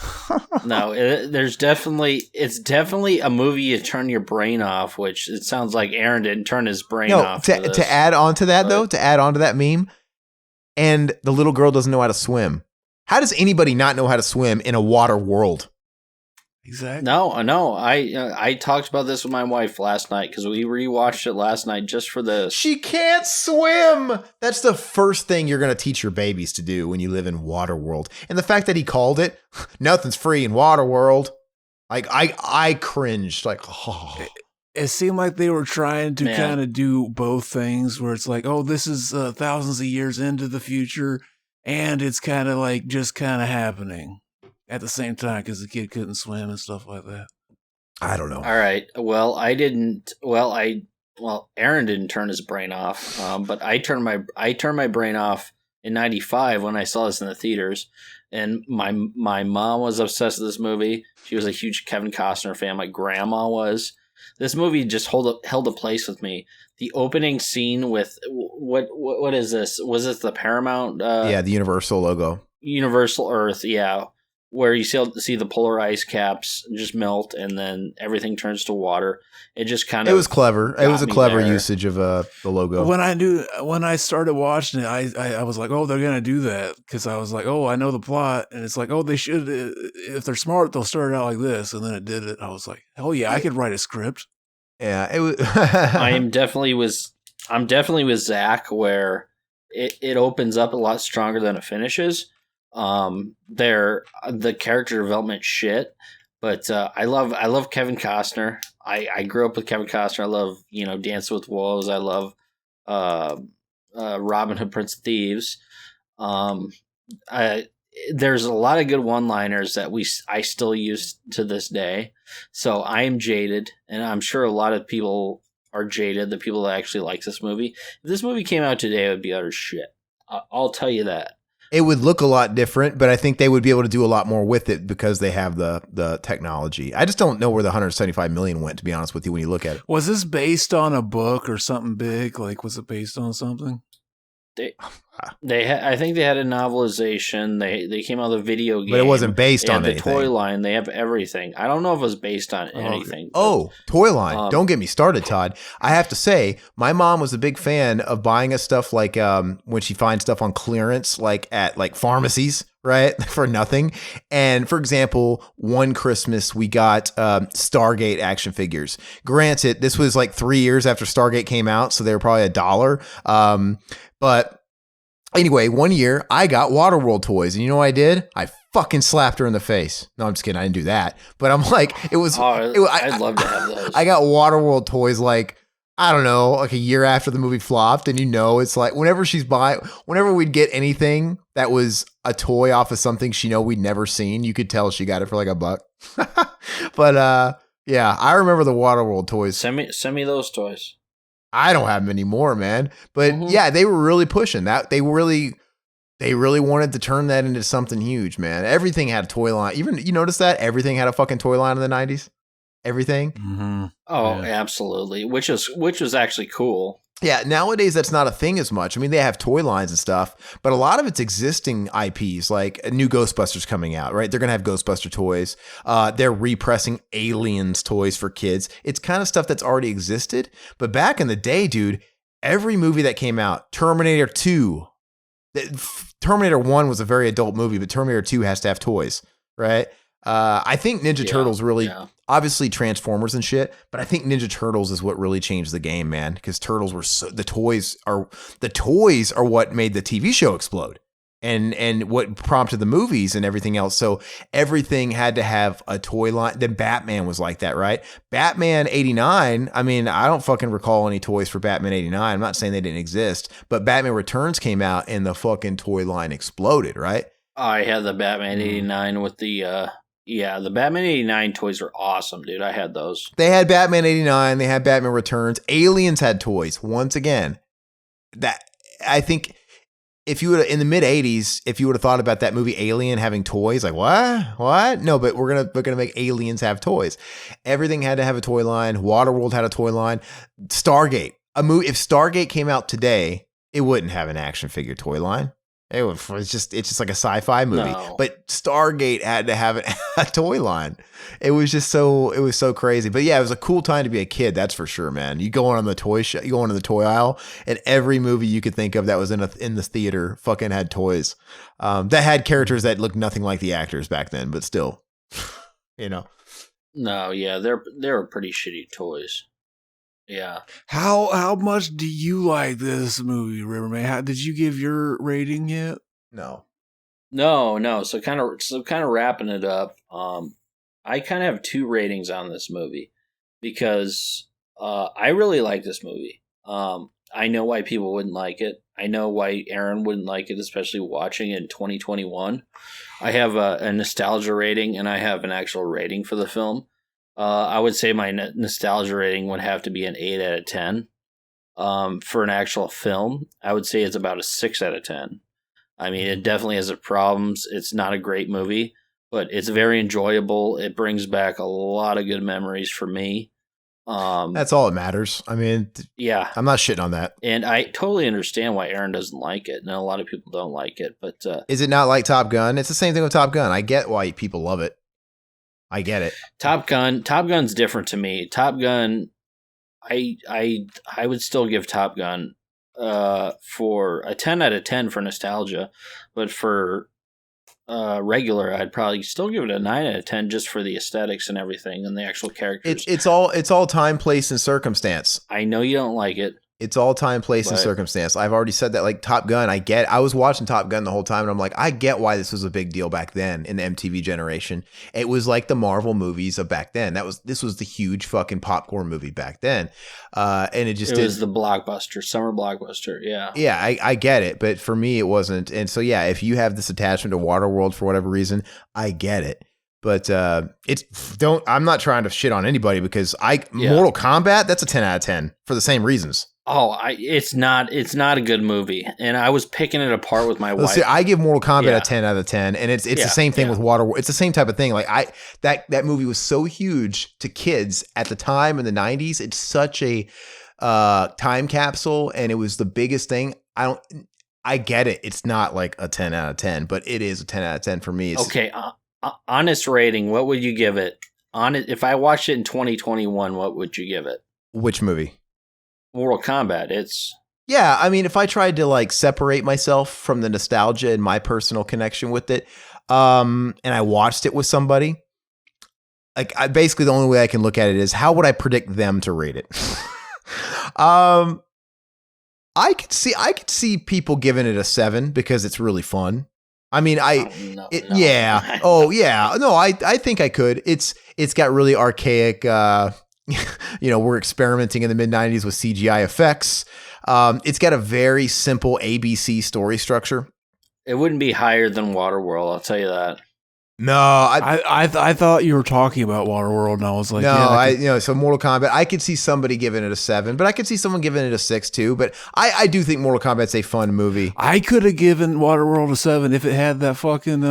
No, it's definitely a movie you turn your brain off, which it sounds like Aaron didn't turn his brain off. To add on to that, though, to add on to that meme, and the little girl doesn't know how to swim. How does anybody not know how to swim in a water world? Exactly. No. I talked about this with my wife last night because we rewatched it last night just for this. She can't swim. That's the first thing you're going to teach your babies to do when you live in Waterworld. And the fact that he called it, nothing's free in Waterworld. Like, I cringed. Like, oh. It seemed like they were trying to kind of do both things where it's like, oh, this is thousands of years into the future. And it's kind of like just kind of happening at the same time because the kid couldn't swim and stuff like that. I don't know. All right. Well, Aaron didn't turn his brain off, but I turned my brain off in '95 when I saw this in the theaters, and my mom was obsessed with this movie. She was a huge Kevin Costner fan. My grandma was. This movie just held a place with me. The opening scene with what is this? Was this the Paramount? The Universal logo. Universal Earth, yeah. Where you see the polar ice caps just melt and then everything turns to water. It just kind of... It was clever. It was a clever usage of the logo. When I started watching it, I was like, oh, they're going to do that. Because I was like, oh, I know the plot. And it's like, oh, they should... If they're smart, they'll start out like this. And then it did it. I was like, oh, yeah, I could write a script. Yeah, it was... I'm definitely with Zach where it opens up a lot stronger than it finishes. The character development shit, but I love Kevin Costner. I grew up with Kevin Costner. I love Dancing with Wolves. I love Robin Hood, Prince of Thieves. There's a lot of good one-liners that I still use to this day. So I am jaded, and I'm sure a lot of people are jaded. The people that actually like this movie. If this movie came out today, it would be utter shit. I'll tell you that. It would look a lot different, but I think they would be able to do a lot more with it because they have the technology. I just don't know where the $175 million went, to be honest with you, when you look at it. Was this based on a book or something big? Like, was it based on something? I think they had a novelization. They came out with a video game, but it wasn't based on anything. The toy line, they have everything. I don't know if it was based on anything. Toy line! Don't get me started, Todd. I have to say, my mom was a big fan of buying us stuff like when she finds stuff on clearance, like at pharmacies, right, for nothing. And for example, one Christmas we got Stargate action figures. Granted, this was like 3 years after Stargate came out, so they were probably $1. But anyway, one year I got Waterworld toys, and you know what I did? I fucking slapped her in the face. No, I'm just kidding. I didn't do that. But I'm like, it was. I'd love to have those. I got Waterworld toys like, I don't know, like a year after the movie flopped, and it's like whenever we'd get anything that was a toy off of something we'd never seen, you could tell she got it for like $1. But yeah, I remember the Waterworld toys. Send me those toys. I don't have them anymore, man. But yeah, they were really pushing that. They really wanted to turn that into something huge, man. Everything had a toy line. Even, you notice that everything had a fucking toy line in the 90s. Everything. Mm-hmm. Oh, yeah. Absolutely. Which was actually cool. Yeah, nowadays that's not a thing as much. I mean, they have toy lines and stuff, but a lot of it's existing IPs, like a new Ghostbusters coming out, right? They're going to have Ghostbuster toys. They're repressing Aliens toys for kids. It's kind of stuff that's already existed. But back in the day, dude, every movie that came out, Terminator 2, Terminator 1 was a very adult movie, but Terminator 2 has to have toys, right? I think Ninja Turtles really, obviously Transformers and shit, but I think Ninja Turtles is what really changed the game, man. Because Turtles were the toys are what made the TV show explode, and what prompted the movies and everything else. So everything had to have a toy line. Then Batman was like that, right? Batman 89. I mean, I don't fucking recall any toys for Batman 89. I'm not saying they didn't exist, but Batman Returns came out and the fucking toy line exploded, right? I had the Batman 89 with the the Batman 89 toys were awesome, dude. I had those. They had Batman 89. They had Batman Returns. Aliens had toys. Once again, that I think if you would in the mid 80s, if you would have thought about that movie Alien having toys, like what? No, but we're gonna make aliens have toys. Everything had to have a toy line. Waterworld had a toy line. Stargate, a movie. If Stargate came out today, it wouldn't have an action figure toy line. It's just like a sci-fi movie. No. But Stargate had to have a toy line. It was so crazy. But yeah, it was a cool time to be a kid. That's for sure, man. You go on the toy you go into the toy aisle, and every movie you could think of that was in the theater fucking had toys that had characters that looked nothing like the actors back then, but still, you know. No, yeah, they were pretty shitty toys. Yeah. How much do you like this movie, Riverman? How did you give your rating yet? No. So kind of wrapping it up. I kind of have 2 ratings on this movie because I really like this movie. I know why people wouldn't like it. I know why Aaron wouldn't like it, especially watching it in 2021. I have a nostalgia rating, and I have an actual rating for the film. I would say my nostalgia rating would have to be an 8 out of 10. For an actual film, I would say it's about a 6 out of 10. I mean, it definitely has its problems. It's not a great movie, but it's very enjoyable. It brings back a lot of good memories for me. That's all that matters. I mean, yeah, I'm not shitting on that. And I totally understand why Aaron doesn't like it. And a lot of people don't like it, but is it not like Top Gun? It's the same thing with Top Gun. I get why people love it. I get it. Top Gun's different to me. Top Gun, I would still give Top Gun for a 10 out of 10 for nostalgia, but for regular, I'd probably still give it a 9 out of 10 just for the aesthetics and everything and the actual characters. It's all time, place, and circumstance. I know you don't like it. It's all time, place, and circumstance. I've already said that. Like Top Gun, I was watching Top Gun the whole time, and I'm like, I get why this was a big deal back then in the MTV generation. It was like the Marvel movies of back then. This was the huge fucking popcorn movie back then, and it was the blockbuster, summer blockbuster. Yeah, yeah, I get it, but for me, it wasn't. And so yeah, if you have this attachment to Waterworld for whatever reason, I get it. But I'm not trying to shit on anybody because Mortal Kombat, that's a 10 out of 10 for the same reasons. Oh, it's not a good movie, and I was picking it apart with my wife. See, I give Mortal Kombat a 10 out of 10, and it's the same thing with Waterworld. It's the same type of thing. Like that movie was so huge to kids at the time in the 90s. It's such a time capsule, and it was the biggest thing. I get it. It's not like a 10 out of 10, but it is a 10 out of 10 for me. Okay, honest rating. What would you give it? If I watched it in 2021, what would you give it? Which movie? Mortal Kombat. Yeah, I mean, if I tried to like separate myself from the nostalgia and my personal connection with it, and I watched it with somebody, like basically the only way I can look at it is how would I predict them to rate it? I could see people giving it a 7 because it's really fun. I mean, yeah. Oh yeah. No, I think I could. It's got really archaic, we're experimenting in the mid-90s with CGI effects. It's got a very simple ABC story structure. It wouldn't be higher than Waterworld, I'll tell you that. No, I thought you were talking about Waterworld, and I was like, no, so Mortal Kombat, I could see somebody giving it a 7, but I could see someone giving it a 6 too. But I do think Mortal Kombat's a fun movie. I could have given Waterworld a 7 if it had that fucking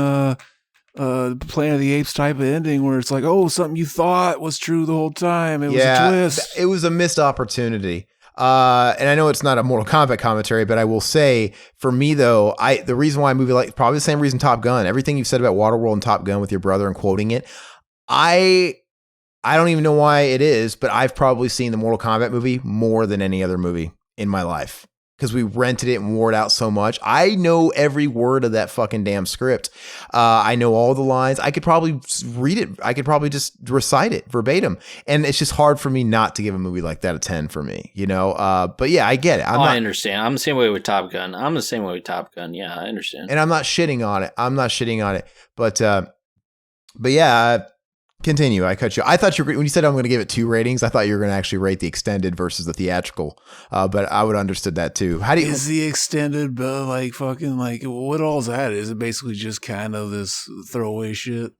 Planet of the Apes type of ending where it's like, oh, something you thought was true the whole time. It was a twist. It was a missed opportunity. And I know it's not a Mortal Kombat commentary, but I will say for me though, the reason why a movie like probably the same reason Top Gun, everything you've said about Waterworld and Top Gun with your brother and quoting it, I don't even know why it is, but I've probably seen the Mortal Kombat movie more than any other movie in my life. Because we rented it and wore it out so much. I know every word of that fucking damn script. I know all the lines. I could probably read it. I could probably just recite it verbatim. And it's just hard for me not to give a movie like that a 10 for me, you know? But yeah, I get it. I understand. I'm the same way with Top Gun. Yeah, I understand. And I'm not shitting on it. But yeah, continue. I cut you. I thought when you said I'm going to give it 2 ratings, I thought you were going to actually rate the extended versus the theatrical. But I would have understood that too. Is the extended like fucking like what all's that? Is it basically just kind of this throwaway shit?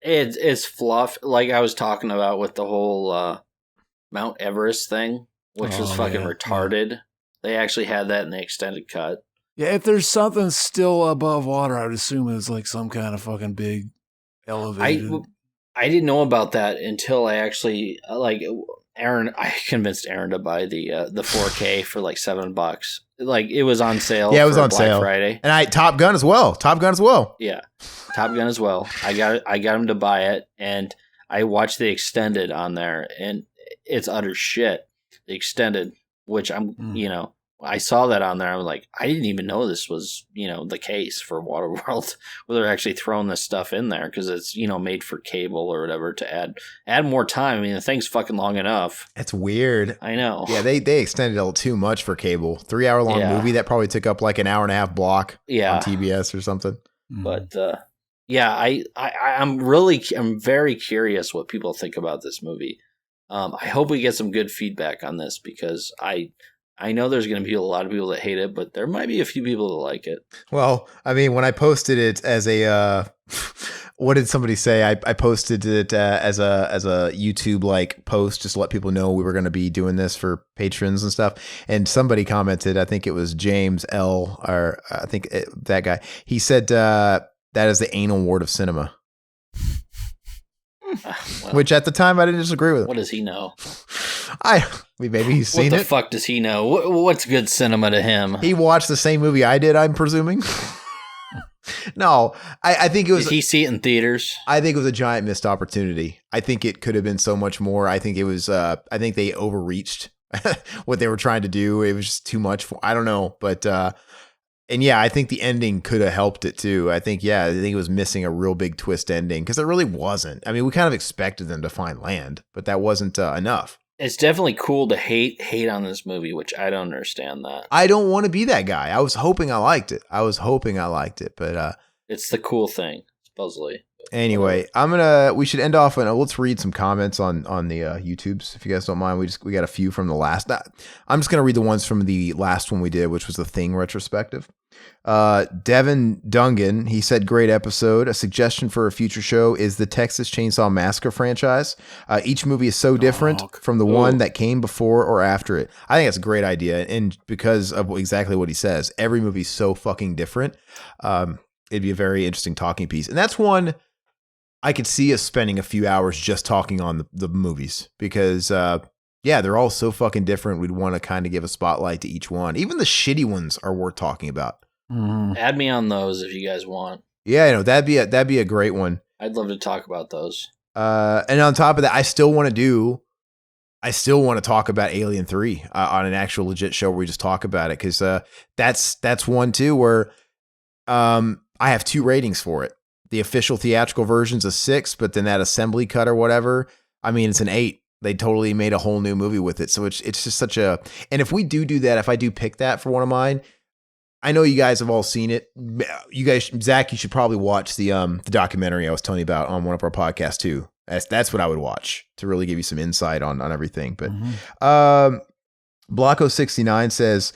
It's fluff, like I was talking about with the whole Mount Everest thing, which was fucking retarded. They actually had that in the extended cut. Yeah, if there's something still above water, I would assume it's like some kind of fucking big elevated. I didn't know about that until I actually Aaron. I convinced Aaron to buy the 4K for like $7. Like it was on sale. Yeah, it was on Black sale. Friday, and Top Gun as well. Yeah, Top Gun as well. I got him to buy it, and I watched the extended on there, and it's utter shit. The extended, which I saw that on there. I was like, I didn't even know this was, the case for Waterworld, where they're actually throwing this stuff in there because it's, made for cable or whatever to add more time. I mean, the thing's fucking long enough. It's weird. I know. Yeah, they extended a little too much for cable. 3-hour long movie that probably took up like an hour and a half block on TBS or something. But I'm very curious what people think about this movie. I hope we get some good feedback on this because I know there's going to be a lot of people that hate it, but there might be a few people that like it. Well, I mean, when I posted it as a, what did somebody say? I posted it as a YouTube like post just to let people know we were going to be doing this for patrons and stuff. And somebody commented, I think it was James L. or I think that guy. He said that is the anal ward of cinema. Well, which at the time I didn't disagree with. What does he know? Maybe he's seen it. What the fuck does he know? What's good cinema to him? He watched the same movie I did, I'm presuming. No, I think it was. Did he see it in theaters? I think it was a giant missed opportunity. I think it could have been so much more. I think it was. I think they overreached what they were trying to do. It was just too much. I don't know, but. And yeah, I think the ending could have helped it too. I think it was missing a real big twist ending because it really wasn't. I mean, we kind of expected them to find land, but that wasn't enough. It's definitely cool to hate on this movie, which I don't understand that. I don't want to be that guy. I was hoping I liked it. But it's the cool thing, supposedly. Anyway, we should end off on let's read some comments on the YouTubes if you guys don't mind. We got a few from the last. I'm just gonna read the ones from the last one we did, which was the Thing retrospective. Devin Dungan, he said, great episode. A suggestion for a future show is the Texas Chainsaw Massacre franchise. Each movie is so different from the one that came before or after it. I think that's a great idea, and because of exactly what he says, every movie's so fucking different. It'd be a very interesting talking piece, and that's one I could see us spending a few hours just talking on the movies because, they're all so fucking different. We'd want to kind of give a spotlight to each one. Even the shitty ones are worth talking about. Add me on those if you guys want. Yeah, that'd be a great one. I'd love to talk about those. And on top of that, I still want to talk about Alien 3 on an actual legit show where we just talk about it because that's one too where I have 2 ratings for it. The official theatrical version's a 6, but then that assembly cut or whatever, I mean, it's an 8. They totally made a whole new movie with it. So it's just such a, and if we do that, if I do pick that for one of mine, I know you guys have all seen it. You guys, Zach, you should probably watch the documentary I was telling you about on one of our podcasts too. That's what I would watch to really give you some insight on everything. But Blocko69 says,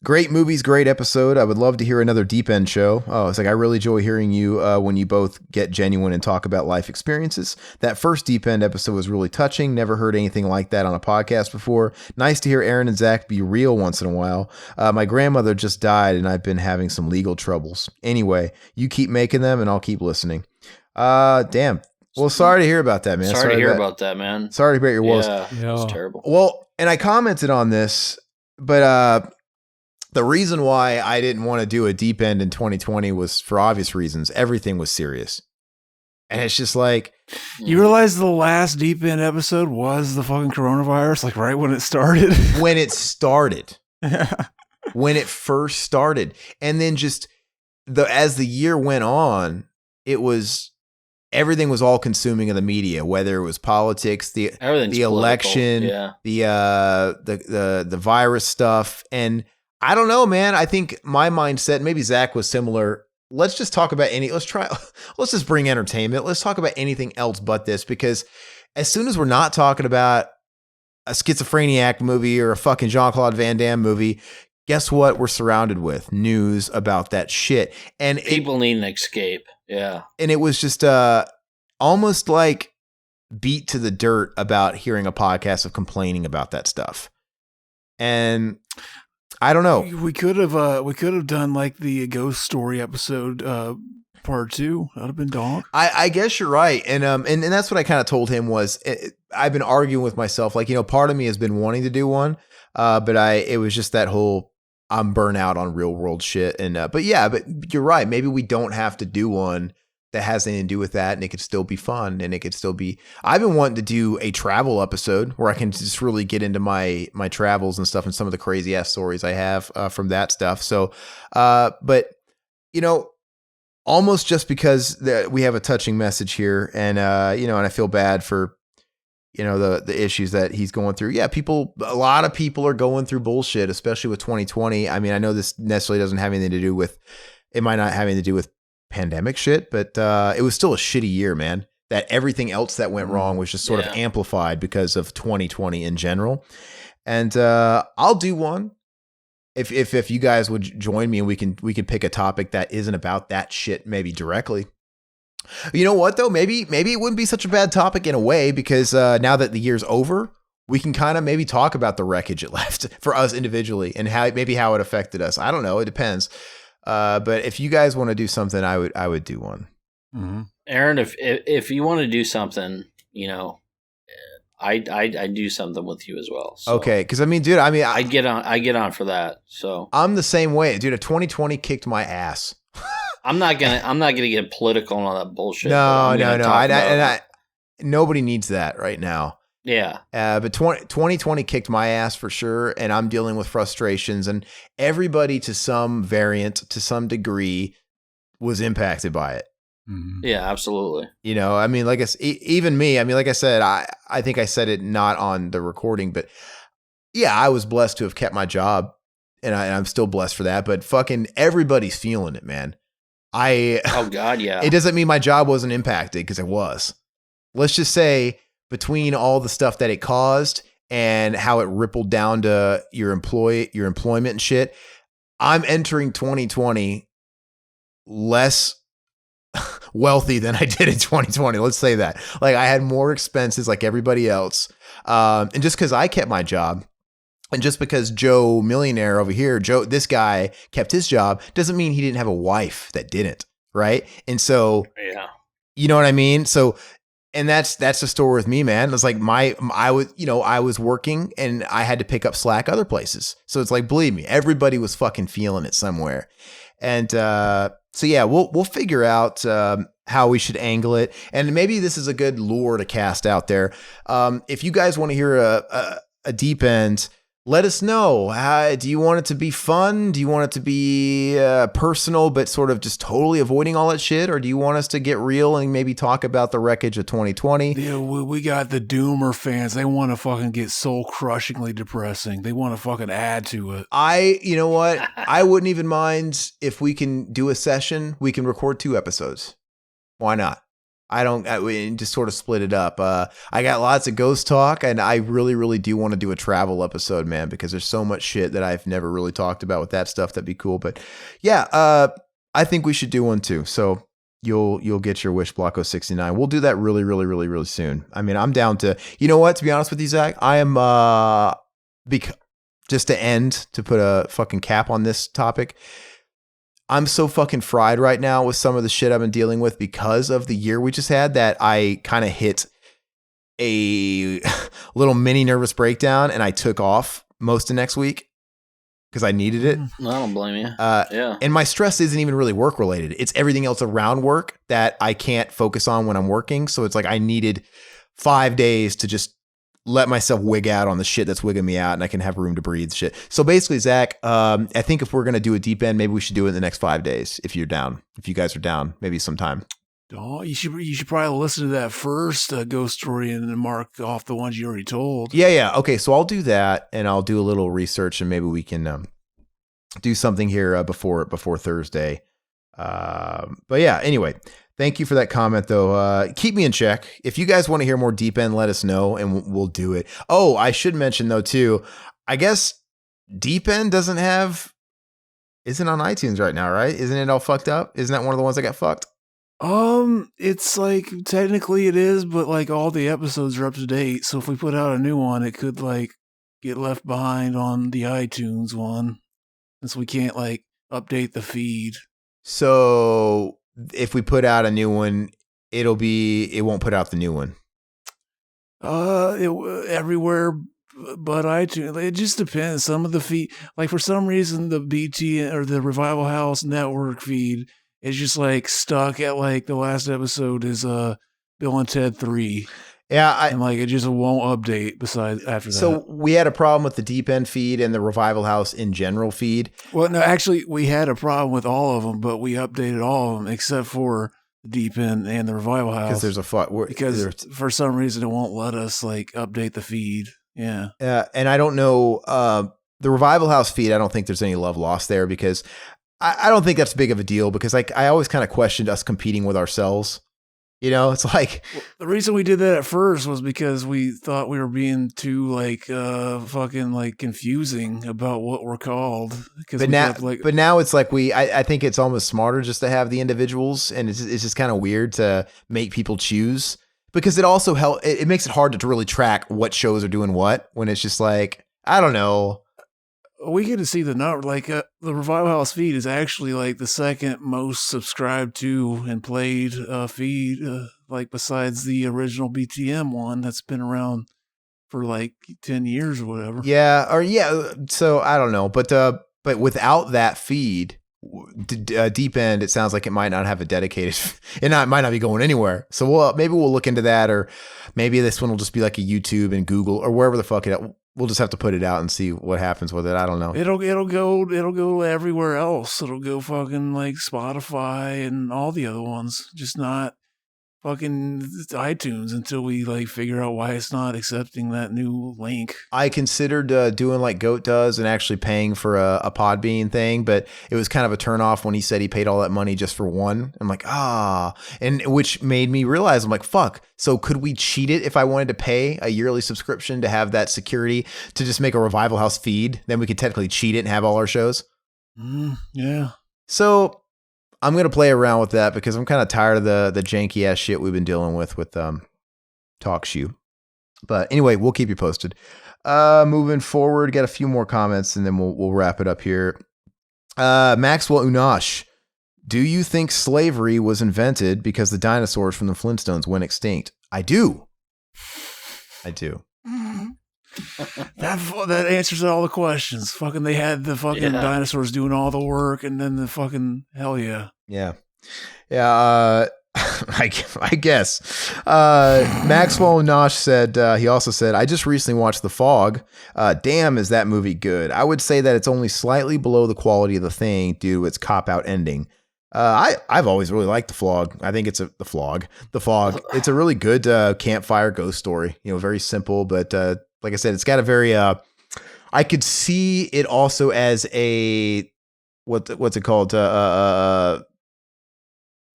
great movies, great episode. I would love to hear another Deep End show. Oh, it's like I really enjoy hearing you when you both get genuine and talk about life experiences. That first Deep End episode was really touching. Never heard anything like that on a podcast before. Nice to hear Aaron and Zach be real once in a while. My grandmother just died and I've been having some legal troubles. Anyway, you keep making them and I'll keep listening. Damn. Well, sorry to hear about that, man. Sorry to hear about that, man. Sorry to hear your woes. Yeah, it's terrible. Well, and I commented on this, but the reason why I didn't want to do a Deep End in 2020 was for obvious reasons. Everything was serious. And it's just like... You realize the last Deep End episode was the fucking coronavirus, like right when it started? When it started. When it first started. And then just, as the year went on, it was... Everything was all consuming of the media, whether it was politics, the election, the virus stuff. And I don't know, man. I think my mindset, maybe Zach was similar. Let's just talk about let's just bring entertainment. Let's talk about anything else but this, because as soon as we're not talking about a schizophreniac movie or a fucking Jean-Claude Van Damme movie, guess what? We're surrounded with news about that shit. And people need an escape. Yeah. And it was just almost like beat to the dirt about hearing a podcast of complaining about that stuff. And I don't know. We could have done like the ghost story episode part 2. That'd have been dog. I guess you're right. And that's what I kind of told him was I've been arguing with myself. Like, part of me has been wanting to do one. But it was just that whole, I'm burnt out on real world shit. And, but you're right. Maybe we don't have to do one that has anything to do with that. And it could still be fun. And it could still be, I've been wanting to do a travel episode where I can just really get into my travels and stuff and some of the crazy ass stories I have from that stuff. So, but almost just because we have a touching message here and, and I feel bad for, the issues that he's going through. Yeah, a lot of people are going through bullshit, especially with 2020. I mean, I know this necessarily doesn't have anything to do with, it might not have anything to do with pandemic shit, but it was still a shitty year, man. That everything else that went wrong was just sort of amplified because of 2020 in general. And I'll do one. If you guys would join me and we can pick a topic that isn't about that shit maybe directly. You know what though? Maybe it wouldn't be such a bad topic in a way because now that the year's over, we can kind of maybe talk about the wreckage it left for us individually and how it affected us. I don't know. It depends. But if you guys want to do something, I would do one. Mm-hmm. Aaron, if you want to do something, I do something with you as well. So okay, because dude, I get on for that. So I'm the same way, dude. 2020 kicked my ass. I'm not gonna get political on all that bullshit. No. Nobody needs that right now. Yeah. But 2020 kicked my ass for sure, and I'm dealing with frustrations, and everybody to some variant, to some degree, was impacted by it. Mm-hmm. Yeah, absolutely. Even me. Like I said, I think I said it not on the recording, but yeah, I was blessed to have kept my job, and I'm still blessed for that. But fucking everybody's feeling it, man. Oh God, yeah. It doesn't mean my job wasn't impacted because it was. Let's just say between all the stuff that it caused and how it rippled down to your employment and shit, I'm entering 2020 less wealthy than I did in 2020. Let's say that. Like I had more expenses like everybody else. And just because I kept my job and just because Joe Millionaire over here, this guy kept his job doesn't mean he didn't have a wife that didn't. Right. And so, yeah, you know what I mean? So, and that's the story with me, man. It's like I was working and I had to pick up slack other places. So it's like, believe me, everybody was fucking feeling it somewhere. And, so yeah, we'll figure out, how we should angle it. And maybe this is a good lure to cast out there. If you guys want to hear a deep end, let us know. Do you want it to be fun? Do you want it to be personal, but sort of just totally avoiding all that shit? Or do you want us to get real and maybe talk about the wreckage of 2020? Yeah, we got the Doomer fans. They want to fucking get soul crushingly depressing. They want to fucking add to it. You know what? I wouldn't even mind if we can do a session. We can record 2 episodes. Why not? We just sort of split it up. I got lots of ghost talk and I really, really do want to do a travel episode, man, because there's so much shit that I've never really talked about with that stuff. That'd be cool. But yeah, I think we should do one too. So you'll get your wish block 069. We'll do that really, really, really, really soon. I'm down to, you know what, to be honest with you, Zach, I am, just to put a fucking cap on this topic. I'm so fucking fried right now with some of the shit I've been dealing with because of the year we just had that I kind of hit a little mini nervous breakdown and I took off most of next week because I needed it. I don't blame you. Yeah. And my stress isn't even really work related. It's everything else around work that I can't focus on when I'm working. So it's like I needed 5 days to just let myself wig out on the shit that's wigging me out and I can have room to breathe shit. So basically, Zach, I think if we're going to do a deep end, maybe we should do it in the next 5 days. If you're down, if you guys are down, maybe sometime. Oh, you should probably listen to that first ghost story and then mark off the ones you already told. Yeah. Okay. So I'll do that and I'll do a little research and maybe we can do something here before Thursday. But yeah, anyway, thank you for that comment, though. Keep me in check. If you guys want to hear more deep end, let us know, and we'll do it. Oh, I should mention, though, too, I guess deep end isn't on iTunes right now, right? Isn't it all fucked up? Isn't that one of the ones that got fucked? It's like, technically it is, but like all the episodes are up to date. So if we put out a new one, it could like get left behind on the iTunes one. since we can't like update the feed. So if we put out a new one, it won't put out the new one. Everywhere but iTunes. It just depends. Some of the feed, like for some reason, the BT or the Revival House network feed is just like stuck at like the last episode is Bill and Ted 3. Yeah, and like it just won't update besides after that. So we had a problem with the Deep End feed and the Revival House in general feed. Well, no, actually we had a problem with all of them, but we updated all of them except for the Deep End and the Revival House. Because for some reason it won't let us like update the feed. Yeah. And I don't know, the Revival House feed, I don't think there's any love lost there because I don't think that's big of a deal because like I always kind of questioned us competing with ourselves. You know, it's like the reason we did that at first was because we thought we were being too like fucking like confusing about what we're called. But now it's like I think it's almost smarter just to have the individuals, and it's just kind of weird to make people choose because it also it makes it hard to really track what shows are doing what when it's just like I don't know. We get to see the number. Like the Revival House feed is actually like the second most subscribed to and played feed, like besides the original BTM one that's been around for like 10 years or whatever. Yeah. So I don't know, but without that feed, Deep End, it sounds like it might not have a dedicated, it might not be going anywhere. So maybe we'll look into that, or maybe this one will just be like a YouTube and Google or wherever the fuck we'll just have to put it out and see what happens with it. I don't know. It'll go everywhere else. It'll go fucking like Spotify and all the other ones, just not fucking iTunes until we like figure out why it's not accepting that new link. I considered doing like Goat does and actually paying for a Podbean thing, but it was kind of a turnoff when he said he paid all that money just for one. I'm like, and which made me realize I'm like, fuck. So could we cheat it if I wanted to pay a yearly subscription to have that security to just make a Revival House feed? Then we could technically cheat it and have all our shows. Yeah. So I'm going to play around with that because I'm kind of tired of the janky ass shit we've been dealing with TalkShoe. But anyway, we'll keep you posted. Moving forward, got a few more comments and then we'll wrap it up here. Maxwell Unash, do you think slavery was invented because the dinosaurs from the Flintstones went extinct? I do. That answers all the questions. Fucking, they had the fucking dinosaurs doing all the work, and then the fucking hell yeah. I guess. Maxwell Nosh said, he also said, I just recently watched The Fog. Damn, is that movie good? I would say that it's only slightly below the quality of The Thing due to its cop-out ending. I've always really liked The Fog. I think The Fog. It's a really good campfire ghost story. You know, very simple, but like I said, it's got a very. I could see it also as a what's it called?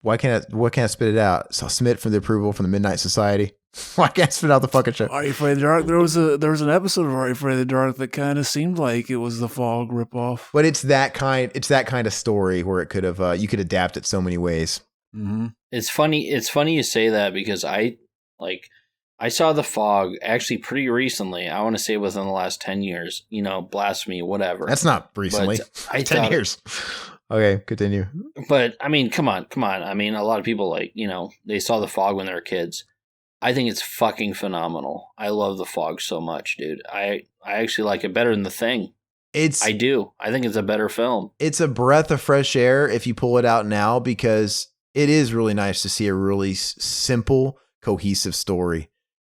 Why can't I spit it out? So submit for the approval from the Midnight Society. Why can't I spit out the fucking show? Are You Afraid of the Dark? There was an episode of Are You Afraid of the Dark that kind of seemed like it was the Fog ripoff. But it's that kind of story where it could have you could adapt it so many ways. Mm-hmm. It's funny you say that because I saw The Fog actually pretty recently. I want to say within the last 10 years. You know, blasphemy, whatever. That's not recently. 10 years. Okay, continue. But I mean, come on. I mean, a lot of people they saw The Fog when they were kids. I think it's fucking phenomenal. I love The Fog so much, dude. I actually like it better than The Thing. I do. I think it's a better film. It's a breath of fresh air if you pull it out now because it is really nice to see a really simple, cohesive story.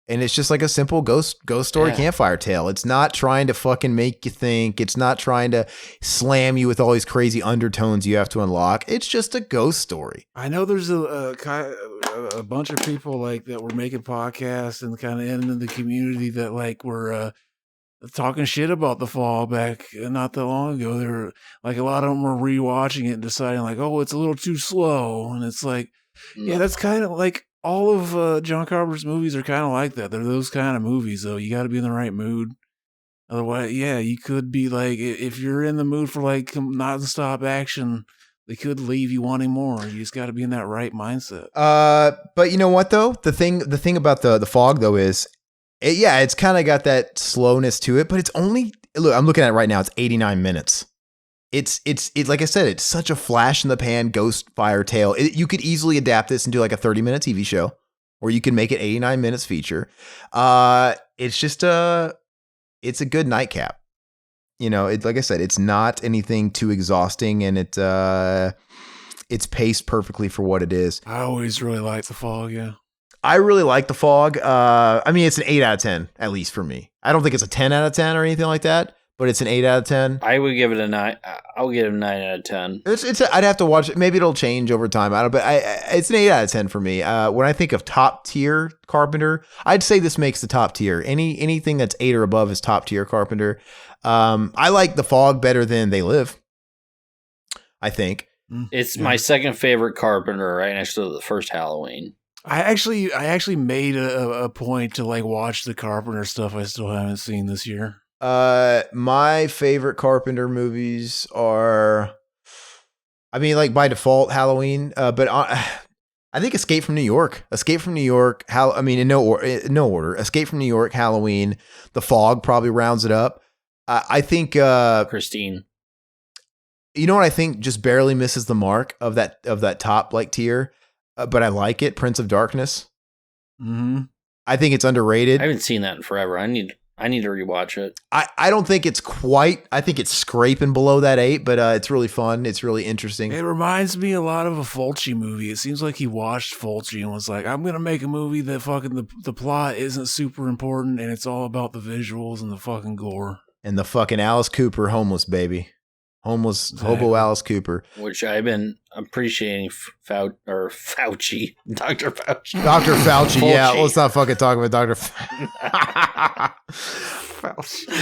And it's just like a simple ghost story campfire tale. It's not trying to fucking make you think. It's not trying to slam you with all these crazy undertones you have to unlock. It's just a ghost story. I know there's a bunch of people like that were making podcasts and kind of in the community that like were talking shit about The Fall back not that long ago. They were like, a lot of them were rewatching it and deciding like, oh, it's a little too slow. And it's like, yeah, that's kind of like, all of John Carpenter's movies are kind of like that. They're those kind of movies, though. You got to be in the right mood. Otherwise, yeah, you could be like, if you're in the mood for like non-stop action, they could leave you wanting more. You just got to be in that right mindset. But you know what though? The thing about the Fog though is, it's kind of got that slowness to it. But it's only I'm looking at it right now. It's 89 minutes. it's like I said, it's such a flash in the pan ghost fire tale. You could easily adapt this into like a 30-minute TV show, or you can make it 89 minutes feature. It's just it's a good nightcap. You know, like I said, it's not anything too exhausting, and it's paced perfectly for what it is. I always really like The Fog, yeah. I really like The Fog. I mean, it's an 8 out of 10, at least for me. I don't think it's a 10 out of 10 or anything like that, but it's an 8 out of 10. I would give it a 9. I'll give it a 9 out of 10. I'd have to watch it. Maybe it'll change over time. But it's an 8 out of 10 for me. When I think of top tier Carpenter, I'd say this makes the top tier. Anything that's 8 or above is top tier Carpenter. I like The Fog better than They Live, I think. It's my second favorite Carpenter, right next to the first Halloween. I actually made a point to like watch the Carpenter stuff I still haven't seen this year. My favorite Carpenter movies are, I mean, like by default Halloween, but I think Escape from New York, in no order, Escape from New York, Halloween, The Fog probably rounds it up. I think Christine. You know what I think just barely misses the mark of that top like tier, but I like it. Prince of Darkness. Mm-hmm. I think it's underrated. I haven't seen that in forever. I need to rewatch it. I don't think it's quite. I think it's scraping below that 8, but it's really fun. It's really interesting. It reminds me a lot of a Fulci movie. It seems like he watched Fulci and was like, "I'm gonna make a movie that fucking the plot isn't super important and it's all about the visuals and the fucking gore." And the fucking Alice Cooper homeless baby. Homeless hobo Alice Cooper, which I've been appreciating. Fauci, Dr. Fauci, Dr. Fauci. Yeah, let's not fucking talk about Dr.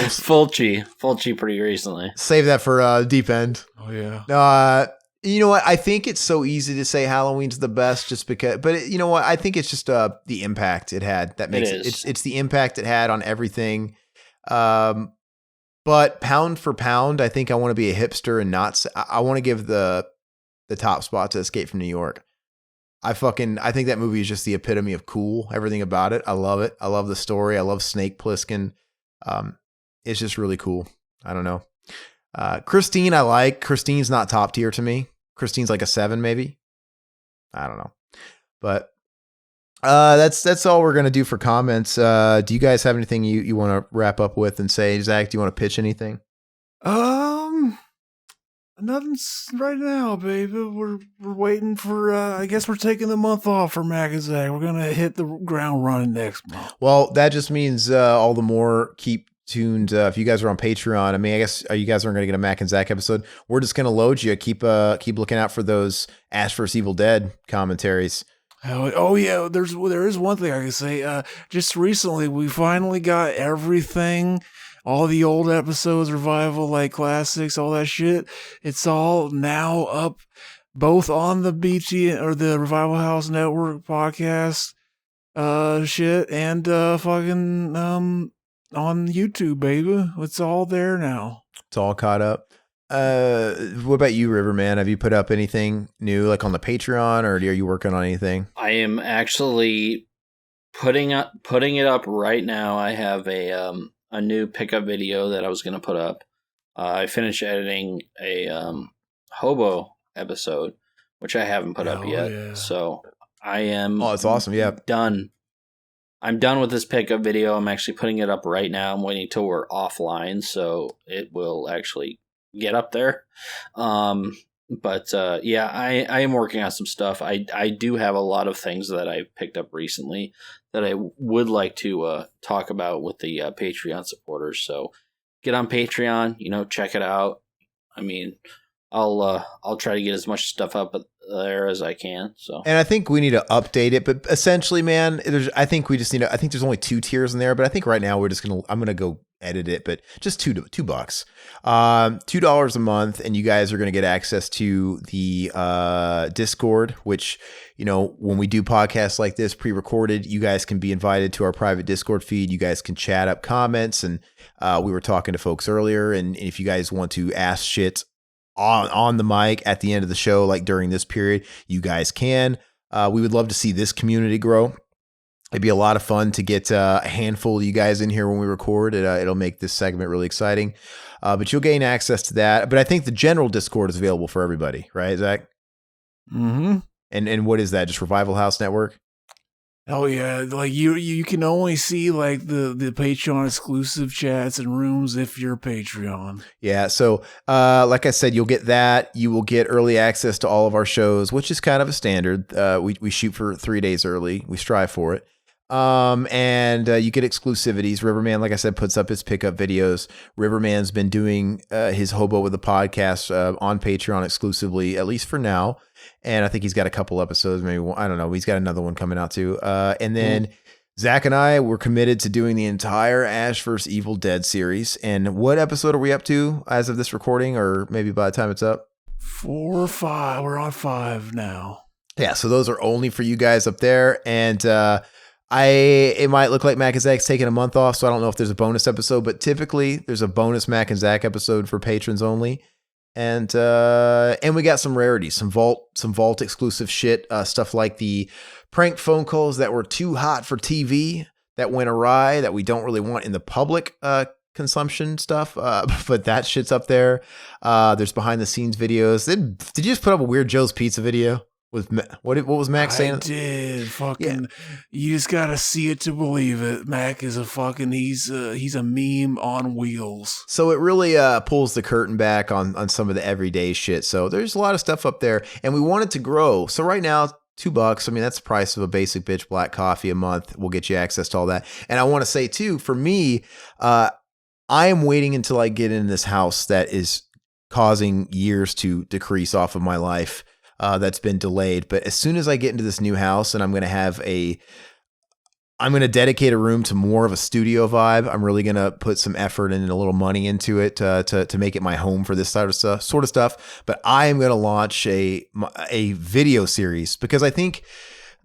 Fulci pretty recently. Save that for Deep End. Oh yeah. You know what? I think it's so easy to say Halloween's the best just because, but you know what? I think it's just the impact it had that makes it. It's the impact it had on everything. But pound for pound, I think I want to be a hipster and not. I want to give the top spot to Escape from New York. I think that movie is just the epitome of cool. Everything about it, I love it. I love the story. I love Snake Plissken. It's just really cool. I don't know. Christine, I like. Christine's not top tier to me. Christine's like a 7, maybe. I don't know, but. That's all we're gonna do for comments. Do you guys have anything you want to wrap up with and say? Zach, do you want to pitch anything? Nothing's right now, baby. We're waiting for. I guess we're taking the month off for Mac and Zach. We're gonna hit the ground running next month. Well, that just means all the more keep tuned. If you guys are on Patreon, I mean, I guess you guys aren't gonna get a Mac and Zach episode. We're just gonna load you. Keep looking out for those Ash vs. Evil Dead commentaries. Oh yeah, there is one thing I can say. Just recently, we finally got everything, all the old episodes, revival, like classics, all that shit. It's all now up, both on the BT or the Revival House Network podcast, shit, and fucking on YouTube, baby. It's all there now. It's all caught up. What about you, Riverman? Have you put up anything new, like on the Patreon, or are you working on anything? I am actually putting it up right now. I have a new pickup video that I was going to put up. I finished editing a hobo episode, which I haven't put up yet. Yeah. So I am. Oh, it's awesome! Yeah, done. I'm done with this pickup video. I'm actually putting it up right now. I'm waiting till we're offline, so it will actually get up there. But I am working on some stuff. I do have a lot of things that I picked up recently that I would like to talk about with the Patreon supporters. So get on Patreon, check it out. I mean, I'll try to get as much stuff up there as I can. So, and I think we need to update it, but essentially, man, I think there's only 2 tiers in there, but I think right now I'm gonna go edit it, but just $2, $2 a month, and you guys are gonna get access to the Discord, which when we do podcasts like this pre-recorded, you guys can be invited to our private Discord feed. You guys can chat up comments, and we were talking to folks earlier, and if you guys want to ask shit on the mic at the end of the show, like during this period, you guys can. We would love to see this community grow. It'd be a lot of fun to get a handful of you guys in here when we record. It'll make this segment really exciting. But you'll gain access to that. But I think the general Discord is available for everybody, right, Zach? Mm-hmm. And what is that? Just Revival House Network? Oh yeah, like you can only see like the Patreon exclusive chats and rooms if you're Patreon. Yeah, so like I said, you'll get that. You will get early access to all of our shows, which is kind of a standard. We shoot for 3 days early. We strive for it. And you get exclusivities. Riverman, like I said, puts up his pickup videos. Riverman's been doing his Hobo with the podcast on Patreon exclusively, at least for now. And I think he's got a couple episodes, maybe one, I don't know. He's got another one coming out too. And then Zach and I were committed to doing the entire Ash vs. Evil Dead series. And what episode are we up to as of this recording, or maybe by the time it's up? 4 or 5. We're on 5 now. Yeah, so those are only for you guys up there. And it might look like Mac and Zach's taking a month off, so I don't know if there's a bonus episode, but typically there's a bonus Mac and Zach episode for patrons only. And we got some rarities, some vault exclusive shit, stuff like the prank phone calls that were too hot for TV that went awry that we don't really want in the public consumption stuff. But that shit's up there. There's behind the scenes videos. Did you just put up a Weird Joe's Pizza video? What was Mac saying? I did. You just gotta see it to believe it. Mac is he's a meme on wheels. So it really pulls the curtain back on some of the everyday shit. So there's a lot of stuff up there, and we want it to grow. So right now, $2. I mean, that's the price of a basic bitch black coffee a month. We'll get you access to all that. And I want to say too, for me, I am waiting until I get in this house that is causing years to decrease off of my life. That's been delayed. But as soon as I get into this new house and I'm going to dedicate a room to more of a studio vibe. I'm really going to put some effort and a little money into it to make it my home for this sort of stuff. But I am going to launch a video series, because I think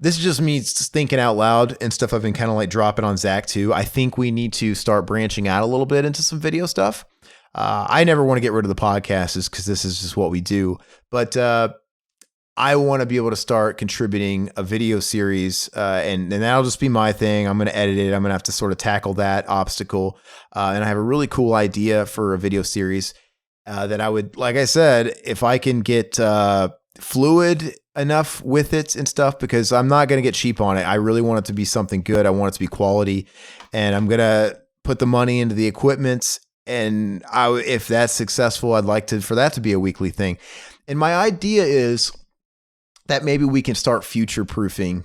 this is just me thinking out loud and stuff I've been kind of like dropping on Zach too. I think we need to start branching out a little bit into some video stuff. I never want to get rid of the podcasts because this is just what we do. But I want to be able to start contributing a video series, and that'll just be my thing. I'm going to edit it. I'm going to have to sort of tackle that obstacle. And I have a really cool idea for a video series that I would, like I said, if I can get fluid enough with it and stuff, because I'm not going to get cheap on it. I really want it to be something good. I want it to be quality, and I'm going to put the money into the equipment. And if that's successful, I'd like for that to be a weekly thing. And my idea is that maybe we can start future-proofing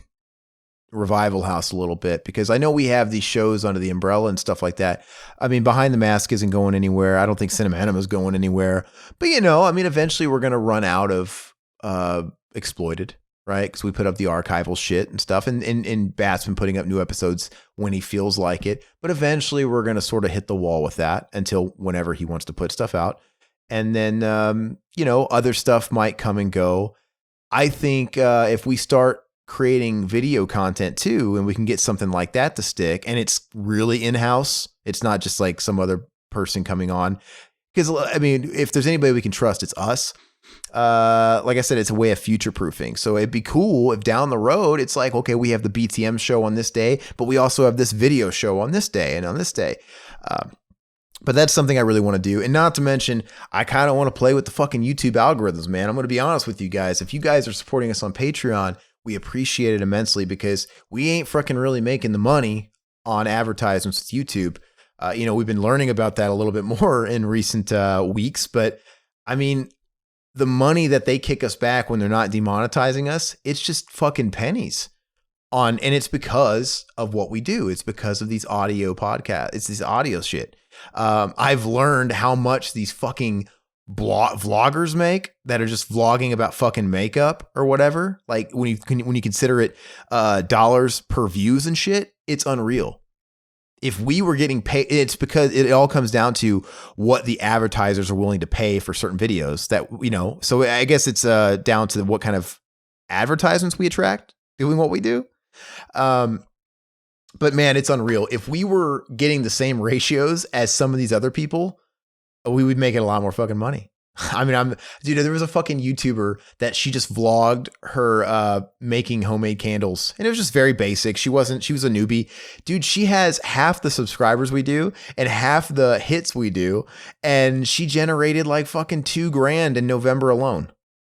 Revival House a little bit, because I know we have these shows under the umbrella and stuff like that. I mean, Behind the Mask isn't going anywhere. I don't think Enema is going anywhere. But, eventually we're going to run out of Exploited, right? Because we put up the archival shit and stuff. And Bat's been putting up new episodes when he feels like it. But eventually we're going to sort of hit the wall with that until whenever he wants to put stuff out. And then, other stuff might come and go. I think if we start creating video content too, and we can get something like that to stick, and it's really in-house, it's not just like some other person coming on. Because, I mean, if there's anybody we can trust, it's us. Like I said, it's a way of future-proofing. So it'd be cool if down the road, it's like, okay, we have the BTM show on this day, but we also have this video show on this day and on this day. But that's something I really want to do. And not to mention, I kind of want to play with the fucking YouTube algorithms, man. I'm going to be honest with you guys. If you guys are supporting us on Patreon, we appreciate it immensely, because we ain't fucking really making the money on advertisements with YouTube. We've been learning about that a little bit more in recent weeks. But I mean, the money that they kick us back when they're not demonetizing us, it's just fucking pennies. And it's because of what we do. It's because of these audio podcasts. It's this audio shit. I've learned how much these fucking vloggers make that are just vlogging about fucking makeup or whatever. Like when you consider it dollars per views and shit, it's unreal. If we were getting paid, it's because it all comes down to what the advertisers are willing to pay for certain videos that, so I guess it's down to what kind of advertisements we attract doing what we do. But man, it's unreal. If we were getting the same ratios as some of these other people, we would make it a lot more fucking money. I mean, dude, there was a fucking YouTuber that she just vlogged her making homemade candles, and it was just very basic. She was a newbie. Dude, she has half the subscribers we do and half the hits we do, and she generated like fucking $2,000 in November alone.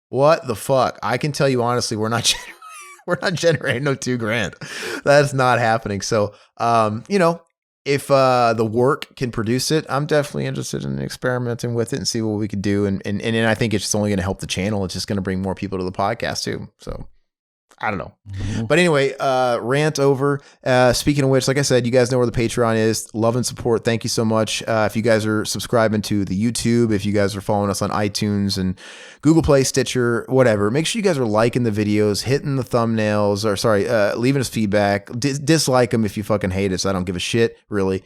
What the fuck? I can tell you honestly, we're not generating no $2,000. That's not happening. So, if the work can produce it, I'm definitely interested in experimenting with it and see what we could do. And I think it's just only going to help the channel. It's just going to bring more people to the podcast too. So I don't know. Mm-hmm. But anyway, rant over. Speaking of which, like I said, you guys know where the Patreon is. Love and support. Thank you so much. If you guys are subscribing to the YouTube, if you guys are following us on iTunes and Google Play, Stitcher, whatever, make sure you guys are liking the videos, hitting the thumbnails, leaving us feedback. Dislike them if you fucking hate us. I don't give a shit, really.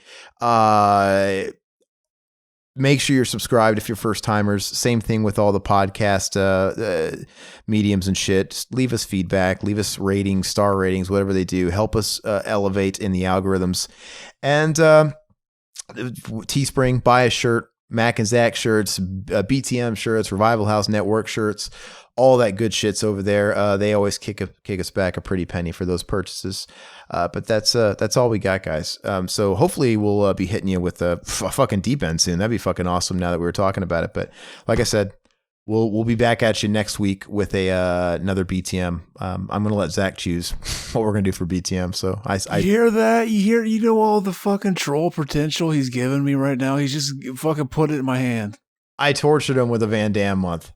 Make sure you're subscribed if you're first timers. Same thing with all the podcast mediums and shit. Just leave us feedback, leave us ratings, star ratings, whatever they do. Help us elevate in the algorithms. And Teespring, buy a shirt, Mac and Zach shirts, BTM shirts, Revival House Network shirts, all that good shit's over there. They always kick us back a pretty penny for those purchases. But that's all we got, guys. So hopefully we'll be hitting you with a fucking deep end soon. That'd be fucking awesome now that we were talking about it. But like I said, we'll be back at you next week with another BTM. I'm gonna let Zach choose what we're gonna do for BTM. So I you hear that? You know all the fucking troll potential he's giving me right now. He's just fucking put it in my hand. I tortured him with a Van Damme month,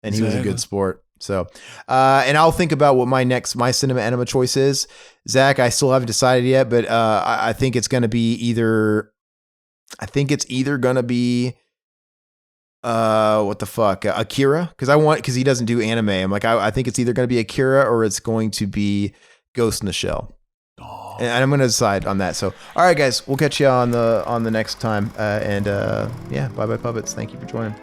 and he was a good sport. So, and I'll think about what my cinema enema choice is. Zach, I still haven't decided yet, but I think it's going to be either going to be what the fuck, Akira, because he doesn't do anime. I'm like, I think it's either going to be Akira or it's going to be Ghost in the Shell. Oh. And I'm going to decide on that. So, all right, guys, we'll catch you on the next time. Bye bye puppets. Thank you for joining.